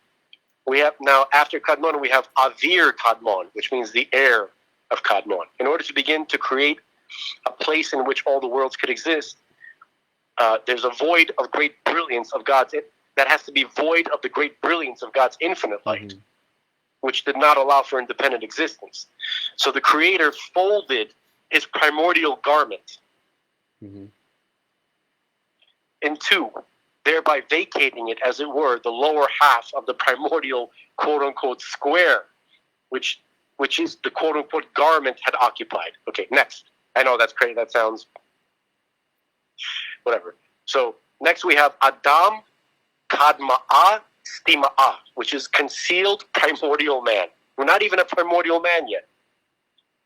we have now, after Kadmon, we have Avir Kadmon, which means the air of Kadmon. In order to begin to create a place in which all the worlds could exist, there's a void of great brilliance of God's, that has to be void of the great brilliance of God's infinite light. which did not allow for independent existence. So the Creator folded his primordial garment in two, thereby vacating it, as it were, the lower half of the primordial quote-unquote square, which is the quote-unquote garment had occupied. Okay, next. I know that's crazy. That sounds... whatever. So next we have Adam Kadma'a Stima'a, which is concealed primordial man. We're not even a primordial man yet.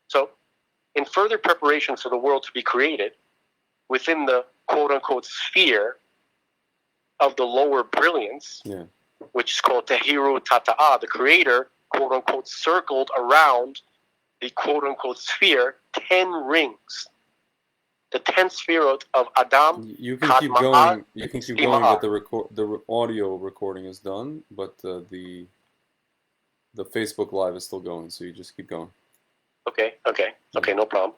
So in further preparation for the world to be created, within the quote-unquote sphere of the lower brilliance, which is called Tehiru Tata'a, the Creator, quote-unquote, circled around the quote-unquote sphere 10 rings. The 10th sphere of Adam.
You can keep going. You can keep going, but the audio recording is done, but the Facebook Live is still going. So you just keep going. Okay,
no problem.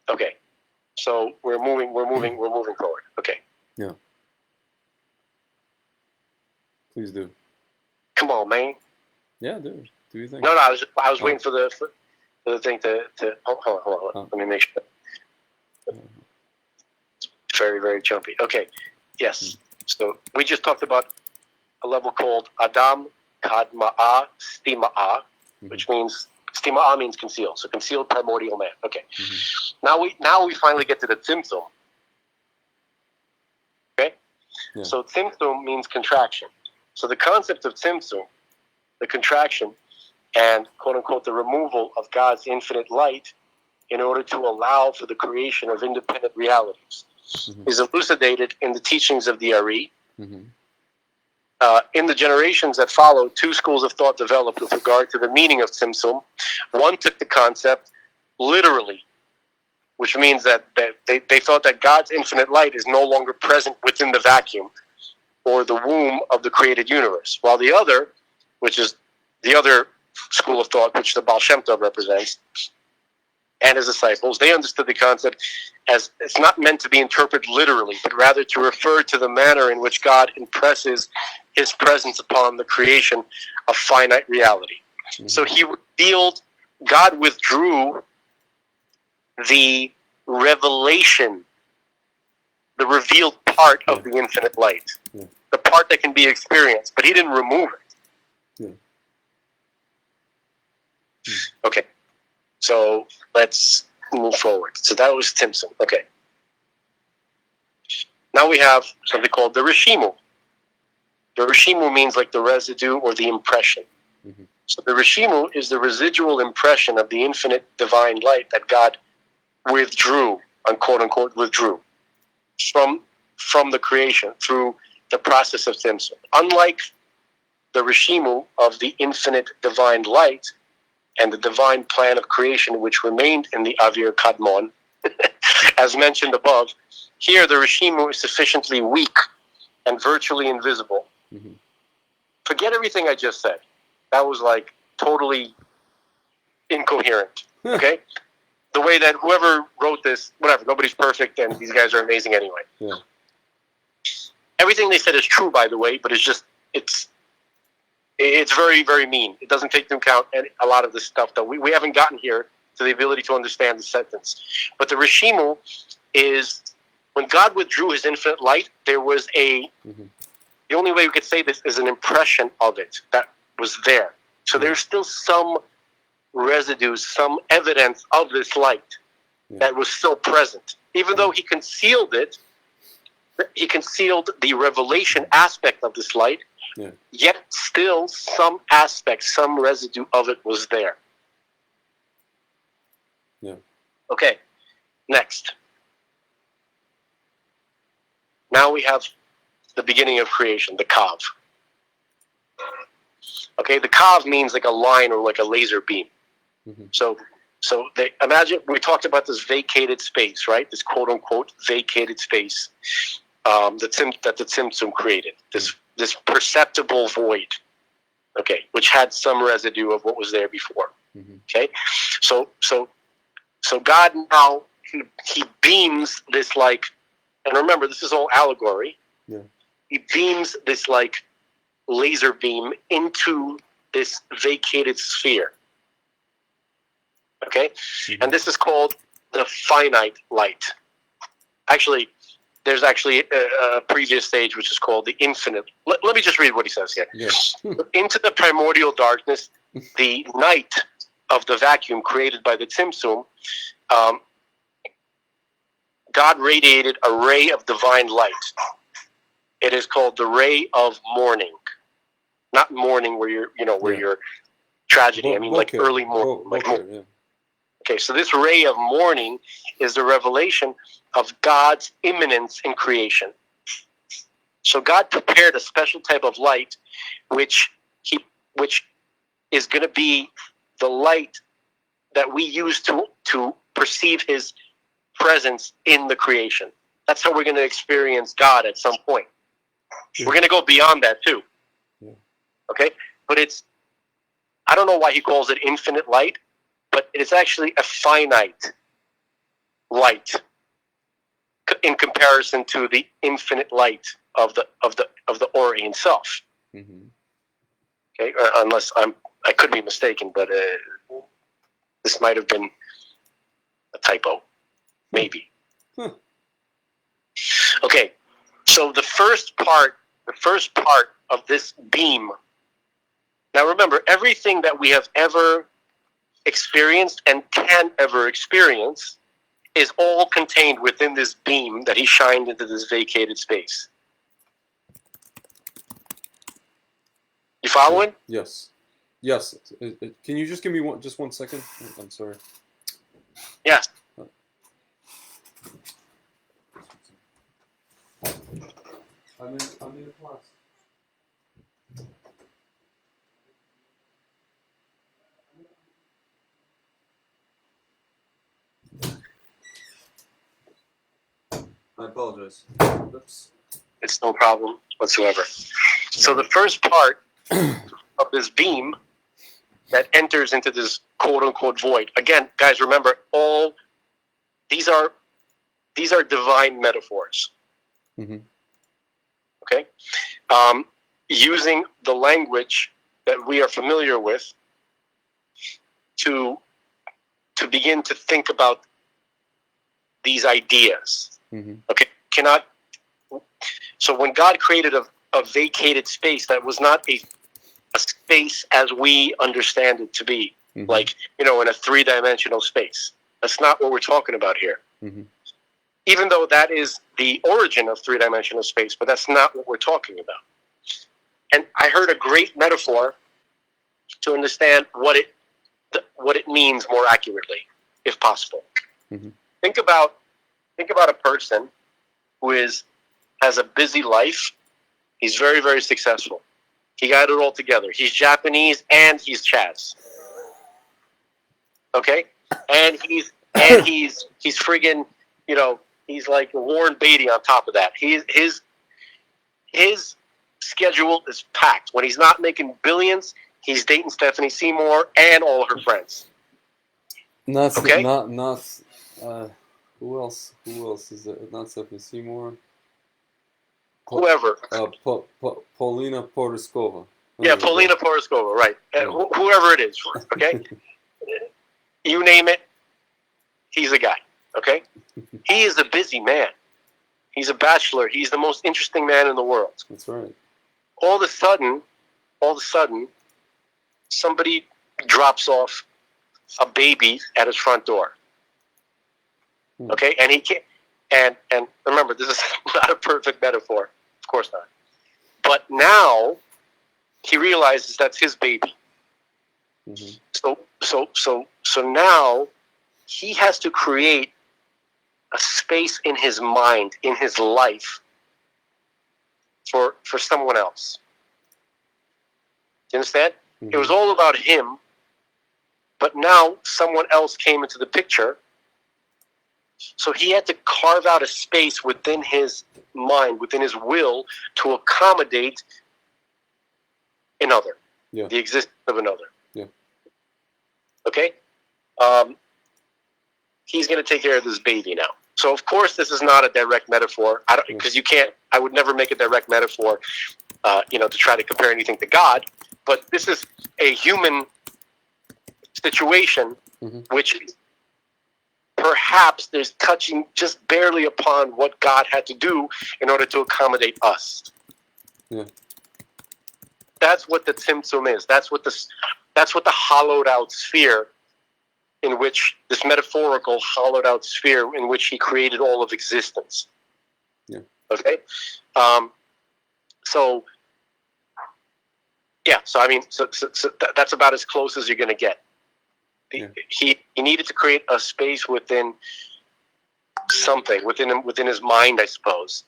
Okay, so we're moving forward. Okay.
Yeah. Please do.
Come on, man.
Yeah, do you think?
No, I was waiting for the thing to hold on. Let me make sure. Very, very jumpy. Okay, yes. So we just talked about a level called Adam Kadma'a Stima'a, which means Stima'a means concealed. So concealed primordial man. Okay. Now we finally get to the Tzimtzum. Okay. Yeah. So Tzimtzum means contraction. So the concept of Tzimtzum, the contraction, and quote unquote the removal of God's infinite light, in order to allow for the creation of independent realities, is elucidated in the teachings of the Ari. In the generations that followed, two schools of thought developed with regard to the meaning of Tzimtzum. One took the concept literally, which means that they thought that God's infinite light is no longer present within the vacuum or the womb of the created universe, while the other, which is the other school of thought, which the Baal Shem Tov represents, and his disciples, they understood the concept as it's not meant to be interpreted literally, but rather to refer to the manner in which God impresses his presence upon the creation of finite reality. So God withdrew the revelation, the revealed part of the infinite light, the part that can be experienced, but he didn't remove it. Okay. So let's move forward. So that was Tzimtzum. Okay. Now we have something called the Rishimu. The Rishimu means like the residue or the impression. So the Rishimu is the residual impression of the infinite divine light that God withdrew, unquote unquote, withdrew from the creation through the process of Tzimtzum. Unlike the Rishimu of the infinite divine light and the divine plan of creation which remained in the Avir Kadmon, as mentioned above, here the Rishimu is sufficiently weak and virtually invisible. Forget everything I just said. That was like totally incoherent. Okay? The way that whoever wrote this, whatever, nobody's perfect and these guys are amazing anyway. Everything they said is true, by the way, but it's very, very mean. It doesn't take into account a lot of the stuff that we haven't gotten here to the ability to understand the sentence. But the Rishimu is, when God withdrew his infinite light, there was the only way we could say this is an impression of it that was there. So there's still some residue, some evidence of this light that was still present. Even though he concealed it, he concealed the revelation aspect of this light, yet still some aspect, some residue of it was there. Okay, next. Now we have the beginning of creation, the Kav. Okay, the Kav means like a line or like a laser beam. So they imagine, we talked about this vacated space, right? This quote unquote vacated space that the Tzimtzum created. This perceptible void, okay, which had some residue of what was there before. Okay, so God now he beams this like, and remember this is all allegory. He beams this like laser beam into this vacated sphere. Okay? And this is called the finite light. Actually, there's actually a previous stage which is called the infinite. Let me just read what he says here.
Yes.
Into the primordial darkness, the night of the vacuum created by the Tzimtzum, God radiated a ray of divine light. It is called the Ray of Mourning. Not mourning where you're tragedy. I mean, like early morning.
Yeah.
Okay, so this ray of mourning is the revelation of God's immanence in creation. So God prepared a special type of light, which is going to be the light that we use to perceive His presence in the creation. That's how we're going to experience God at some point. We're going to go beyond that too.
Yeah.
Okay, but I don't know why he calls it infinite light, but it is actually a finite light in comparison to the infinite light of the Ori himself.
Mm-hmm.
Okay, unless I could be mistaken, but this might have been a typo, maybe. Okay, so the first part of this beam. Now remember, everything that we have ever experienced and can ever experience is all contained within this beam that he shined into this vacated space. You following?
Yes. Yes. Can you just give me one second? I'm sorry.
Yes.
I'm in a class. I apologize. Oops.
It's no problem whatsoever. So the first part of this beam that enters into this quote-unquote void. Again, guys, remember, all these are divine metaphors.
Mm-hmm.
Okay? Using the language that we are familiar with to begin to think about these ideas.
Mm-hmm.
Okay? So when God created a vacated space that was not a space as we understand it to be,
mm-hmm.
like, in a three-dimensional space. That's not what we're talking about here.
Mm-hmm.
Even though that is the origin of three-dimensional space, but that's not what we're talking about. And I heard a great metaphor to understand what it means more accurately, if possible.
Mm-hmm.
Think about a person who has a busy life. He's very, very successful. He got it all together. He's Japanese and he's Chaz. Okay? And he's friggin', he's like Warren Beatty on top of that. His schedule is packed. When he's not making billions, he's dating Stephanie Seymour and all her friends.
Who else is it? Not Stephanie Seymour.
Whoever.
Paulina Poroskova.
Yeah, Paulina Poroskova, right. Whoever it is, okay? You name it, he's a guy, okay? He is a busy man. He's a bachelor. He's the most interesting man in the world.
That's right.
All of a sudden, somebody drops off a baby at his front door. Okay? And he can't, and remember, this is not a perfect metaphor. Of course not. But now he realizes that's his baby. Mm-hmm. So now he has to create a space in his mind, in his life, for someone else. Do you understand? Mm-hmm. It was all about him, but now someone else came into the picture. So he had to carve out a space within his mind, within his will, to accommodate another, the existence of another.
Yeah.
Okay? He's going to take care of this baby now. So, of course, this is not a direct metaphor. Because you can't, I would never make a direct metaphor, to try to compare anything to God. but this is a human situation, which perhaps there's touching just barely upon what God had to do in order to accommodate us.
Yeah.
That's what the Tzimtzum is. That's what the hollowed out sphere in which this metaphorical hollowed out sphere in which he created all of existence.
Yeah.
Okay. So I mean, so that's about as close as you're going to get.
Yeah.
He needed to create a space within something within his mind, I suppose.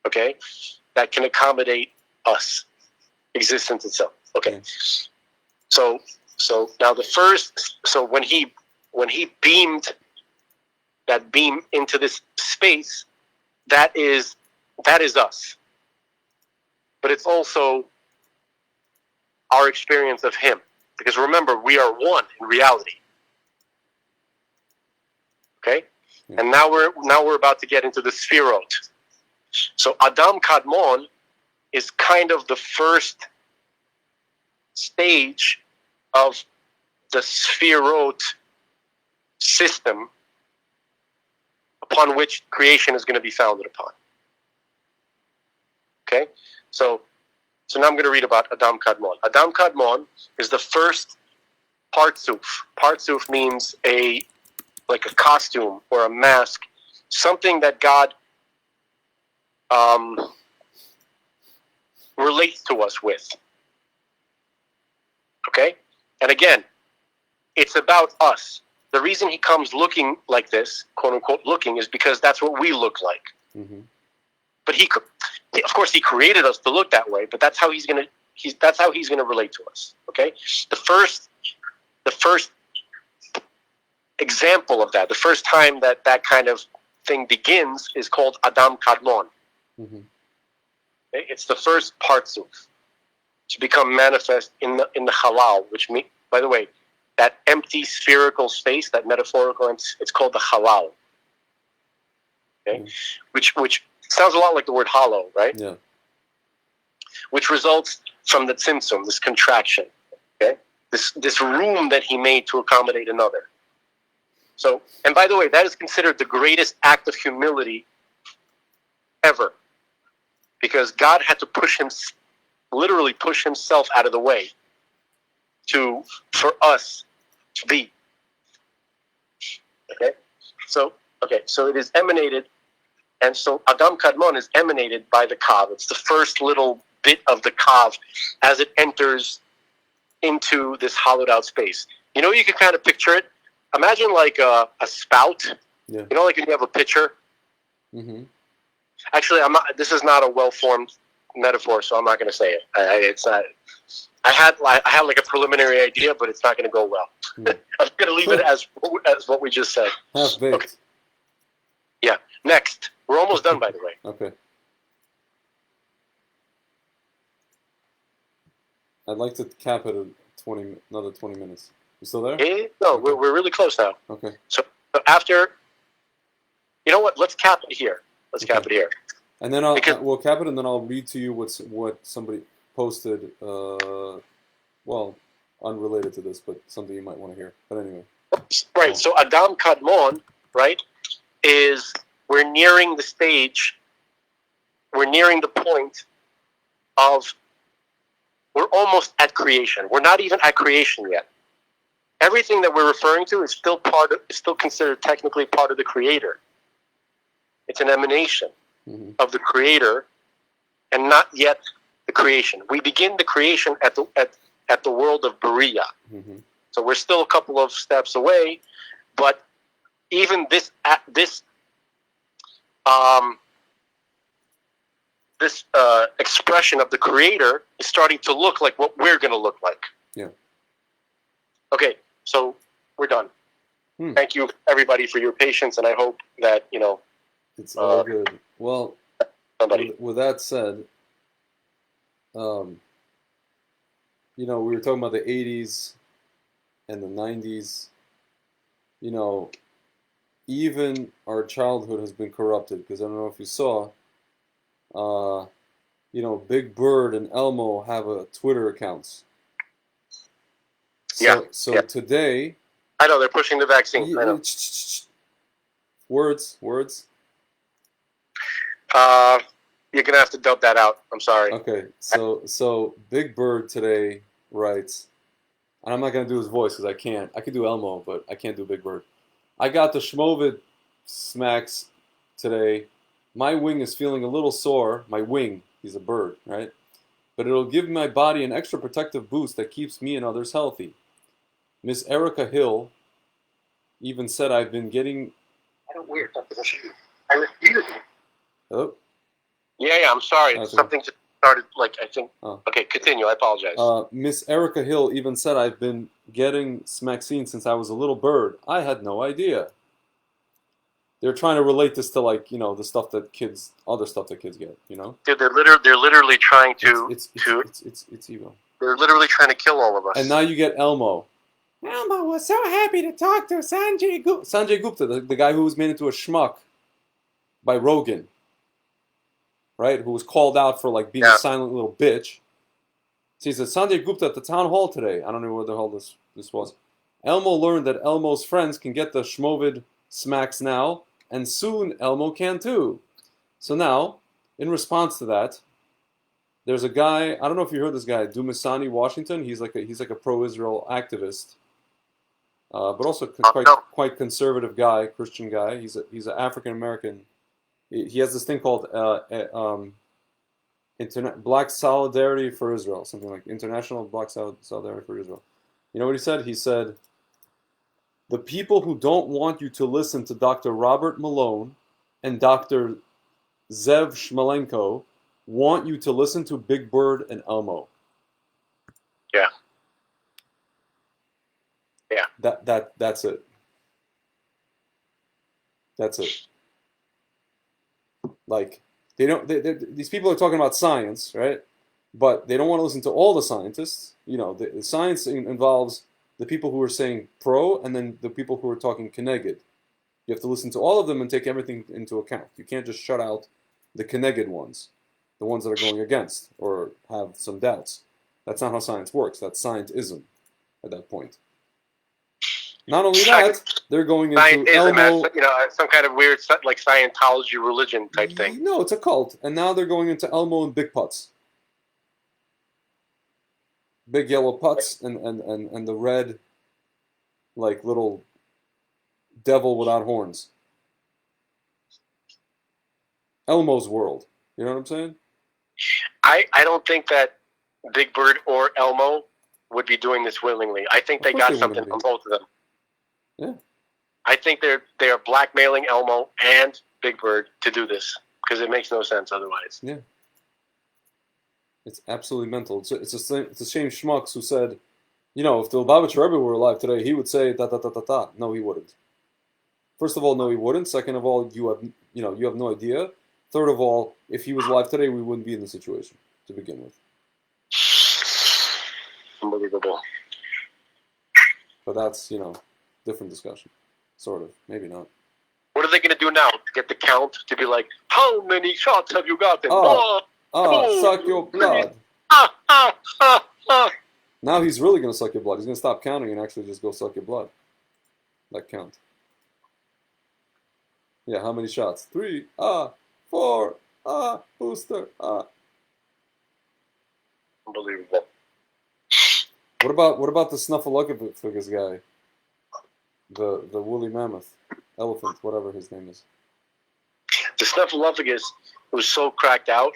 Okay, that can accommodate us, existence itself. Okay, yeah. So now when he beamed that beam into this space, that is us, but it's also our experience of him. Because remember, we are one in reality. Okay? Yeah. And now we're about to get into the Sphirot. So Adam Kadmon is kind of the first stage of the Sphirot system upon which creation is going to be founded upon. Okay? So now I'm going to read about Adam Kadmon. Adam Kadmon is the first partsuf. Partsuf means like a costume or a mask, something that God relates to us with. Okay? And again, it's about us. The reason he comes looking like this, quote unquote looking, is because that's what we look like. Mm-hmm. But of course, he created us to look that way. But that's how he's gonna relate to us. Okay, the first example of that, the first time that kind of thing begins, is called Adam Kadmon. Mm-hmm. Okay? It's the first partsuf to become manifest in the halal, which means, by the way, that empty spherical space, that metaphorical, it's called the halal. Okay, mm-hmm. which sounds a lot like the word hollow, right?
Yeah.
Which results from the tzimtzum, this contraction. Okay, this room that he made to accommodate another. So, and by the way, that is considered the greatest act of humility ever, because God had to literally push himself out of the way for us to be. Okay, so it is emanated. And so Adam Kadmon is emanated by the Kav. It's the first little bit of the Kav as it enters into this hollowed out space. You know, you can kind of picture it. Imagine like a spout. Yeah. You know, like when you have a pitcher. Mm-hmm. Actually, this is not a well-formed metaphor, so I'm not going to say it. It's not. I had like a preliminary idea, but it's not going to go well. Mm. I'm going to leave it as what we just said.
Half-baked.
Okay. Yeah. Next. We're almost done, by the way.
Okay. I'd like to cap it at another 20 minutes. You still there?
No,
okay.
We're really close now.
Okay.
So after, you know what? Let's cap it here. Cap it here.
And then we'll cap it, and then I'll read to you what somebody posted. Well, unrelated to this, but something you might want to hear. But anyway.
Right. So Adam Kadmon, right, is. We're nearing the stage, we're nearing the point of, we're almost at creation. We're not even at creation yet. Everything that we're referring to is still considered technically part of the Creator. It's an emanation of the Creator and not yet the creation. We begin the creation at the world of Beriah. Mm-hmm. So we're still a couple of steps away, but even this expression of the Creator is starting to look like what we're going to look like.
Yeah.
Okay, so we're done. Thank you, everybody, for your patience, and I hope that,
it's all good. Well, with that said, we were talking about the 80s and the 90s. Even our childhood has been corrupted, because I don't know if you saw, Big Bird and Elmo have Twitter accounts, So today.
I know they're pushing the vaccine. I know.
Words.
You're gonna have to dub that out. I'm sorry.
Okay. So Big Bird today writes, and I'm not gonna do his voice because I can't. I could do Elmo, but I can't do Big Bird. I got the Schmovid smacks today. My wing is feeling a little sore. My wing. He's a bird, right? But it'll give my body an extra protective boost that keeps me and others healthy. Miss Erica Hill even said I've been getting...
I don't weird. I refuse.
Hello?
Yeah, I'm sorry. Something just started, like, I think...
Oh.
Okay, continue. I apologize.
Miss Erica Hill even said I've been getting Smaxine since I was a little bird. I had no idea. They're trying to relate this to, like, you know, the stuff that kids... Other stuff that kids get, you know?
Dude, they're literally trying to...
It's evil.
They're literally trying to kill all of us.
And now you get Elmo. Elmo was so happy to talk to Sanjay Gupta, the guy who was made into a schmuck by Rogan, right? Who was called out for like being a silent little bitch. So he said, Sanjay Gupta at the town hall today. I don't know where the hell this was. Elmo learned that Elmo's friends can get the Schmovid smacks now, and soon Elmo can too. So now, in response to that, there's a guy, I don't know if you heard this guy, Dumisani Washington. He's like a pro-Israel activist. But also quite conservative guy, Christian guy. He's an African American. He has this thing called Black Solidarity for Israel, something like International Black Solidarity for Israel. You know what he said? He said, the people who don't want you to listen to Dr. Robert Malone and Dr. Zev Shmalenko want you to listen to Big Bird and Elmo.
Yeah. Yeah.
That's it. That's it. Like these people are talking about science, right? But they don't want to listen to all the scientists. You know, the science involves the people who are saying pro and then the people who are talking keneged. You have to listen to all of them and take everything into account. You can't just shut out the keneged ones, the ones that are going against or have some doubts. That's not how science works. That's scientism at that point. Not only that, they're going into Elmo.
You know, some kind of weird, like Scientology religion type thing.
No, it's a cult. And now they're going into Elmo and Big Putz. Big yellow putz and the red, like, little devil without horns. Elmo's world. You know what I'm saying?
I don't think that Big Bird or Elmo would be doing this willingly. I think they got something from both of them.
Yeah.
I think they are blackmailing Elmo and Big Bird to do this because it makes no sense otherwise.
Yeah. It's absolutely mental. It's the same schmucks who said, you know, if the Lubavitcher Rebbe were alive today, he would say da da da da da. No, he wouldn't. First of all, no, he wouldn't. Second of all, you have no idea. Third of all, if he was alive today, we wouldn't be in this situation to begin with.
Unbelievable.
But that's, you know, different discussion. Sort of. Maybe not.
What are they going to do now? To get the count to be like, how many shots have you gotten?
Suck your blood. Now he's really going to suck your blood. He's going to stop counting and actually just go suck your blood. That count. Yeah, how many shots? 3, 4, booster,
Unbelievable.
What about the Snuffleupagus guy? The woolly mammoth, elephant, whatever his name is.
The Snuffleupagus was so cracked out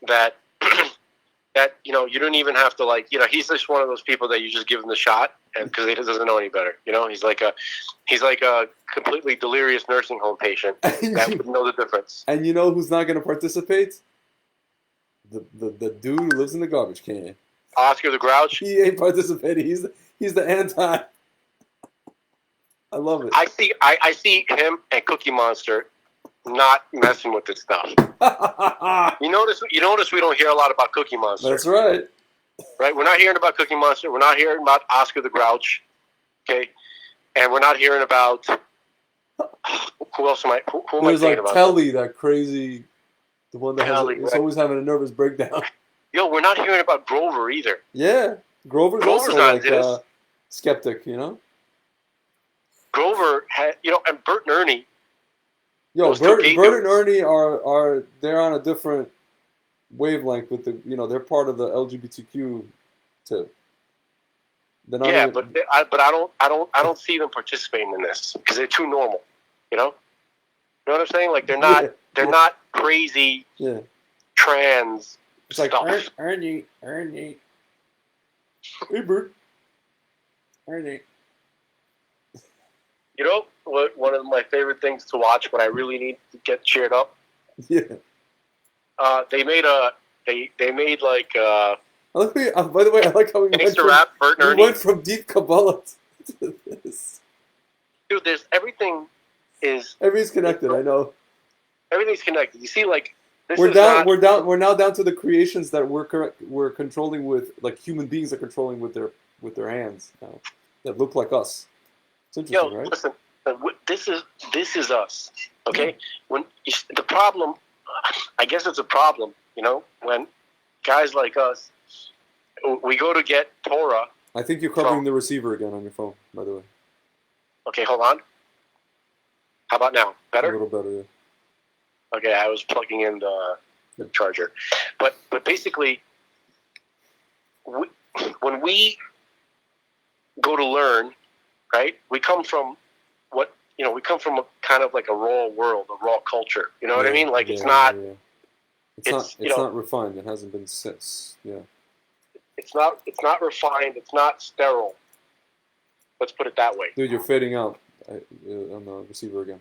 that you know you don't even have to, like, you know, he's just one of those people that you just give him the shot and because he doesn't know any better. You know, he's like a completely delirious nursing home patient that would know the difference.
And you know who's not going to participate? The dude who lives in the garbage can.
Oscar the Grouch.
He ain't participating. He's the anti. I love it.
I see him and Cookie Monster not messing with this stuff. You notice we don't hear a lot about Cookie Monster.
That's right.
Right? We're not hearing about Cookie Monster. We're not hearing about Oscar the Grouch. Okay? And we're not hearing about who else am I who am
There's
I thinking
like
about?
Telly, that crazy, the one that is always having a nervous breakdown.
Yo, we're not hearing about Grover either.
Yeah. Grover's also
not
like skeptic, you know.
Grover had, and Bert and Ernie.
Yo, Bert and Ernie are they're on a different wavelength with the, they're part of the LGBTQ too.
Yeah, but I don't see them participating in this because they're too normal. You know what I'm saying? Like they're not crazy trans
it's like
stuff.
Ernie. Hey, Bert. Ernie.
You know what? One of my favorite things to watch when I really need to get cheered up.
Yeah.
They made like.
By the way, I like how we went from deep Kabbalah to this.
Dude,
everything's connected. I know.
Everything's connected. You see, like
we're now down to the creations that we're controlling with, like human beings are controlling with their hands now, that look like us. It's interesting, right?
Listen, this is us. Okay, when the problem, I guess it's a problem. When guys like us, we go to get Torah.
I think you're covering the receiver again on your phone, by the way.
Okay, hold on. How about now? Better?
A little better, yeah.
Okay, I was plugging in the charger. But basically, when we go to learn, right, we come from we come from a kind of like a raw world, a raw culture. You know what I mean? Like it's not...
Yeah. It's not refined. It hasn't been since. Yeah.
It's not refined. It's not sterile. Let's put it that way.
Dude, you're fading out on the receiver again.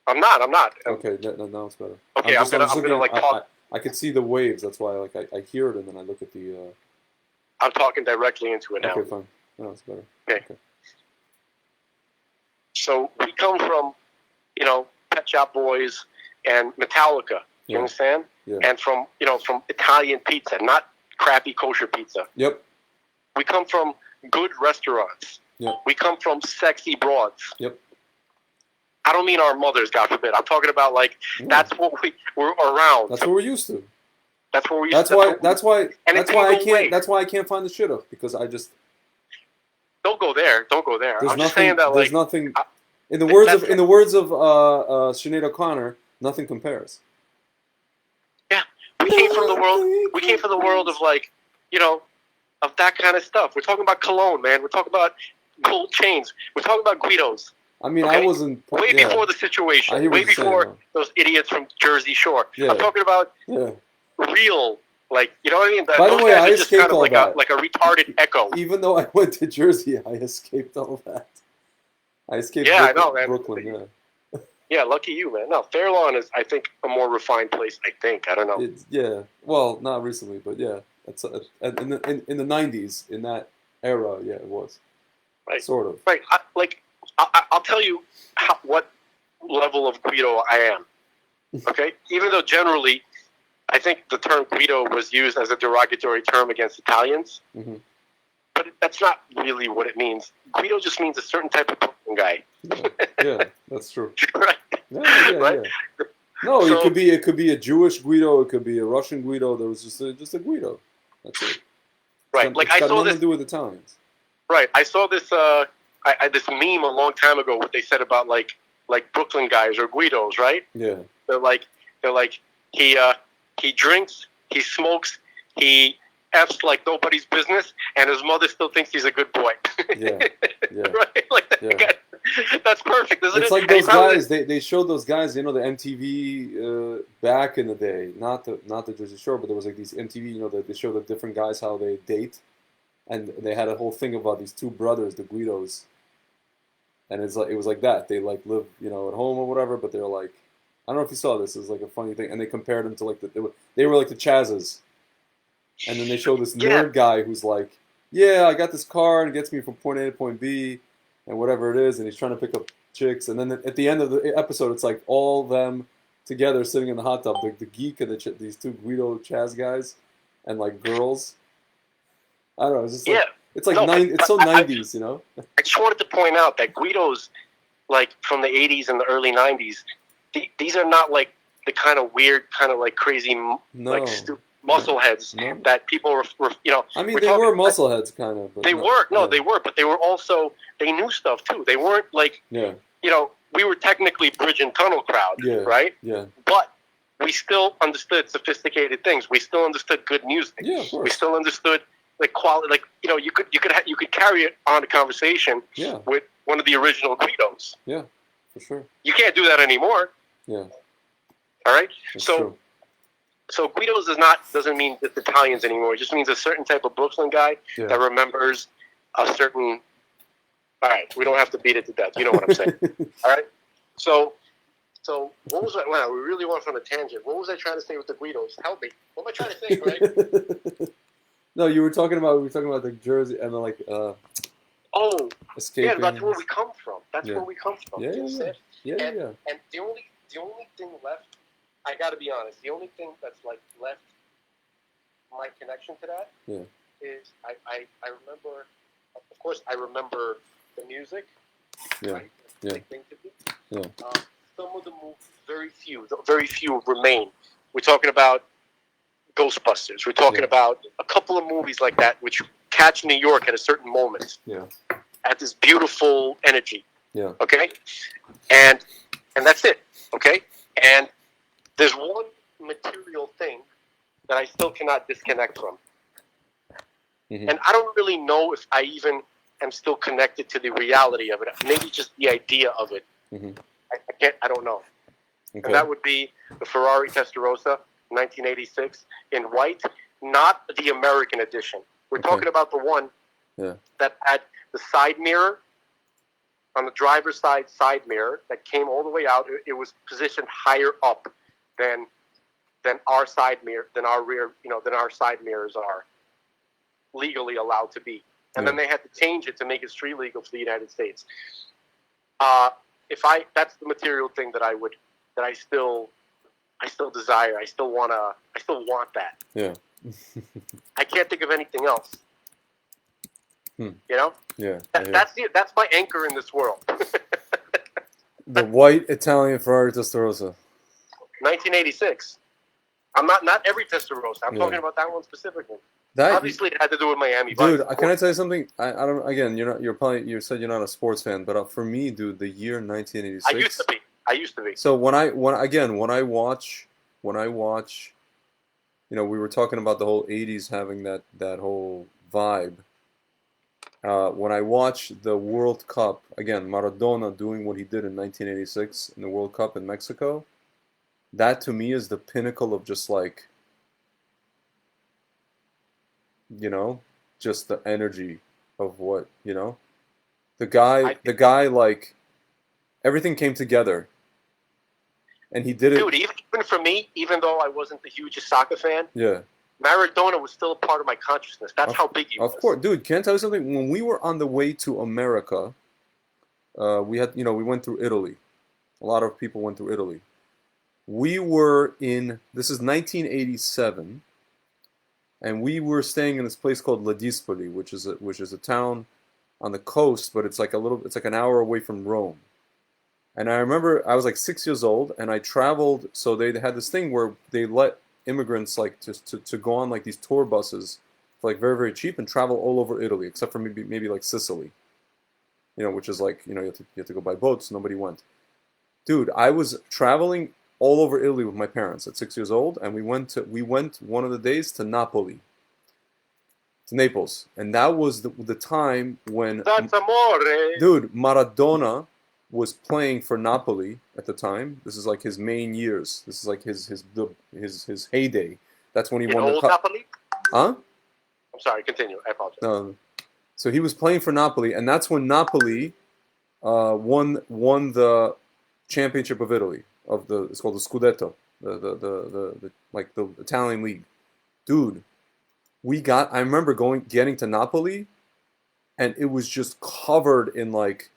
I'm not.
Okay, now it's better.
Okay, I'm gonna like talk.
I could see the waves. That's why I hear it and then I look at the.
I'm talking directly into it now.
Okay, fine. No, it's better.
Okay. So we come from, Pet Shop Boys and Metallica. You understand?
Yeah.
And from Italian pizza, not crappy kosher pizza.
Yep.
We come from good restaurants.
Yep.
We come from sexy broads.
Yep.
I don't mean our mothers, God forbid. I'm talking about that's what we're around.
That's what we're used to.
That's what we're used
to. That's why I can't find the shit up, because I just
don't go there.
I'm just saying that there's nothing. In the words of Sinead O'Connor, nothing compares.
Yeah, we came from the world of of that kind of stuff. We're talking about cologne, man. We're talking about gold chains. We're talking about Guidos.
I mean, okay? I wasn't
way before the situation. Way before those idiots from Jersey Shore. Yeah. I'm talking about real, you know what I mean?
By the way, I escaped just kind of
all that. Like a retarded echo.
Even though I went to Jersey, I escaped all that. I escaped
I know, man.
Brooklyn, yeah.
Yeah, lucky you, man. No, Fairlawn is, I think, a more refined place, I think. I don't know.
Well, not recently, but yeah. It's, in the 90s, in that era, yeah, it was.
Right.
Sort of.
Right. I'll tell you what level of Guido I am. Okay? Even though generally, I think the term Guido was used as a derogatory term against Italians. Mm-hmm. But that's not really what it means. Guido just means a certain type of Brooklyn guy.
Yeah, that's true.
Right?
Yeah. No, so, it could be a Jewish Guido. It could be a Russian Guido. There was just a Guido. That's it.
Right.
It's got nothing to do with Italians.
Right. I saw this this meme a long time ago. What they said about like Brooklyn guys or Guidos, right?
Yeah.
They're like he drinks, he smokes, he F's like nobody's business, and his mother still thinks he's a good boy.
Yeah.
Right? Like that guy, that's perfect, isn't it?
It's like those guys. They showed those guys. The MTV back in the day, not the Jersey Shore, but there was like these MTV. They showed the different guys how they date, and they had a whole thing about these two brothers, the Guidos. And it was like that. They live at home or whatever, but they're like, I don't know if you saw this. It was like a funny thing, and they compared them to they were like the Chazzes. And then they show this nerd guy who's like, yeah, I got this car and it gets me from point A to point B and whatever it is, and he's trying to pick up chicks. And then at the end of the episode, it's like all them together sitting in the hot tub, the geek and these two Guido Chaz guys and like girls. I don't know. It's just it's like it's so 90s,
I just wanted to point out that Guidos, from the 80s and the early 90s, these are not like the kind of weird, kind of like crazy, muscle heads that people were,
I mean, they were muscle heads, kind of. But
they were, but they were also, they knew stuff too. They weren't like, we were technically bridge and tunnel crowd, right?
Yeah.
But we still understood sophisticated things. We still understood good music.
Yeah, of course.
We still understood like quality. Like you could carry it on a conversation with one of the original Guidos.
Yeah, for sure.
You can't do that anymore.
Yeah.
All right.
That's true.
So Guidos doesn't mean just Italians anymore. It just means a certain type of Brooklyn guy that remembers a certain. All right, we don't have to beat it to death. You know what I'm saying. All right. So what was I? Wow, we really went on a tangent. What was I trying to say with the Guidos? Help me. What am I trying to say, Greg?
No, we were talking about the jersey and the escaping.
Yeah, that's where we come from. That's where we come from.
Yeah.
And the only thing left, I got to be honest. The only thing that's like left, my connection to that is I remember. Of course, I remember the music.
Yeah.
Right? That's a big thing to me.
Yeah.
Some of the movies, very few remain. We're talking about Ghostbusters. We're talking about a couple of movies like that, which catch New York at a certain moment.
Yeah.
At this beautiful energy.
Yeah.
Okay? And that's it. Okay? And there's one material thing that I still cannot disconnect from. Mm-hmm. And I don't really know if I even am still connected to the reality of it. Maybe just the idea of it.
Mm-hmm.
I don't know.
Okay.
And that would be the Ferrari Testarossa, 1986, in white, not the American edition. We're talking about the one that had the side mirror, on the driver's side mirror, that came all the way out. It was positioned higher up than our side mirror, than our rear, than our side mirrors are legally allowed to be. And then they had to change it to make it street legal for the United States. That's the material thing that I still desire. I still want that.
Yeah.
I can't think of anything else.
Yeah.
That's my anchor in this world.
The white Italian Ferrari Testarossa.
1986. I'm not every Testarossa. I'm talking about that one specifically. Obviously, it had to do with Miami.
Dude, can I tell you something? I don't. Again, you said you're not a sports fan, but for me, dude, the year 1986.
I used to be.
So when I watch, we were talking about the whole 80s having that whole vibe. When I watch the World Cup, again, Maradona doing what he did in 1986 in the World Cup in Mexico, that to me is the pinnacle of just like, just the energy of what, the guy, like, everything came together. And he did it.
Dude, even for me, even though I wasn't the hugest soccer fan,
yeah,
Maradona was still a part of my consciousness. That's how big he was.
Of course, dude. Can I tell you something? When we were on the way to America, we went through Italy. A lot of people went through Italy. We were this is 1987, and we were staying in this place called Ladispoli, which is a town on the coast, but it's like an hour away from Rome. And I remember I was like 6 years old, and I traveled. So they had this thing where they let immigrants like to go on like these tour buses for like very, very cheap and travel all over Italy, except for maybe like Sicily, which is like you have to go by boats. Nobody went. Dude, I was traveling all over Italy with my parents at 6 years old, and we went one of the days to Naples, and that was the time when dude, Maradona was playing for Napoli at the time. This is like his main years. This is like his heyday. That's when he won the cup.
Napoli?
Huh?
I'm sorry, continue. I apologize.
No. So he was playing for Napoli, and that's when Napoli won the championship of Italy. It's called the Scudetto, the Italian league. Dude, I remember getting to Napoli, and it was just covered in like.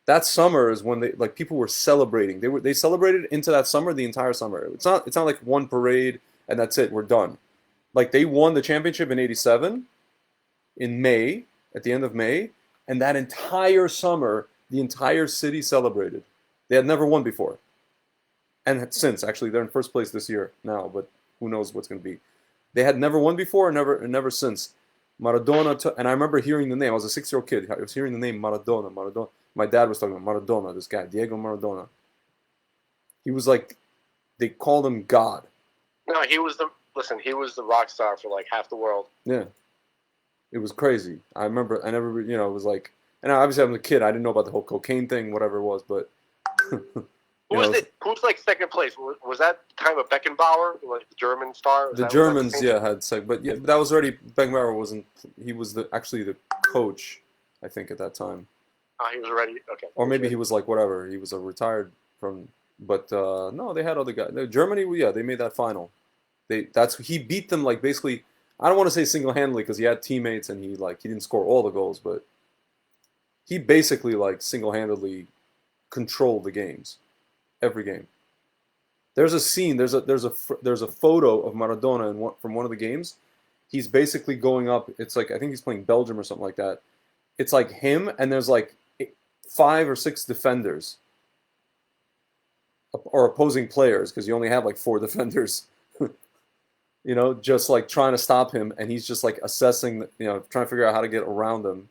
That summer is when people were celebrating. They celebrated into that summer, the entire summer. It's not like one parade and that's it. We're done. Like they won the championship in '87 in May, at the end of May, and that entire summer, the entire city celebrated. They had never won before, and since actually they're in first place this year now, but who knows what's going to be. They had never won before, and never since. Maradona, and I remember hearing the name. I was a 6-year-old kid. I was hearing the name Maradona. Maradona. My dad was talking about Maradona. This guy, Diego Maradona. He was like, they called him God.
No, he was the rock star for like half the world.
Yeah, it was crazy. I remember. I never, it was like, and obviously I'm a kid. I didn't know about the whole cocaine thing, whatever it was, but.
Who's like second place? Was that kind of Beckenbauer, like the German star?
The Germans, had second, but yeah, that was already Beckenbauer wasn't. He was actually the coach, I think, at that time.
Oh, he was already okay.
Or maybe he was like whatever. He was a retired from, but no, they had other guys. Germany, they made that final. He beat them like basically. I don't want to say single-handedly because he had teammates and he didn't score all the goals, but he basically like single-handedly controlled the games. Every game. There's a scene. There's a photo of Maradona from one of the games. He's basically going up. It's like I think he's playing Belgium or something like that. It's like him and there's like 5 or 6 defenders or opposing players because you only have like 4 defenders. Just like trying to stop him, and he's just like assessing. Trying to figure out how to get around him.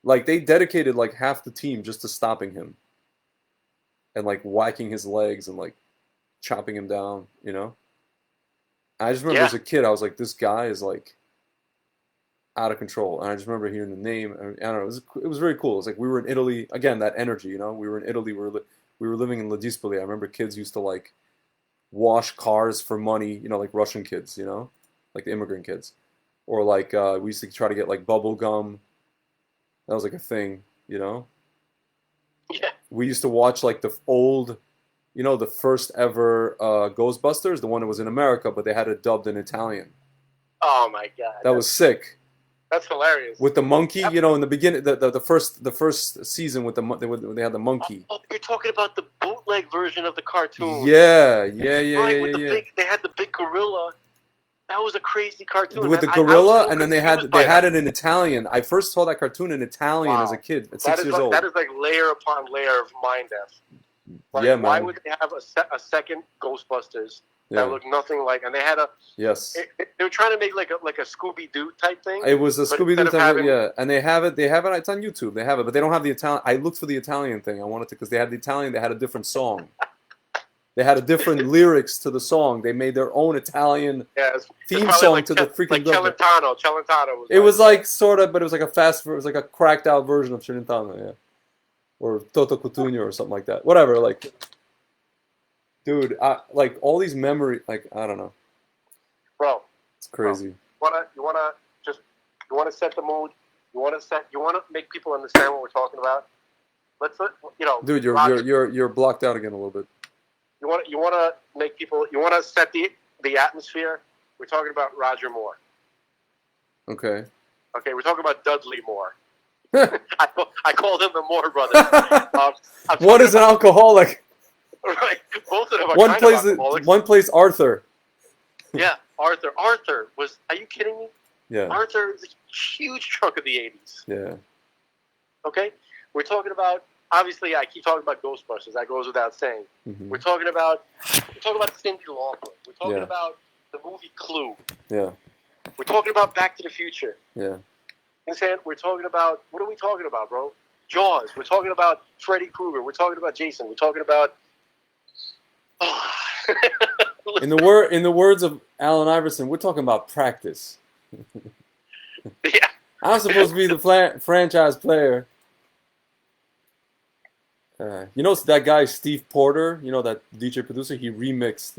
Like they dedicated like half the team just to stopping him. And like whacking his legs and like chopping him down, I just remember as a kid, I was like, this guy is like out of control. And I just remember hearing the name. I don't know. It was very cool. It was like we were in Italy again. That energy, We were in Italy. We were living in La Dispoli. I remember kids used to like wash cars for money. Like Russian kids. Like the immigrant kids, or like we used to try to get like bubble gum. That was like a thing,
Yeah.
We used to watch like the old, the first ever Ghostbusters, the one that was in America, but they had it dubbed in Italian.
Oh my god,
that was sick.
That's hilarious.
With the monkey, in the beginning, the first season with they had the monkey.
Oh, you're talking about the bootleg version of the cartoon.
Yeah.
They had the big gorilla. That was a crazy cartoon.
With the gorilla, and then they had it in Italian. I first saw that cartoon in Italian as a kid at 6 years old.
That is like layer upon layer of mind F. Like,
yeah, man.
Why would they have a second Ghostbusters that looked nothing like? And they had
yes.
They were trying to make like a Scooby Doo type thing.
It was a Scooby Doo type, and they have it. It's on YouTube. They have it, but they don't have the Italian. I looked for the Italian thing. I wanted to because they had the Italian. They had a different song. They had a different lyrics to the song. They made their own Italian theme song to the freaking.
Like Celentano was.
It was like sort of, but it was like it was like a cracked out version of Celentano, or Toto Cutugno or something like that. Whatever, like, dude, like all these memories, like I don't know,
bro.
It's crazy.
You wanna set the mood. You wanna make people understand what we're talking about.
Dude, you're blocked out again a little bit.
You want to make people. You want to set the atmosphere. We're talking about Roger Moore.
Okay.
Okay, we're talking about Dudley Moore. I called him the Moore brothers.
What is an alcoholic?
Right, both of them are alcoholics.
One plays Arthur.
Yeah, Arthur. Arthur was. Are you kidding me?
Yeah.
Arthur is a huge chunk of the '80s.
Yeah.
Okay, we're talking about. Obviously, I keep talking about Ghostbusters. That goes without saying.
Mm-hmm.
We're talking about Cindy Lauper. We're talking about the movie Clue.
Yeah.
We're talking about Back to the Future.
Yeah.
And we're talking about, what are we talking about, bro? Jaws. We're talking about Freddy Krueger. We're talking about Jason. We're talking about.
In the words of Allen Iverson, we're talking about practice.
Yeah.
I'm supposed to be the franchise player. That guy Steve Porter, that DJ producer, he remixed,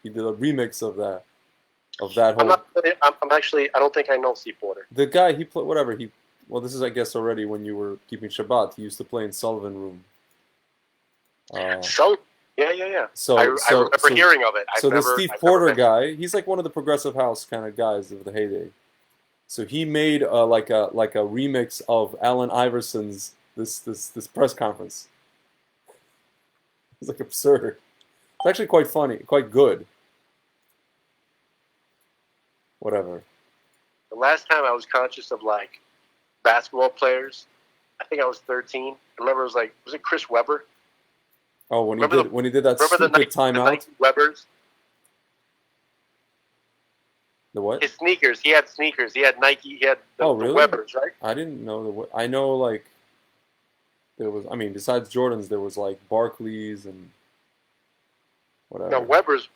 he did a remix of that whole.
I don't think I know Steve Porter.
The guy, he played whatever this is I guess already when you were keeping Shabbat. He used to play in Sullivan Room.
Yeah.
So
I remember hearing of it.
The Steve Porter guy, he's like one of the progressive house kind of guys of the heyday. So he made like a remix of Allen Iverson's this press conference. It's like absurd. It's actually quite funny, quite good. Whatever.
The last time I was conscious of like basketball players, I think I was 13. I remember was it Chris Webber?
Oh, when he did that stupid timeout.
The Webbers?
The what?
His sneakers. He had sneakers. He had Nike. He had the
really?
Webbers, right?
I didn't know I know like there was. I mean, besides Jordans, there was like Barclays and whatever.
No, Webbers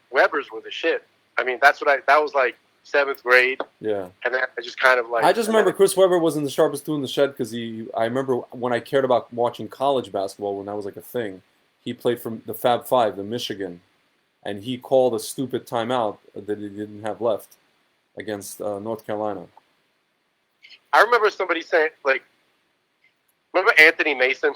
were the shit. I mean, that was like 7th grade.
Yeah.
And then I just kind of like.
I just remember Chris Webber was in the sharpest tool in the shed because I remember when I cared about watching college basketball when that was like a thing. He played for the Fab Five, the Michigan, and he called a stupid timeout that he didn't have left against North Carolina.
I remember somebody saying, like, remember Anthony Mason?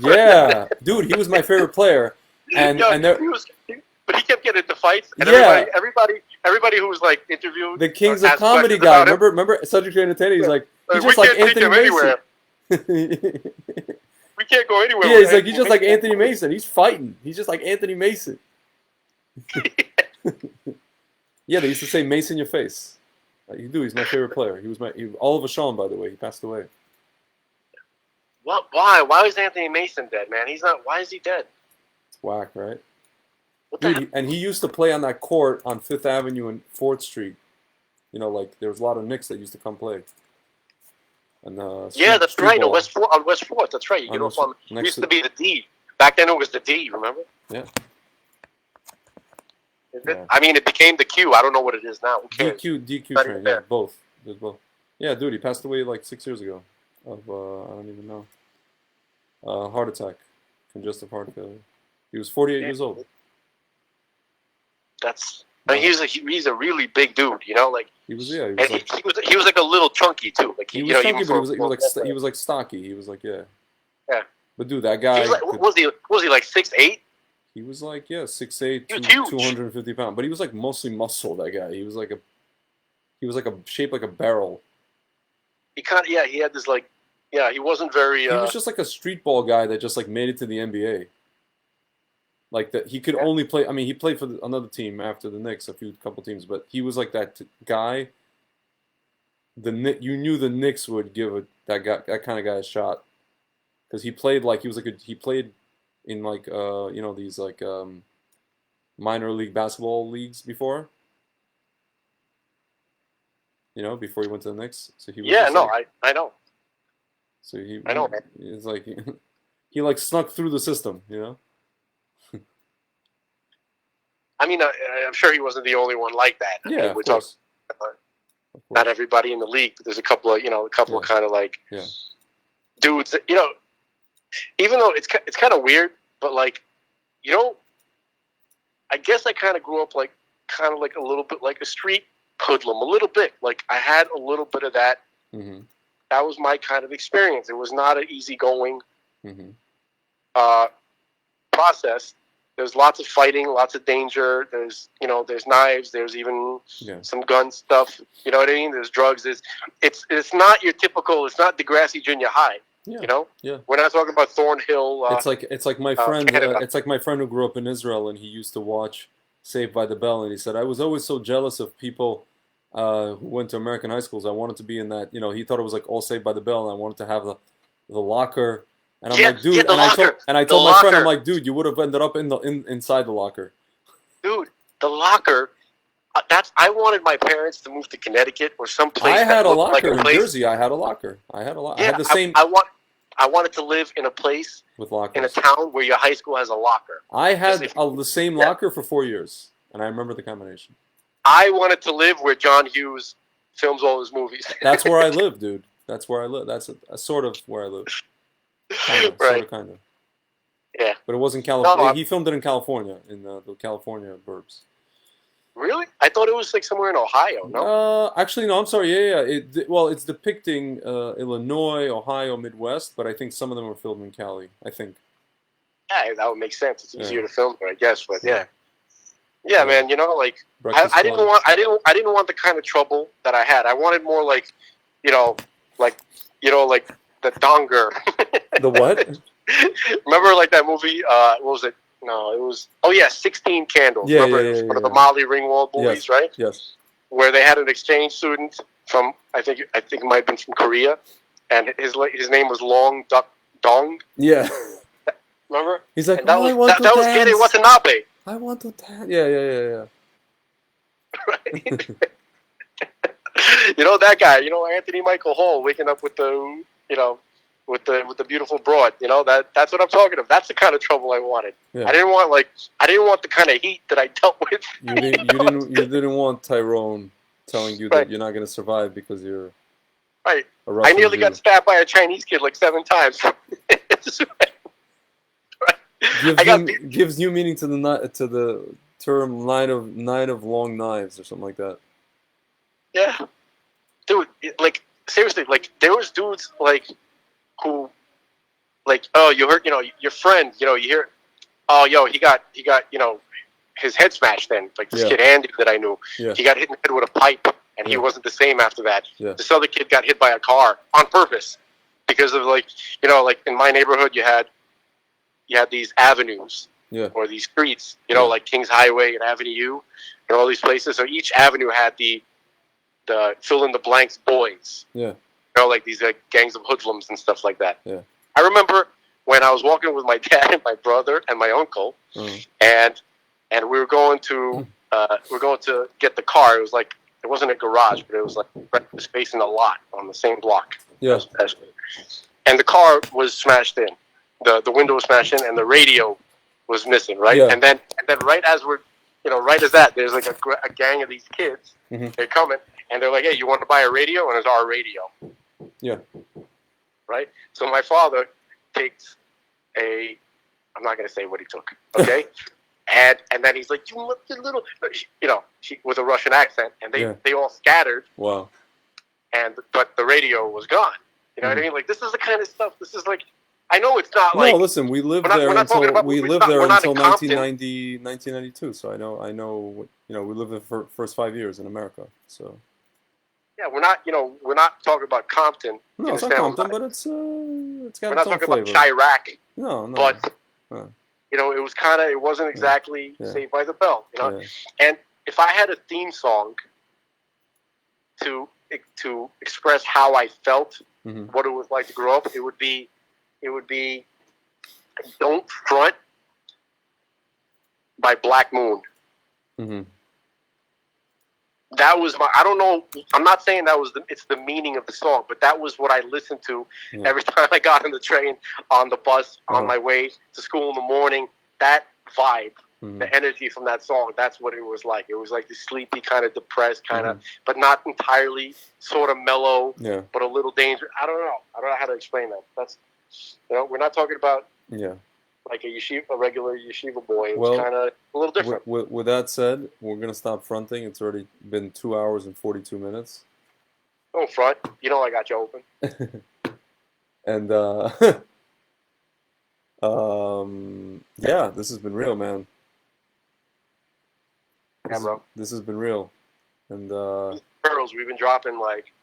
Yeah, dude, he was my favorite player. And
but he kept getting into fights. And everybody who was like interviewed
the Kings of Comedy guy. Remember Cedric Entertainer? He's like, he's just like Anthony Mason.
We can't go anywhere.
Yeah, he's just like Anthony Mason. He's fighting. He's just like Anthony Mason. Yeah, they used to say Mason your face. Like, he's my favorite player. He was Oliver Shawn, by the way. He passed away.
What? Why? Why is Anthony Mason dead, man? He's not. Why is he dead?
It's whack, right?
Dude,
and he used to play on that court on 5th Avenue and 4th Street. You know, like there was a lot of Knicks that used to come play. And
yeah, that's right. On West 4th. That's right. You get off on. It used to be the D. Back then it was the D. Remember?
Yeah.
Yeah. I mean, it became the Q. I don't know what it is now. Who cares?
DQ train. Yeah, both. There's both. Yeah, dude, he passed away like 6 years ago of I don't even know. Heart attack, congestive heart failure. He was 48 years old.
I mean, he's a really big dude, you know, like
he was
like a little chunky too, like
he was chunky, but he was like stocky. He was like yeah. But dude, that guy
was he like 6'8"?
He was like 6'8", 250 pounds. But he was like mostly muscle. That guy. He was like shaped like a barrel.
He had this like he wasn't very.
He was just like a street ball guy that just like made it to the NBA. Like that, he could only play. I mean, he played for another team after the Knicks, couple teams, but he was like that guy. You knew the Knicks would give that kind of guy a shot, because he played like he played in like these like minor league basketball leagues before. You know, before he went to the Knicks, so he was
I know.
So
I know, man.
It's like he like snuck through the system, you know.
I mean, I'm sure he wasn't the only one like that.
Yeah,
of course. Not everybody in the league, but there's a couple of of kind of like dudes that, even though it's kind of weird, but like, I guess I kind of grew up like a little bit like a street hoodlum, a little bit. Like I had a little bit of that.
Mm-hmm.
That was my kind of experience. It was not an easygoing process. There's lots of fighting, lots of danger. There's knives. There's even some gun stuff. You know what I mean? There's drugs. It's not your typical. It's not Degrassi Junior High.
Yeah.
You know?
Yeah.
We're not talking about Thornhill.
It's like my friend. It's like my friend who grew up in Israel, and he used to watch Saved by the Bell, and he said, I was always so jealous of people who went to American high schools. I wanted to be in that. He thought it was like all Saved by the Bell, and I wanted to have the locker. And I'm like, dude, I told my friend, I'm like, dude, you would have ended up inside the locker.
Dude, the locker. I wanted my parents to move to Connecticut or someplace.
I had a locker in Jersey. I had a locker. I had the same.
I wanted to live in a place
with lockers
in a town where your high school has a locker.
I had the same locker for 4 years, and I remember the combination.
I wanted to live where John Hughes films all his movies.
That's where I live, dude. That's where I live. That's a sort of where I live. Kind of.
Yeah.
But it wasn't California. No, he filmed it in California, in the California burbs.
Really? I thought it was like somewhere in Ohio, no?
Actually, no, I'm sorry. Yeah. It's depicting Illinois, Ohio, Midwest, but I think some of them were filmed in Cali, I think.
Yeah, that would make sense. It's easier to film there, I guess, but yeah. Yeah, man, like I didn't want the kind of trouble that I had. I wanted more like the donger.
The what?
Remember, like that movie? What was it? No, it was. Oh yeah, 16 Candles.
Yeah,
Remember, it was one of the Molly Ringwald movies, right?
Yes.
Where they had an exchange student from, I think it might have been from Korea, and his name was Long Duck Dong.
Yeah.
Remember?
He's like,
that was Kenny Watanabe.
I want to dance. Yeah.
Right. You know that guy. You know Anthony Michael Hall waking up with the with the beautiful broad. You know that's what I'm talking about. That's the kind of trouble I wanted.
Yeah.
I didn't want the kind of heat that I dealt with.
You didn't want Tyrone telling you that you're not going to survive because you're
right.
A Russian
I nearly
Jew.
got stabbed by a Chinese kid like 7 times.
Gives new meaning to the term night of long knives or something like that.
Yeah, dude. Like seriously, like there was dudes like who, like, oh, you heard, your friend, you hear, oh, yo, he got, his head smashed. Then like this kid Andy that I knew, he got hit in the head with a pipe, and he wasn't the same after that.
Yeah.
This other kid got hit by a car on purpose because of like in my neighborhood you had these avenues.
Yeah.
Or these streets, like Kings Highway and Avenue U, and all these places. So each avenue had the fill in the blanks boys.
Yeah.
Like these gangs of hoodlums and stuff like that.
Yeah.
I remember when I was walking with my dad and my brother and my uncle, and we were going to get the car. It was like it wasn't a garage, but it was like the space in a lot on the same block.
Yeah.
And the car was smashed in. The window was smashed in, and the radio was missing, right?
Yeah.
And then right as we're, right as that, there's like a gang of these kids.
Mm-hmm.
They're coming, and they're like, "Hey, you want to buy a radio?" And it's our radio.
Yeah.
Right. So my father takes I'm not gonna say what he took, okay? and then he's like, "You little," with a Russian accent, and they all scattered.
Wow.
But the radio was gone. You know what I mean? Like this is the kind of stuff. This is like. I know it's not like...
No, listen, we lived there until 1992, so I know, we lived there for first 5 years in America, so...
Yeah, we're not talking about Compton.
No, it's not Compton, but it's got
we're
its own
not talking
flavor.
about Chirac.
No.
But, it wasn't exactly Saved by the Bell,
Yeah.
And if I had a theme song to express how I felt, what it was like to grow up, it would be Don't Front by Black Moon.
Mm-hmm.
That was I don't know, I'm not saying it's the meaning of the song, but that was what I listened to every time I got on the train, on the bus, on my way to school in the morning. That vibe, the energy from that song, that's what it was like. It was like the sleepy, kind of depressed, kind of, but not entirely, sort of mellow, but a little dangerous. I don't know how to explain that. That's... we're not talking about like a regular yeshiva boy. It's kind of a little different.
With that said, we're going to stop fronting. It's already been 2 hours and 42 minutes.
Don't front. I got you open.
And, this has been real, man.
Yeah, bro.
This has been real. And,
girls, we've been dropping, like,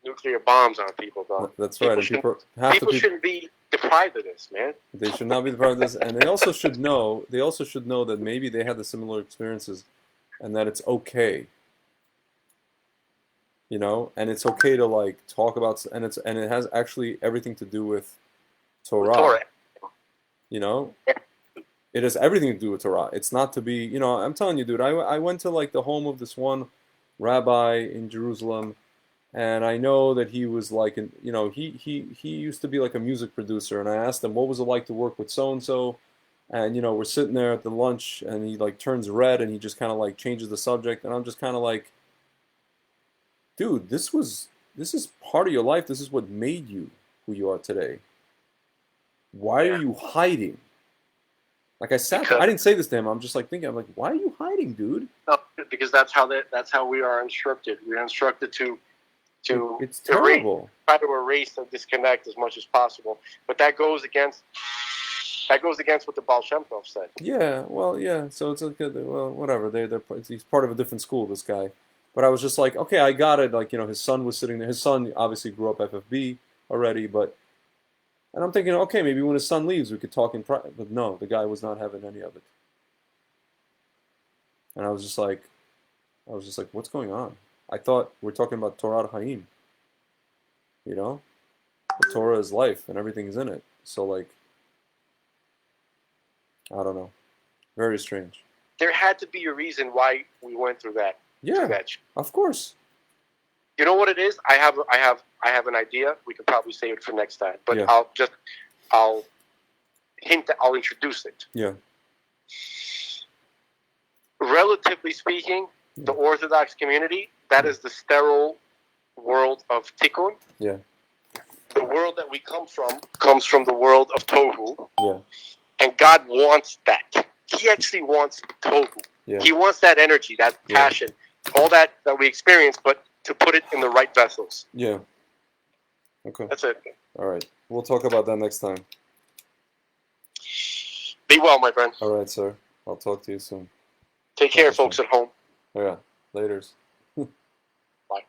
nuclear bombs on people, though.
That's right.
People shouldn't be deprived of this, man.
They should not be deprived of this, and they also should know that maybe they had the similar experiences, and that it's okay. And it's okay to like talk about, and it has actually everything to do with Torah. It has everything to do with Torah. It's not to be, I'm telling you, dude. I went to like the home of this one rabbi in Jerusalem. And I know that he was like, he used to be like a music producer. And I asked him, what was it like to work with so-and-so? And, we're sitting there at the lunch and he like turns red and he just kind of like changes the subject. And I'm just kind of like, dude, this is part of your life. This is what made you who you are today. Why are you hiding? Like I didn't say this to him. I'm just like thinking, I'm like, why are you hiding, dude?
No, because that's how we are instructed. We're instructed to
it's terrible.
Try to erase and disconnect as much as possible, but that goes against what the Baal Shem Tov said.
Yeah, well, yeah. So it's like, well, whatever. He's part of a different school, this guy. But I was just like, okay, I got it. Like, his son was sitting there. His son obviously grew up FFB already, and I'm thinking, okay, maybe when his son leaves, we could talk in private. But no, the guy was not having any of it. And I was just like, what's going on? I thought we're talking about Torah Chaim. The Torah is life and everything is in it. So like, I don't know. Very strange.
There had to be a reason why we went through that.
Yeah, of course.
You know what it is? I have an idea. We can probably save it for next time. But
Yeah.
I'll hint that I'll introduce it.
Yeah.
Relatively speaking, the Orthodox community, that is the sterile world of tikkun.
Yeah.
The world that we come from comes from the world of tohu.
Yeah.
And God wants that. He actually wants tohu.
Yeah.
He wants that energy, that passion, all that we experience, but to put it in the right vessels.
Yeah. Okay.
That's it.
All right. We'll talk about that next time.
Be well, my friend.
All right, sir. I'll talk to you soon.
Take care, folks at home.
Yeah. Laters.
Bye.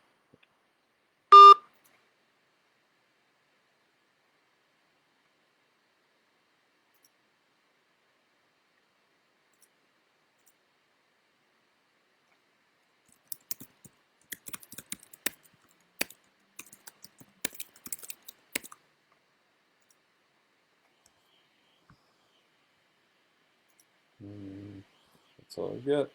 That's all I get.